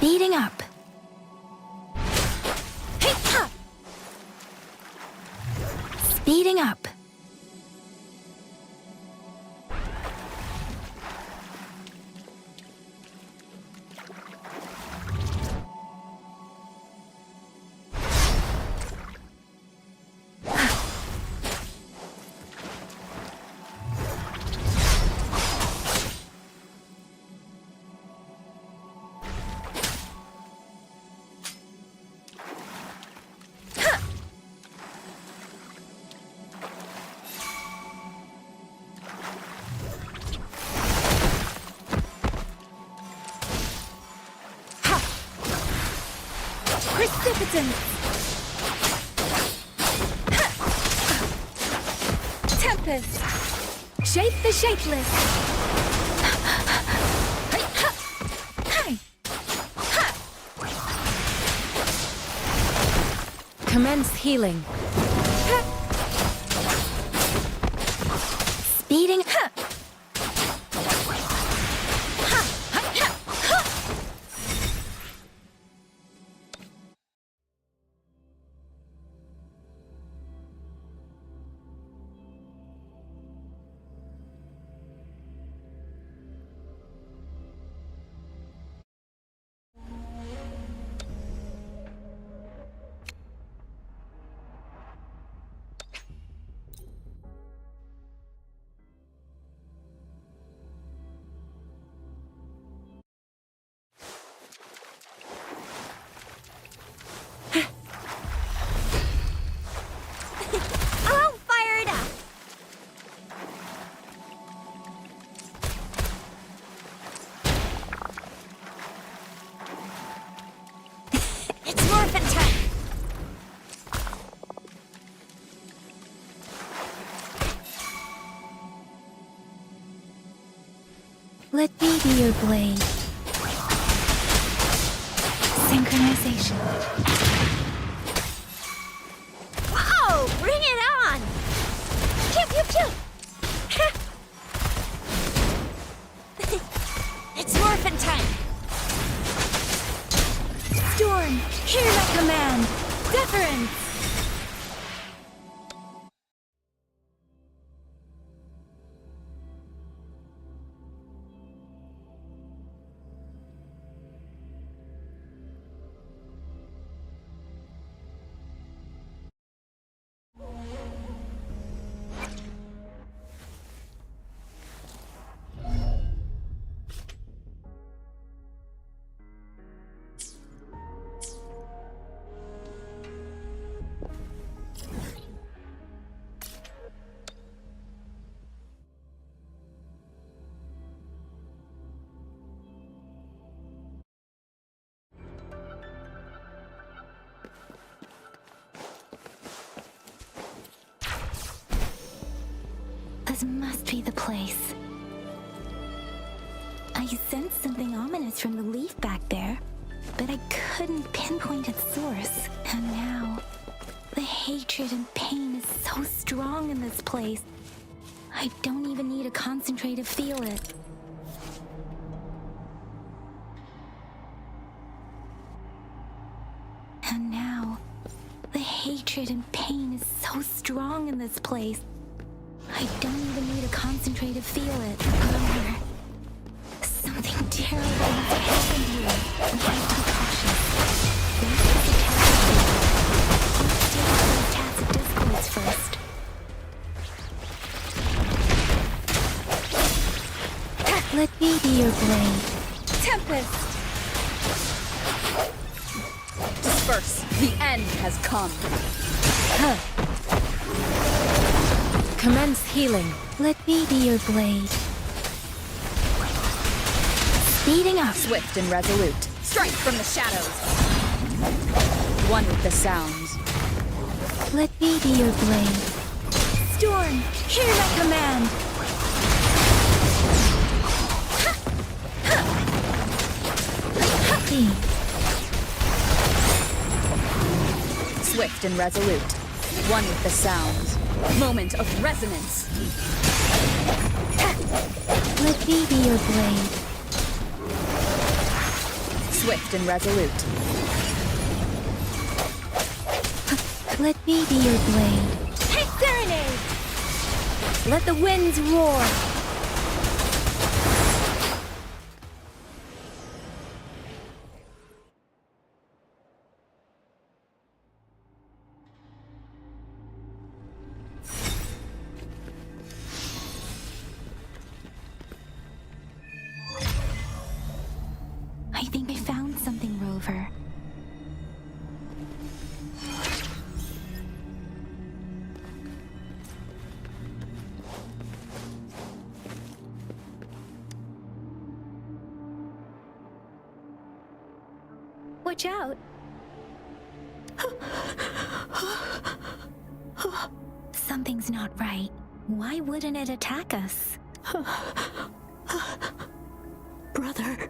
Speeding up. Speeding up. Precipitant! Tempest! Shape the shapeless!
Commence healing.
Speeding.
Oh, fire it up! It's morphin' time!
Let me be your blade. Synchronization.
Whoa! Bring it on! Pew, pew, pew! It's morphin' time!
Storm, hear my command. Deference. This must be the place. I sensed something ominous from the leaf back there, but I couldn't pinpoint its source. And now, the hatred and pain is so strong in this place. I don't even need to concentrate to feel it. And now, the hatred and pain is so strong in this place. I don't even need to concentrate to feel it. Brother, something terrible has happened here. We have to be cautious. Let's take those tacit discords first. Let me be your blade.
Tempest! Disperse. The end has come.
Commence healing.
Let me be your blade. Speeding up.
Swift and resolute. Strike from the shadows. One with the sounds.
Let me be your blade. Storm, hear my command.
Swift and resolute. One with the sounds. Moment of resonance.
Let me be your blade.
Swift and resolute.
Let me be your blade.
Hey, serenade!
Let the winds roar. I think I found something, Rover. Watch out. Something's not right. Why wouldn't it attack us?
Brother.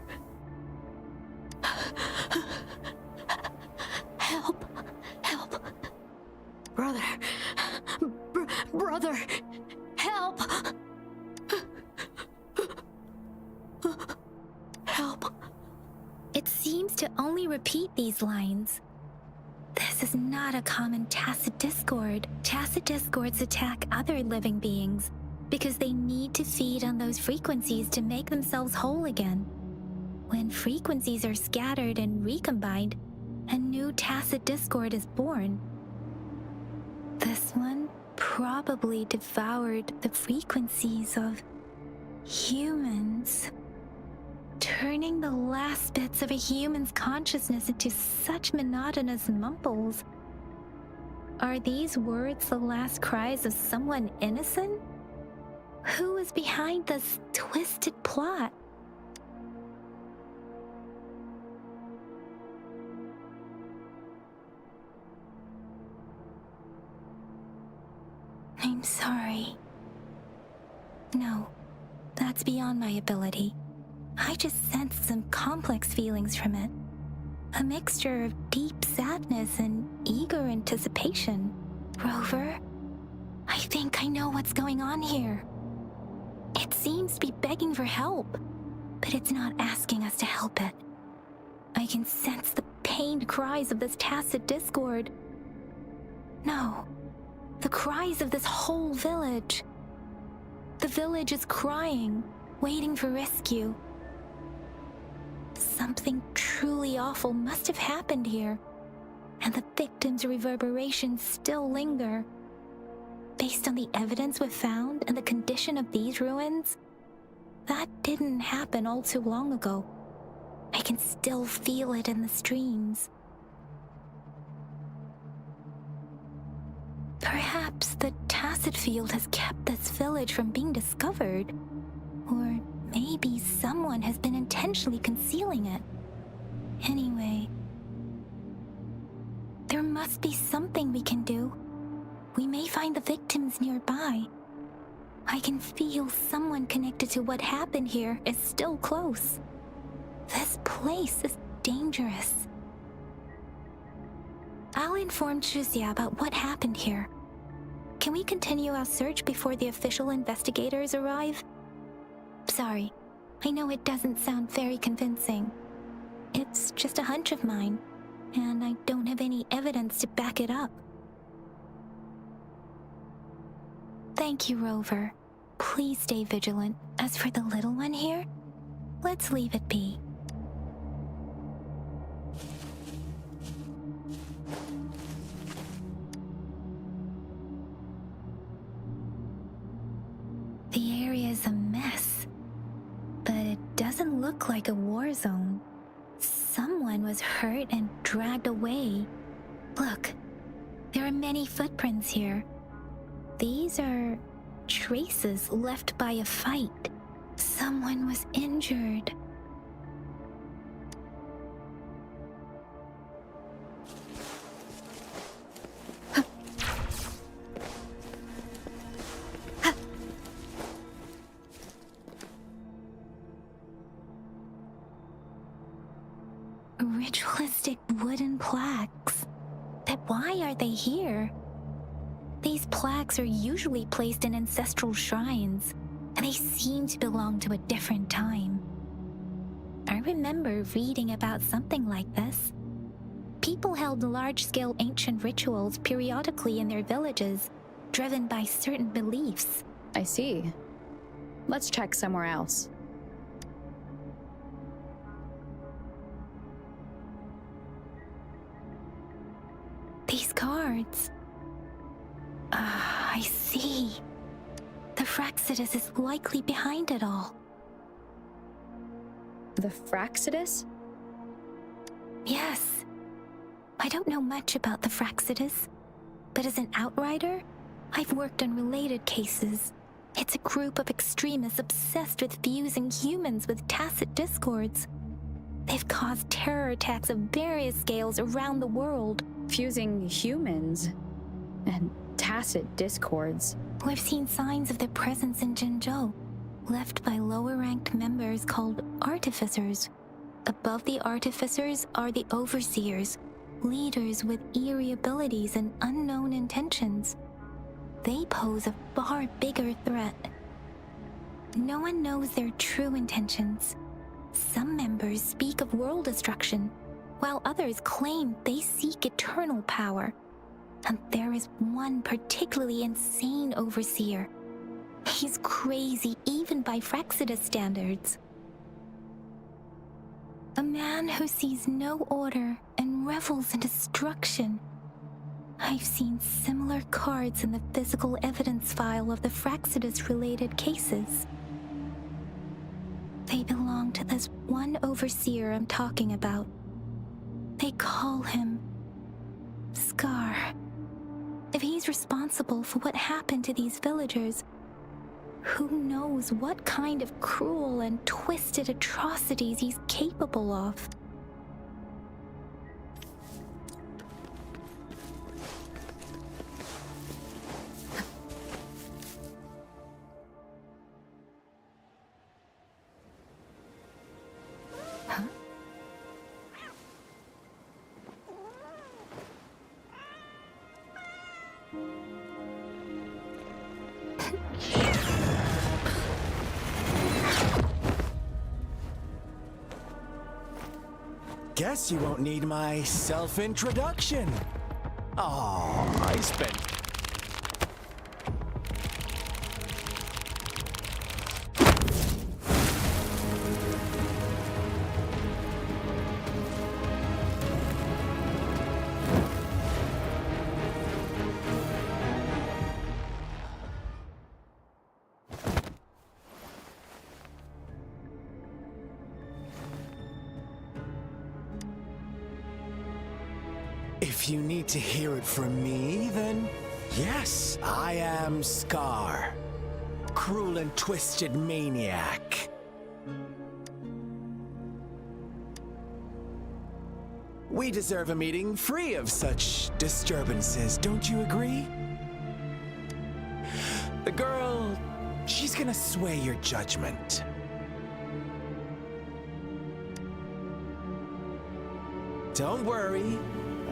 Help! Help!
Brother. Brother. Help!
to only repeat these lines. This is not a common tacit discord. Tacit discords attack other living beings because they need to feed on those frequencies to make themselves whole again. When frequencies are scattered and recombined, a new tacit discord is born. This one probably devoured the frequencies of humans, turning the last bits of a human's consciousness into such monotonous mumbles. Are these words the last cries of someone innocent? Who is behind this twisted plot? I'm sorry. No, that's beyond my ability. I just sensed some complex feelings from it. A mixture of deep sadness and eager anticipation. Rover, I think I know what's going on here. It seems to be begging for help, but it's not asking us to help it. I can sense the pained cries of this tacit discord. No, the cries of this whole village. The village is crying, waiting for rescue. Something truly awful must have happened here, and the victims' reverberations still linger. Based on the evidence we've found and the condition of these ruins, that didn't happen all too long ago. I can still feel it in the streams. Perhaps the tacit field has kept this village from being discovered, or maybe someone has been intentionally concealing it. Anyway, there must be something we can do. We may find the victims nearby. I can feel someone connected to what happened here is still close. This place is dangerous. I'll inform Chuzia about what happened here. Can we continue our search before the official investigators arrive? Sorry, I know it doesn't sound very convincing. It's just a hunch of mine, and I don't have any evidence to back it up. Thank you, Rover. Please stay vigilant. As for the little one here, let's leave it be. The area is a mess, but it doesn't look like a war zone. Someone was hurt and dragged away. Look, there are many footprints here. These are traces left by a fight. Someone was injured. Ritualistic wooden plaques. But why are they here? These plaques are usually placed in ancestral shrines, and they seem to belong to a different time. I remember reading about something like this. People held large-scale ancient rituals periodically in their villages, driven by certain beliefs.
I see. Let's check somewhere else.
These cards. I see. The Fraxidus is likely behind it all.
The Fraxidus?
Yes. I don't know much about the Fraxidus, but as an outrider, I've worked on related cases. It's a group of extremists obsessed with fusing humans with tacit discords. They've caused terror attacks of various scales around the world.
Fusing humans and tacit discords.
We've seen signs of their presence in Jinzhou, left by lower-ranked members called artificers. Above the artificers are the overseers, leaders with eerie abilities and unknown intentions. They pose a far bigger threat. No one knows their true intentions. Some members speak of world destruction, while others claim they seek eternal power. And there is one particularly insane overseer. He's crazy even by Frexida standards. A man who sees no order and revels in destruction. I've seen similar cards in the physical evidence file of the Fraxidus-related cases. They belong to this one overseer I'm talking about. They call him Scar. If he's responsible for what happened to these villagers, who knows what kind of cruel and twisted atrocities he's capable of?
Guess you won't need my self-introduction. Oh, I spent... If you need to hear it from me, then yes, I am Scar. Cruel and twisted maniac. We deserve a meeting free of such disturbances, don't you agree? The girl, she's gonna sway your judgment. Don't worry.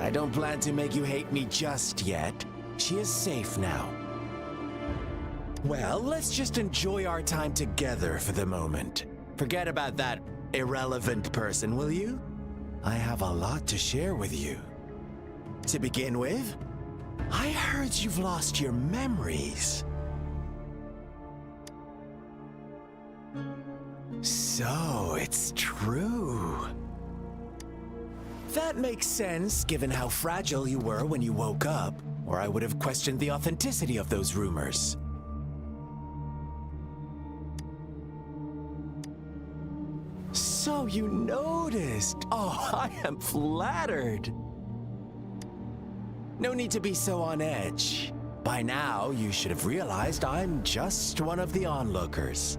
I don't plan to make you hate me just yet. She is safe now. Well, let's just enjoy our time together for the moment. Forget about that irrelevant person, will you? I have a lot to share with you. To begin with, I heard you've lost your memories. So, it's true. That makes sense, given how fragile you were when you woke up, or I would have questioned the authenticity of those rumors. So you noticed. Oh, I am flattered. No need to be so on edge. By now, you should have realized I'm just one of the onlookers.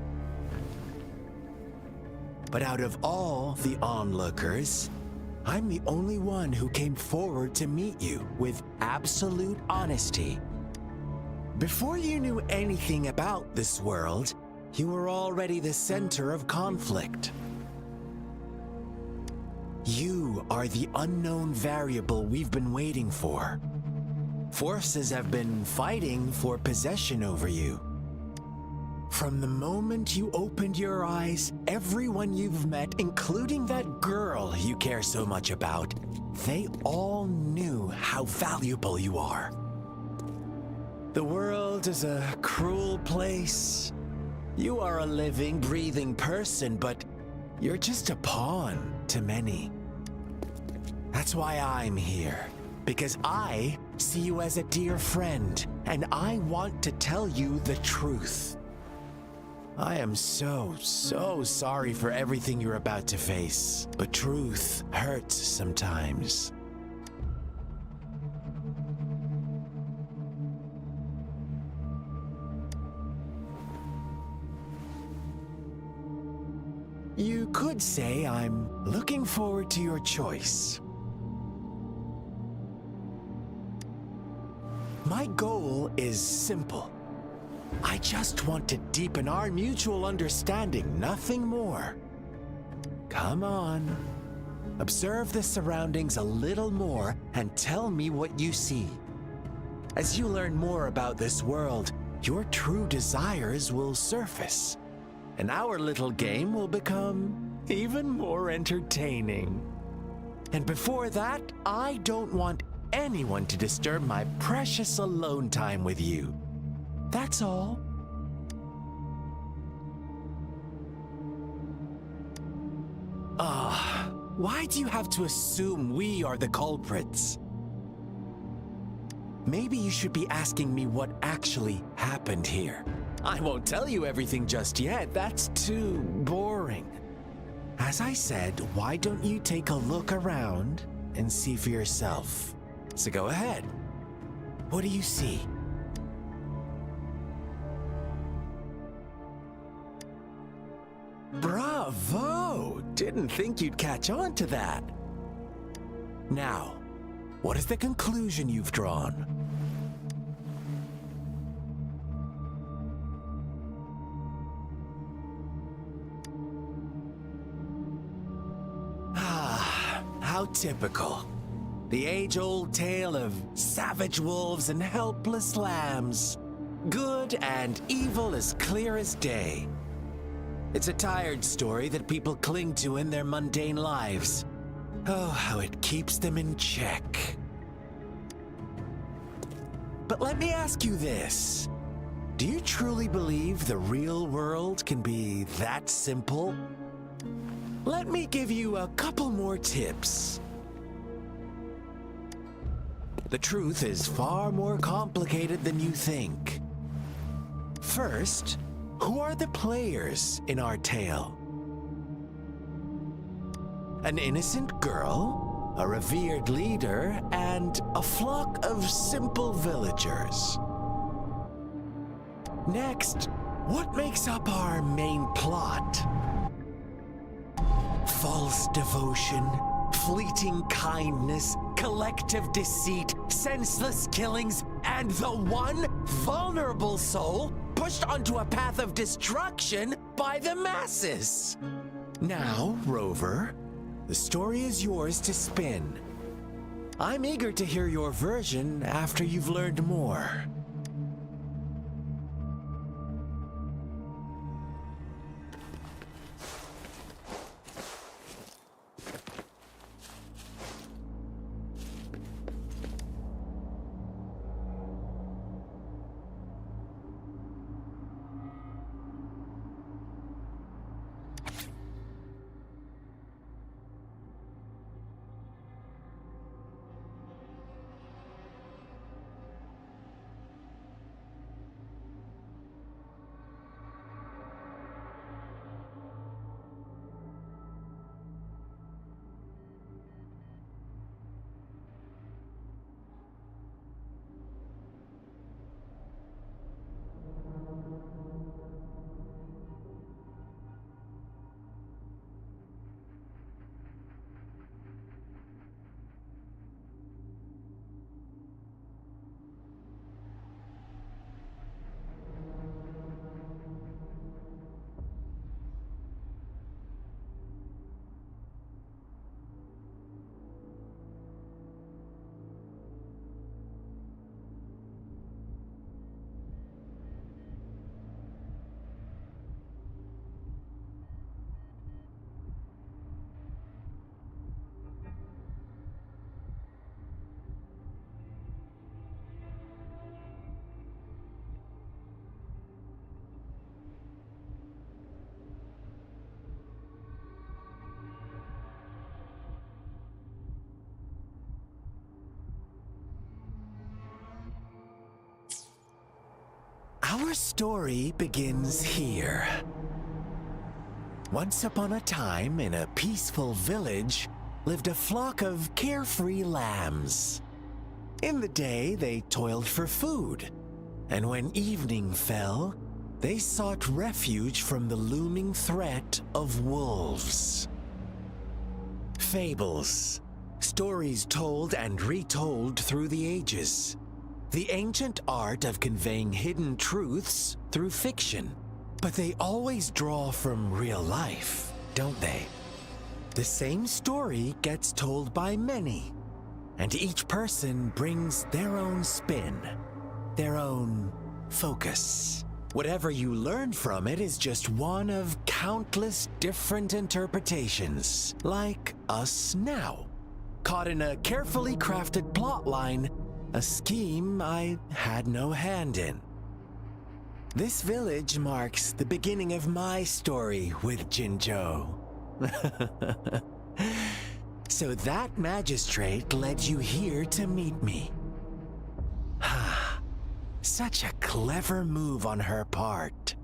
But out of all the onlookers, I'm the only one who came forward to meet you with absolute honesty. Before you knew anything about this world, you were already the center of conflict. You are the unknown variable we've been waiting for. Forces have been fighting for possession over you. From the moment you opened your eyes, everyone you've met, including that girl you care so much about, they all knew how valuable you are. The world is a cruel place. You are a living, breathing person, but you're just a pawn to many. That's why I'm here, because I see you as a dear friend, and I want to tell you the truth. I am so sorry for everything you're about to face, but truth hurts sometimes. You could say I'm looking forward to your choice. My goal is simple. I just want to deepen our mutual understanding, nothing more. Come on. Observe the surroundings a little more and tell me what you see. As you learn more about this world, your true desires will surface, and our little game will become even more entertaining. And before that, I don't want anyone to disturb my precious alone time with you. That's all. Why do you have to assume we are the culprits? Maybe you should be asking me what actually happened here. I won't tell you everything just yet. That's too boring. As I said, why don't you take a look around and see for yourself? So go ahead. What do you see? Bravo! Didn't think you'd catch on to that. Now, what is the conclusion you've drawn? How typical. The age-old tale of savage wolves and helpless lambs. Good and evil as clear as day. It's a tired story that people cling to in their mundane lives. Oh, how it keeps them in check. But let me ask you this. Do you truly believe the real world can be that simple? Let me give you a couple more tips. The truth is far more complicated than you think. First, who are the players in our tale? An innocent girl, a revered leader, and a flock of simple villagers. Next, what makes up our main plot? False devotion, fleeting kindness, collective deceit, senseless killings, and the one vulnerable soul pushed onto a path of destruction by the masses. Now, Rover, the story is yours to spin. I'm eager to hear your version after you've learned more. Our story begins here. Once upon a time, in a peaceful village, lived a flock of carefree lambs. In the day, they toiled for food, and when evening fell, they sought refuge from the looming threat of wolves. Fables, stories told and retold through the ages. The ancient art of conveying hidden truths through fiction. But they always draw from real life, don't they? The same story gets told by many, and each person brings their own spin, their own focus. Whatever you learn from it is just one of countless different interpretations, like us now. caught in a carefully crafted plotline, a scheme I had no hand in. This village marks the beginning of my story with Jinzhou. So that magistrate led you here to meet me. Such a clever move on her part.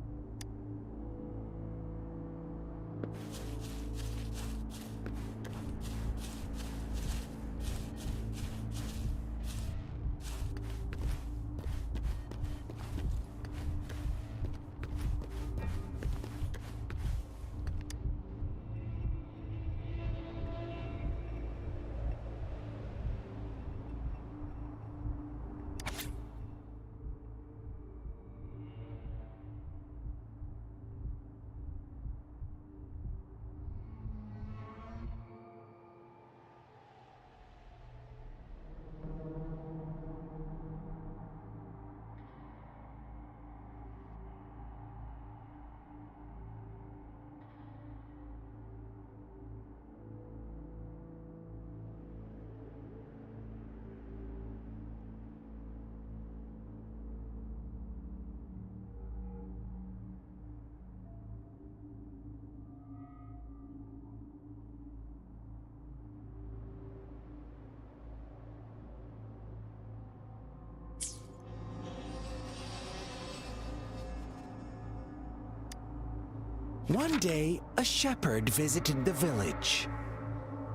One day, a shepherd visited the village.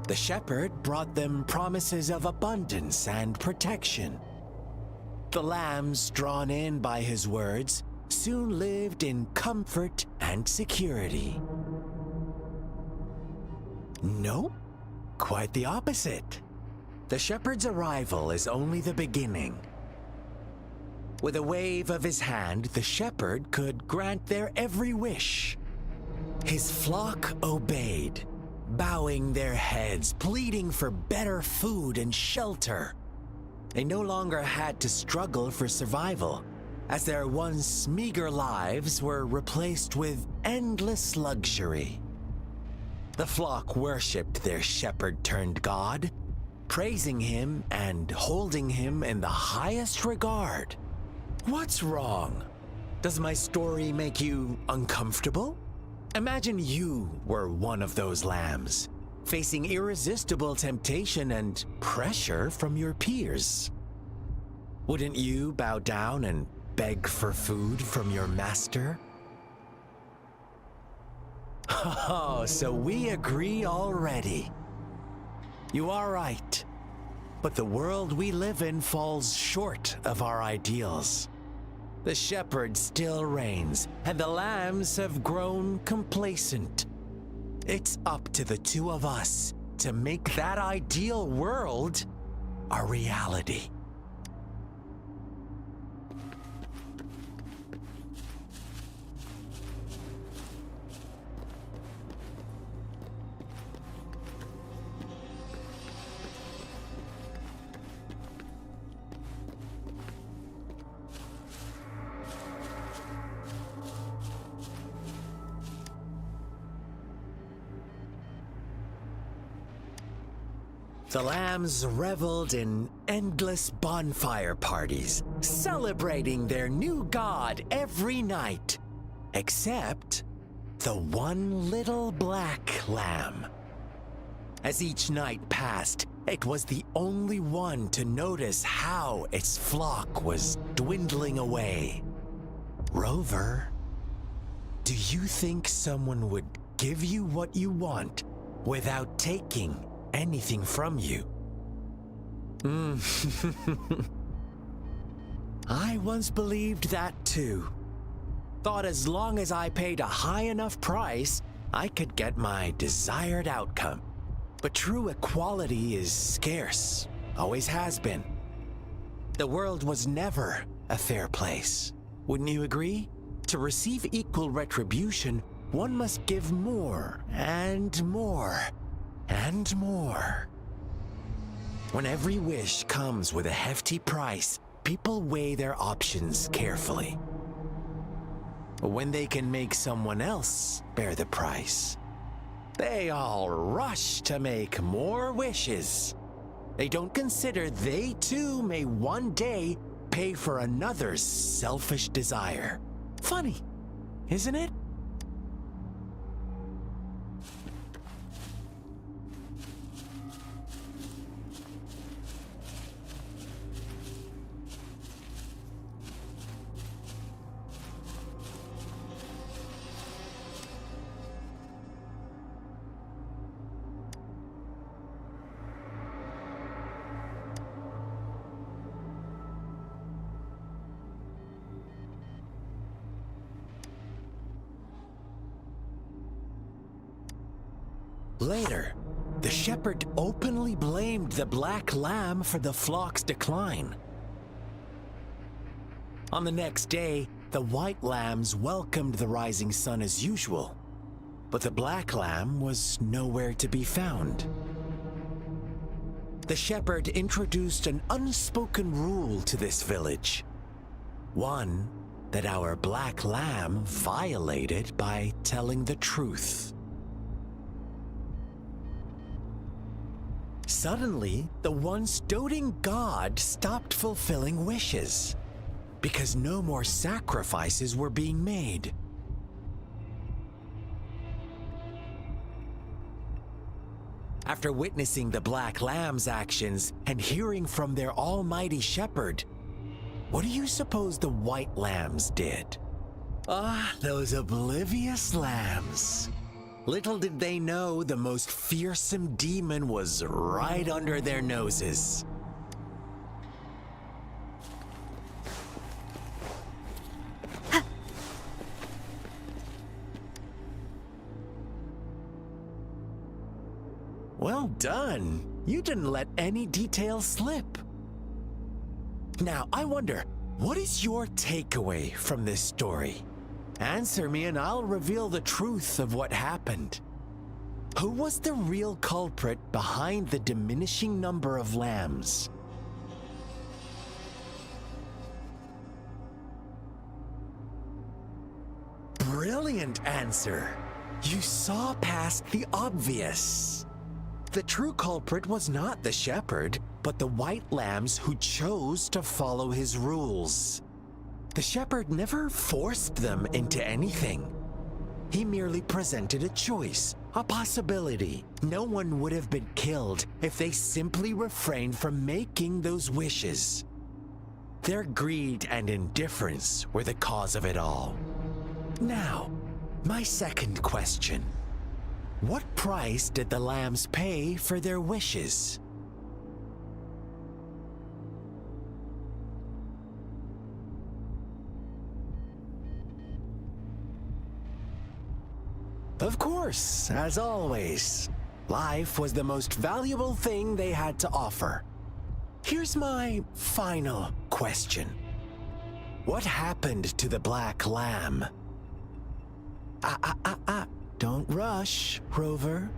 The shepherd brought them promises of abundance and protection. The lambs, drawn in by his words, soon lived in comfort and security. Nope, quite the opposite. The shepherd's arrival is only the beginning. With a wave of his hand, the shepherd could grant their every wish. His flock obeyed, bowing their heads, pleading for better food and shelter. They no longer had to struggle for survival, as their once meager lives were replaced with endless luxury. The flock worshipped their shepherd-turned-god, praising him and holding him in the highest regard. What's wrong? Does my story make you uncomfortable? Imagine you were one of those lambs, facing irresistible temptation and pressure from your peers. Wouldn't you bow down and beg for food from your master? Oh, so we agree already. You are right, but the world we live in falls short of our ideals. The shepherd still reigns, and the lambs have grown complacent. It's up to the two of us to make that ideal world a reality. The lambs reveled in endless bonfire parties, celebrating their new god every night, except the one little black lamb. As each night passed, it was the only one to notice how its flock was dwindling away. Rover, do you think someone would give you what you want without taking anything from you? I once believed that too. Thought as long as I paid a high enough price, I could get my desired outcome. But true equality is scarce, always has been. The world was never a fair place. Wouldn't you agree? To receive equal retribution, one must give more and more and more. When every wish comes with a hefty price, people weigh their options carefully. When they can make someone else bear the price, they all rush to make more wishes. They don't consider they too may one day pay for another's selfish desire. Funny, isn't it? Later, the shepherd openly blamed the black lamb for the flock's decline. On the next day, the white lambs welcomed the rising sun as usual, but the black lamb was nowhere to be found. The shepherd introduced an unspoken rule to this village, one that our black lamb violated by telling the truth. Suddenly, the once doting god stopped fulfilling wishes, because no more sacrifices were being made. After witnessing the Black Lamb's actions and hearing from their almighty shepherd, what do you suppose the White Lambs did? Ah, those oblivious lambs. Little did they know the most fearsome demon was right under their noses. Well done. You didn't let any details slip. Now, I wonder, what is your takeaway from this story? Answer me and I'll reveal the truth of what happened. Who was the real culprit behind the diminishing number of lambs? Brilliant answer. You saw past the obvious. The true culprit was not the shepherd, but the white lambs who chose to follow his rules. The shepherd never forced them into anything. He merely presented a choice, a possibility. No one would have been killed if they simply refrained from making those wishes. Their greed and indifference were the cause of it all. Now, my second question. What price did the lambs pay for their wishes? Of course, as always, life was the most valuable thing they had to offer. Here's my final question. What happened to the black lamb? Don't rush, Rover.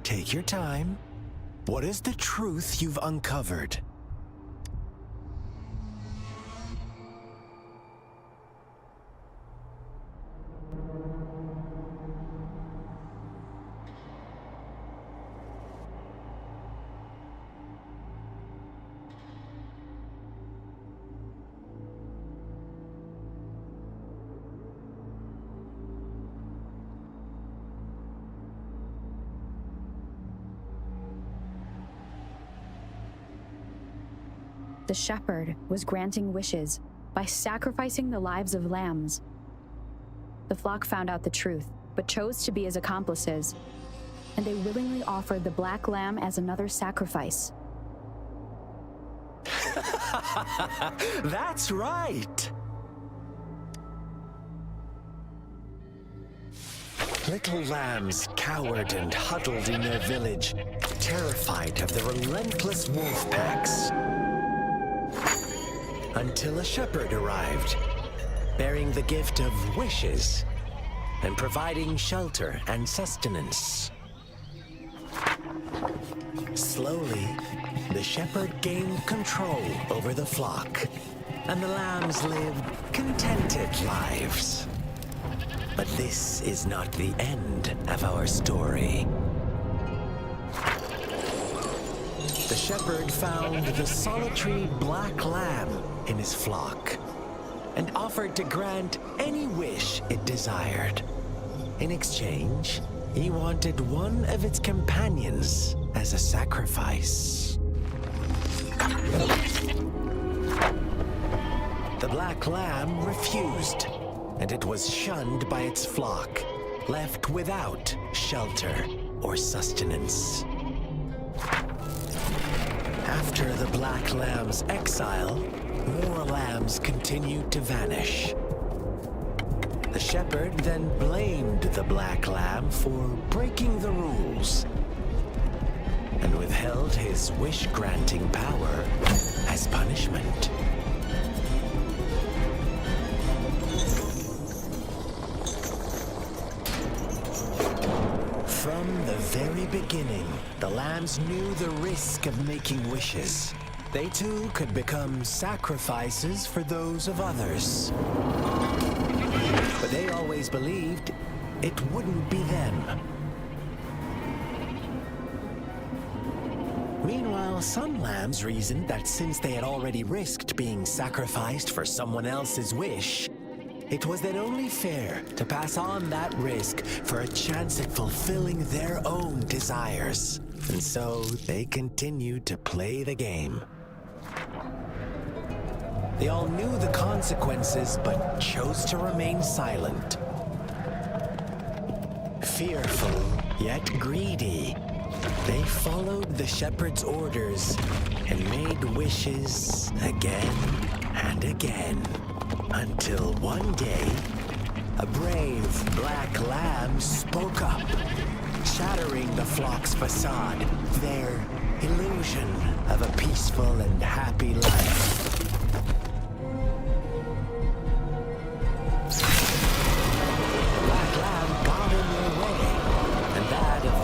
Take your time. What is the truth you've uncovered?
The shepherd was granting wishes by sacrificing the lives of lambs. The flock found out the truth, but chose to be his accomplices, and they willingly offered the black lamb as another sacrifice.
That's right! Little lambs cowered and huddled in their village, terrified of the relentless wolf packs. Until a shepherd arrived, bearing the gift of wishes and providing shelter and sustenance. Slowly, the shepherd gained control over the flock, and the lambs lived contented lives. But this is not the end of our story. the shepherd found the solitary black lamb in his flock and offered to grant any wish it desired. In exchange, he wanted one of its companions as a sacrifice. The black lamb refused, and it was shunned by its flock, left without shelter or sustenance. After the black lamb's exile, more lambs continued to vanish. The shepherd then blamed the black lamb for breaking the rules and withheld his wish-granting power as punishment. From the very beginning, the lambs knew the risk of making wishes. They too could become sacrifices for those of others. But they always believed it wouldn't be them. Meanwhile, some lambs reasoned that since they had already risked being sacrificed for someone else's wish, it was then only fair to pass on that risk for a chance at fulfilling their own desires. And so they continued to play the game. They all knew the consequences, but chose to remain silent. Fearful, yet greedy, they followed the shepherd's orders and made wishes again and again, until one day, a brave black lamb spoke up, shattering the flock's facade, their illusion of a peaceful and happy life.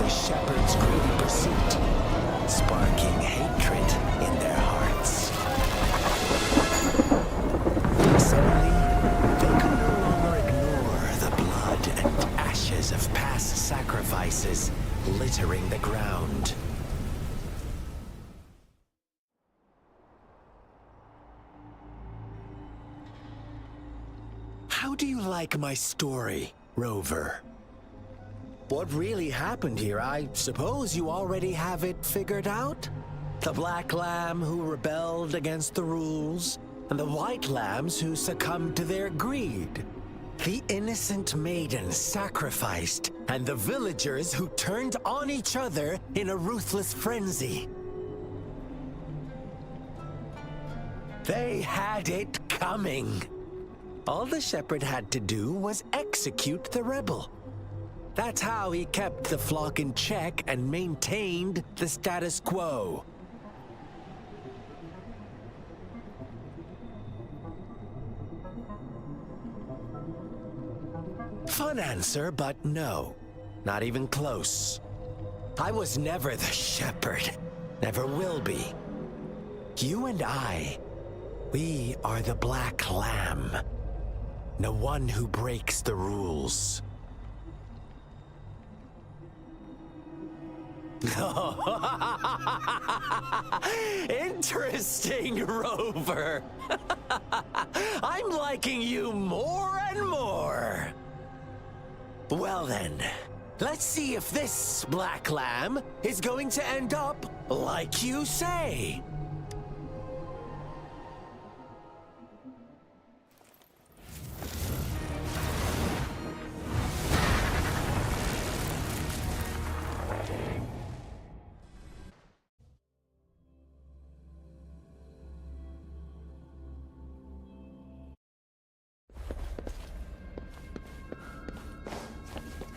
Shepherd's greedy pursuit, sparking hatred in their hearts. Suddenly, they could no longer ignore the blood and ashes of past sacrifices littering the ground. How do you like my story, Rover? What really happened here, I suppose you already have it figured out? The black lamb who rebelled against the rules, and the white lambs who succumbed to their greed. The innocent maiden sacrificed, and the villagers who turned on each other in a ruthless frenzy. They had it coming. All the shepherd had to do was execute the rebel. That's how he kept the flock in check and maintained the status quo. Fun answer, but no. Not even close. I was never the shepherd. Never will be. You and I, we are the black lamb. The one who breaks the rules. Interesting, Rover. I'm liking you more and more. Well then, let's see if this black lamb is going to end up like you say.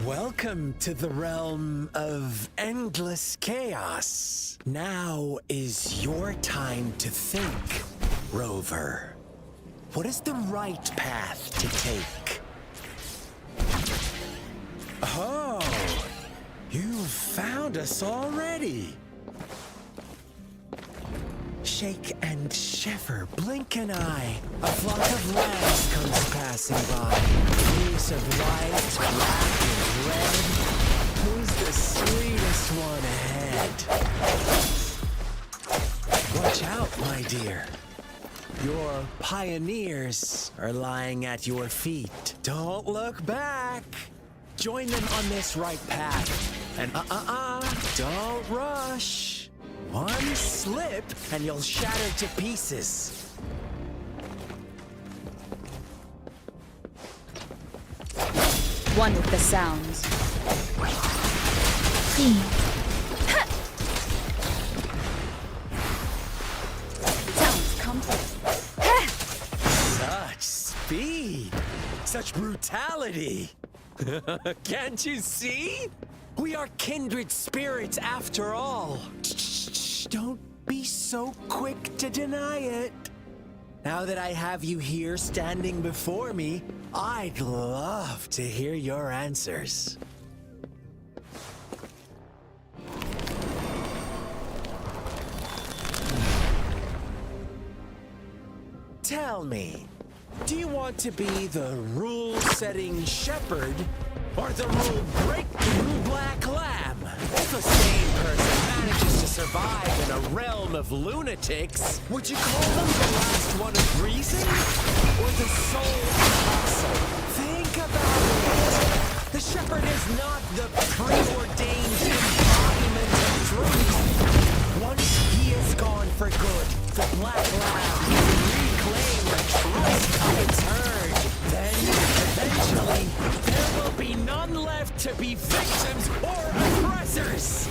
Welcome to the realm of endless chaos. Now is your time to think, Rover. What is the right path to take? Oh, you've found us already. Shake and shiver, blink an eye. A flock of lambs comes passing by. Fleece of white, black, and red. Who's the sweetest one ahead? dear. Your pioneers are lying at your feet. Don't look back. Join them on this right path. And don't rush. One slip and you'll shatter to pieces.
One with the sounds. Sounds comfort.
Such speed. Such brutality. Can't you see? We are kindred spirits after all. Shh, don't be so quick to deny it. Now that I have you here standing before me, I'd love to hear your answers. Tell me, do you want to be the rule-setting shepherd or the rule-breaking black lamb? If a sane person manages to survive in a realm of lunatics, would you call them the last one of reason or the sole apostle? Think about it. The shepherd is not the preordained embodiment of truth. Once he is gone for good, the black lamb will reclaim the trust of its herd. Then, eventually, there will be none left to be victims or oppressors.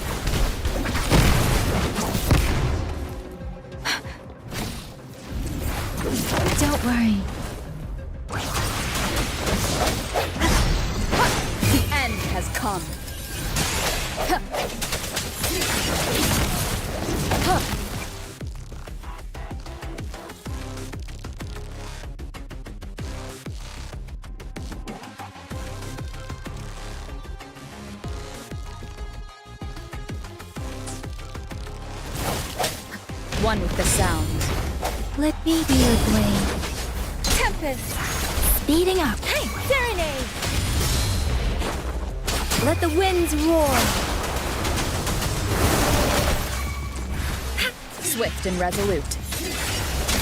Don't worry.
The end has come. One with the sounds.
Let me be your blade. Tempest! Speeding up. Hey, serenade! Let the winds roar.
Swift and resolute.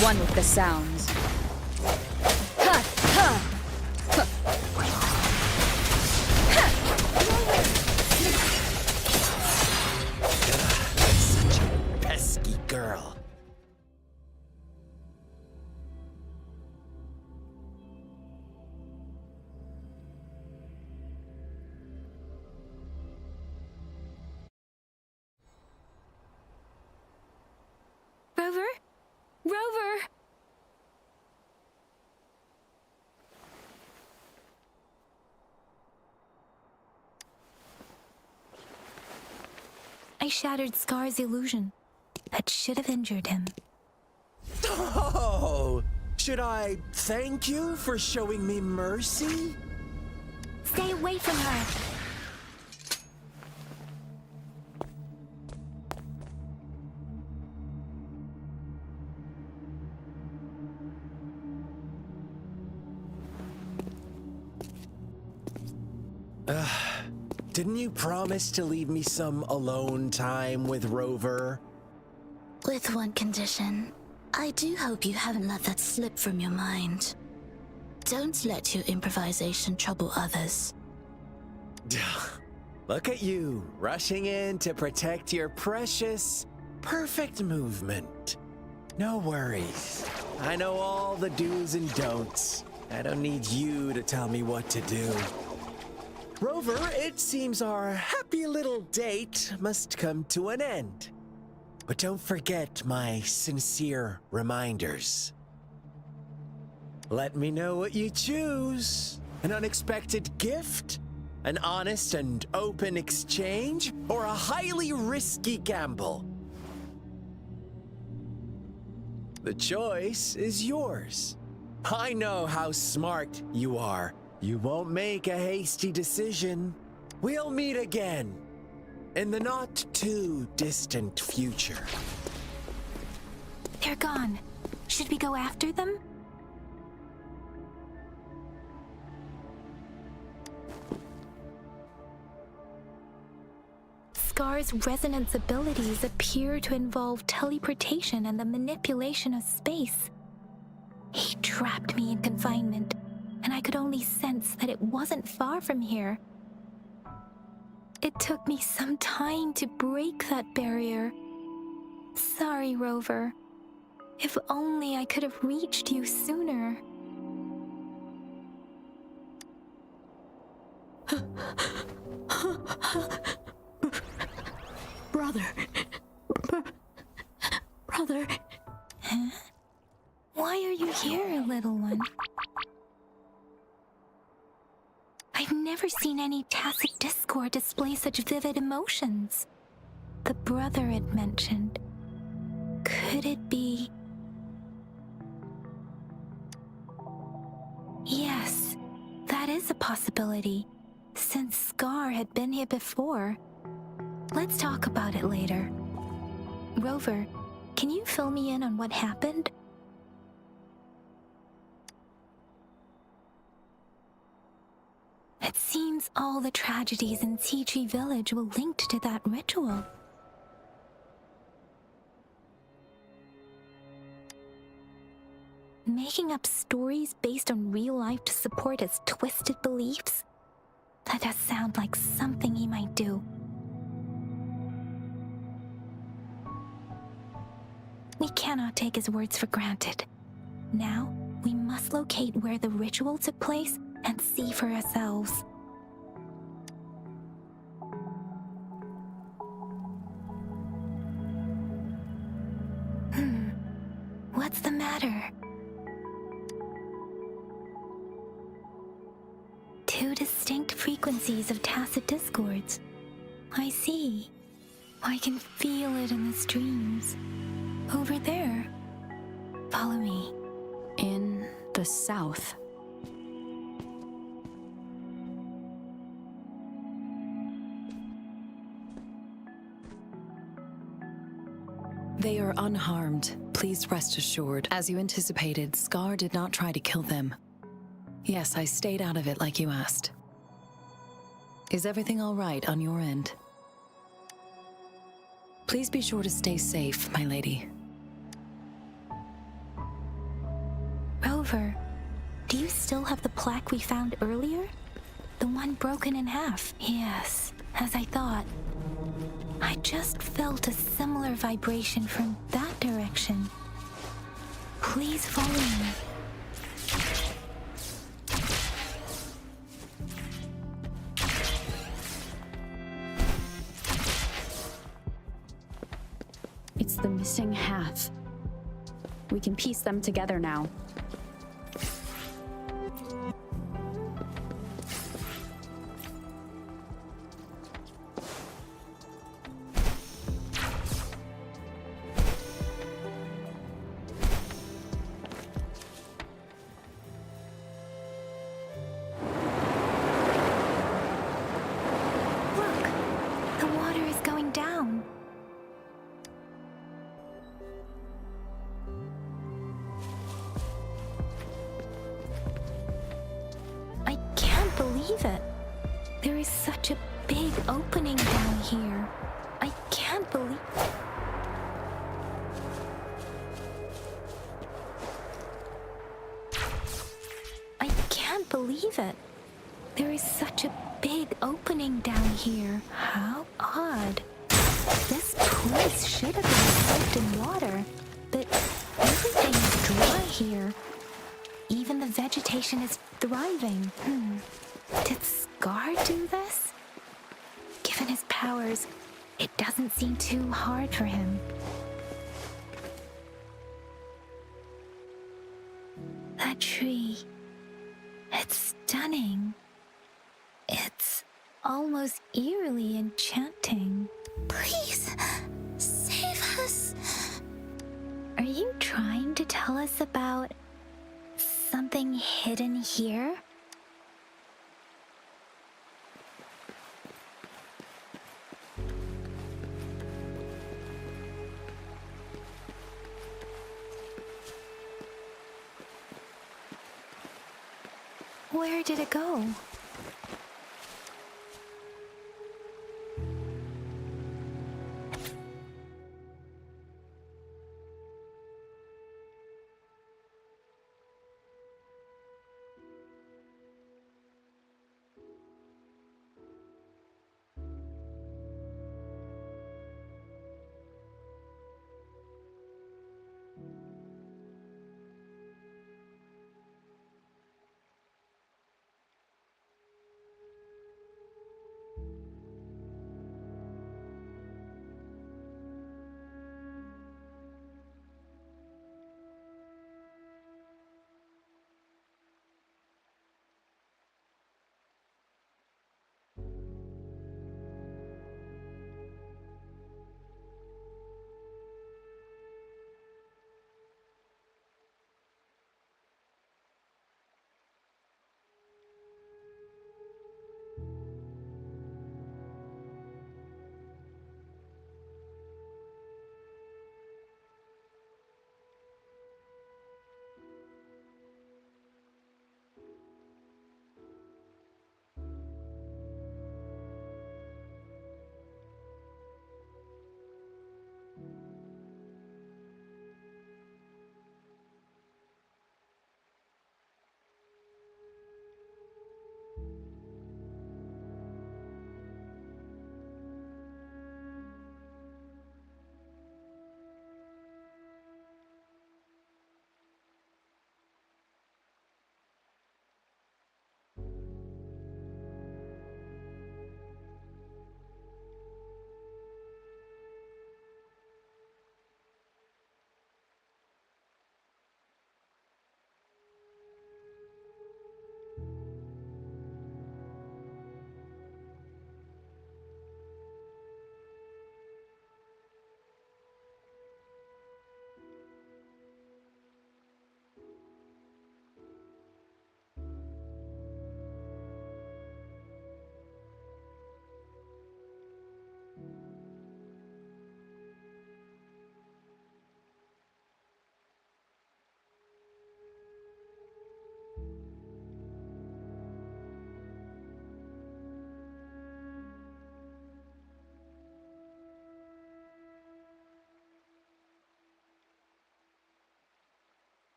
One with the sounds. Ha! Ha!
Such a pesky girl.
Rover? Rover! I shattered Scar's illusion. That should have injured him.
Oh! Should I thank you for showing me mercy?
Stay away from her!
Didn't you promise to leave me some alone time with Rover?
With one condition. I do hope you haven't let that slip from your mind. Don't let your improvisation trouble others.
Look at you, rushing in to protect your precious, perfect movement. No worries. I know all the do's and don'ts. I don't need you to tell me what to do. Rover, it seems our happy little date must come to an end. But don't forget my sincere reminders. Let me know what you choose. An unexpected gift? An honest and open exchange? Or a highly risky gamble? The choice is yours. I know how smart you are. You won't make a hasty decision. We'll meet again in the not too distant future.
They're gone. Should we go after them? Scar's resonance abilities appear to involve teleportation and the manipulation of space. He trapped me in confinement, and I could only sense that it wasn't far from here. It took me some time to break that barrier. Sorry, Rover. If only I could have reached you sooner.
Brother. Brother.
Huh? Why are you here, little one? I've never seen any tacit discord display such vivid emotions. The brother it mentioned. Could it be... Yes, that is a possibility, since Scar had been here before. Let's talk about it later. Rover, can you fill me in on what happened? It seems all the tragedies in Tea Tree Village were linked to that ritual. Making up stories based on real life to support his twisted beliefs? That does sound like something he might do. We cannot take his words for granted. Now, we must locate where the ritual took place and see for ourselves. What's the matter? Two distinct frequencies of tacit discords. I see. I can feel it in the streams. Over there. Follow me.
In the south.
They are unharmed, please rest assured. As you anticipated, Scar did not try to kill them. Yes, I stayed out of it like you asked. Is everything all right on your end? Please be sure to stay safe, my lady.
Rover, do you still have the plaque we found earlier? The one broken in half? Yes, as I thought. I just felt a similar vibration from that direction. Please follow me.
It's the missing half. We can piece them together now.
Believe it. There is such a big opening down here. I can't believe... I can't believe it. There is such a big opening down here. How odd. This place should have been soaked in water, but everything is dry here. Even the vegetation is thriving. Did Scar do this? Given his powers, it doesn't seem too hard for him. That tree, it's stunning. It's almost eerily enchanting.
Please, save us.
Are you trying to tell us about something hidden here? Where did it go?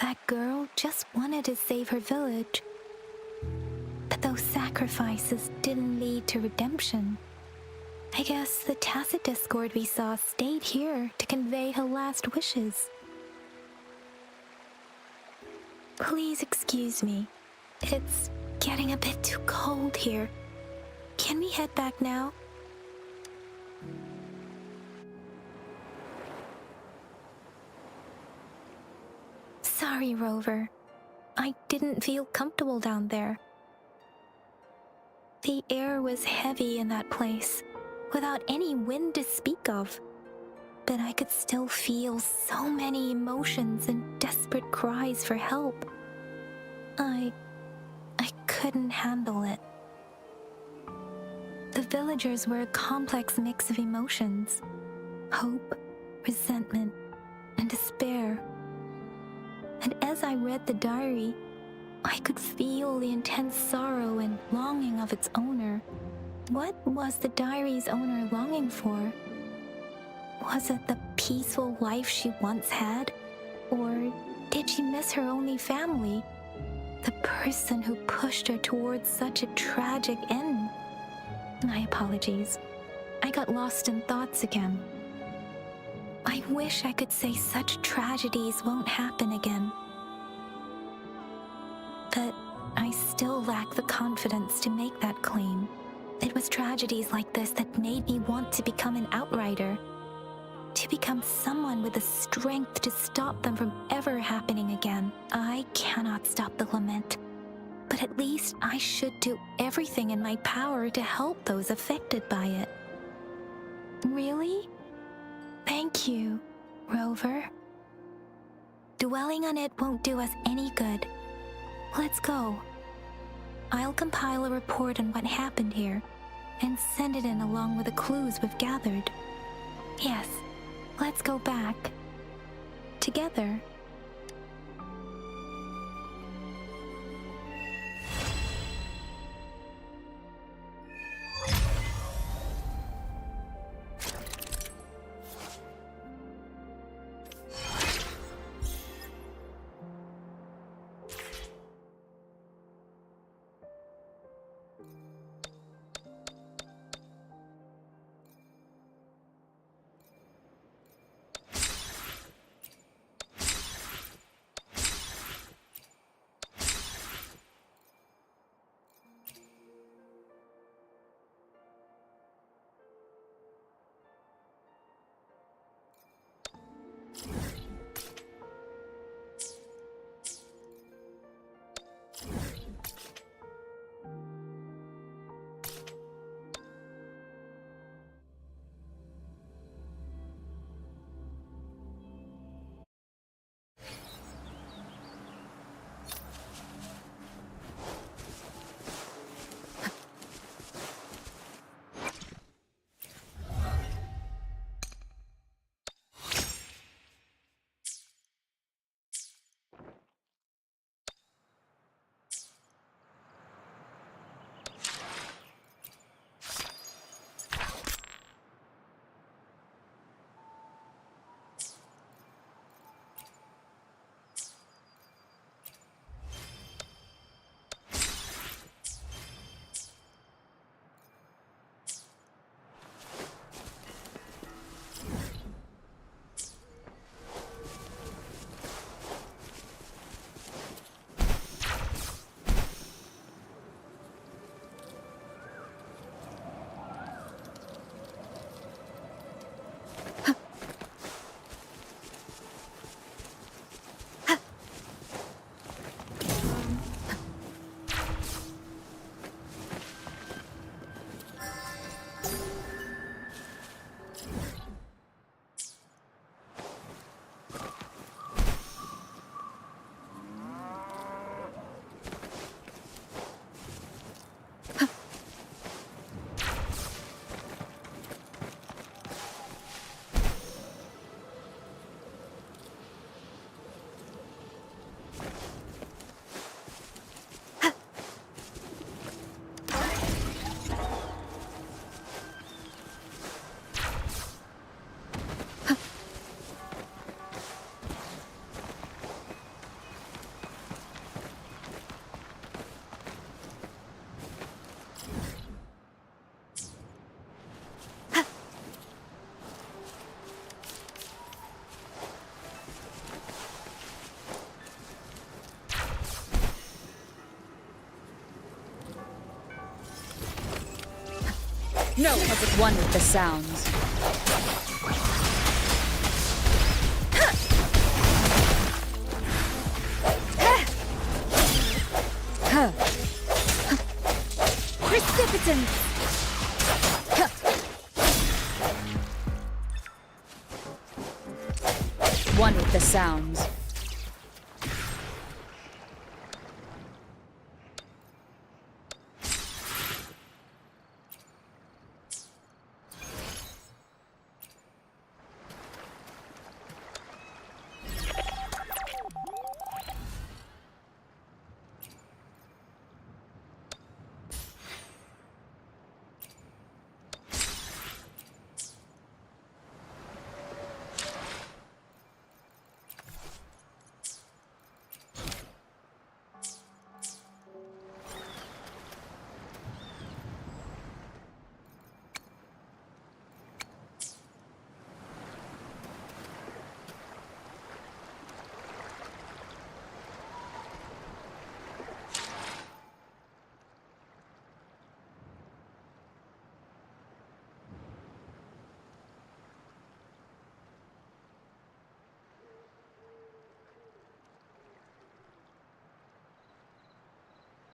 That girl just wanted to save her village. But those sacrifices didn't lead to redemption. I guess the tacit discord we saw stayed here to convey her last wishes. Please excuse me. It's getting a bit too cold here. Can we head back now? Sorry, Rover. I didn't feel comfortable down there. The air was heavy in that place, without any wind to speak of. But I could still feel so many emotions and desperate cries for help. I couldn't handle it. The villagers were a complex mix of emotions: hope, resentment, and despair. And as I read the diary, I could feel the intense sorrow and longing of its owner. What was the diary's owner longing for? Was it the peaceful life she once had? Or did she miss her only family? The person who pushed her towards such a tragic end? My apologies. I got lost in thoughts again. I wish I could say such tragedies won't happen again. But I still lack the confidence to make that claim. It was tragedies like this that made me want to become an outrider. To become someone with the strength to stop them from ever happening again. I cannot stop the lament, but at least I should do everything in my power to help those affected by it. Really? Thank you, Rover. Dwelling on it won't do us any good. Let's go. I'll compile a report on what happened here and send it in along with the clues we've gathered. Yes, let's go back. Together.
No puppet one with the sounds.
Precipitance!
One with the sounds.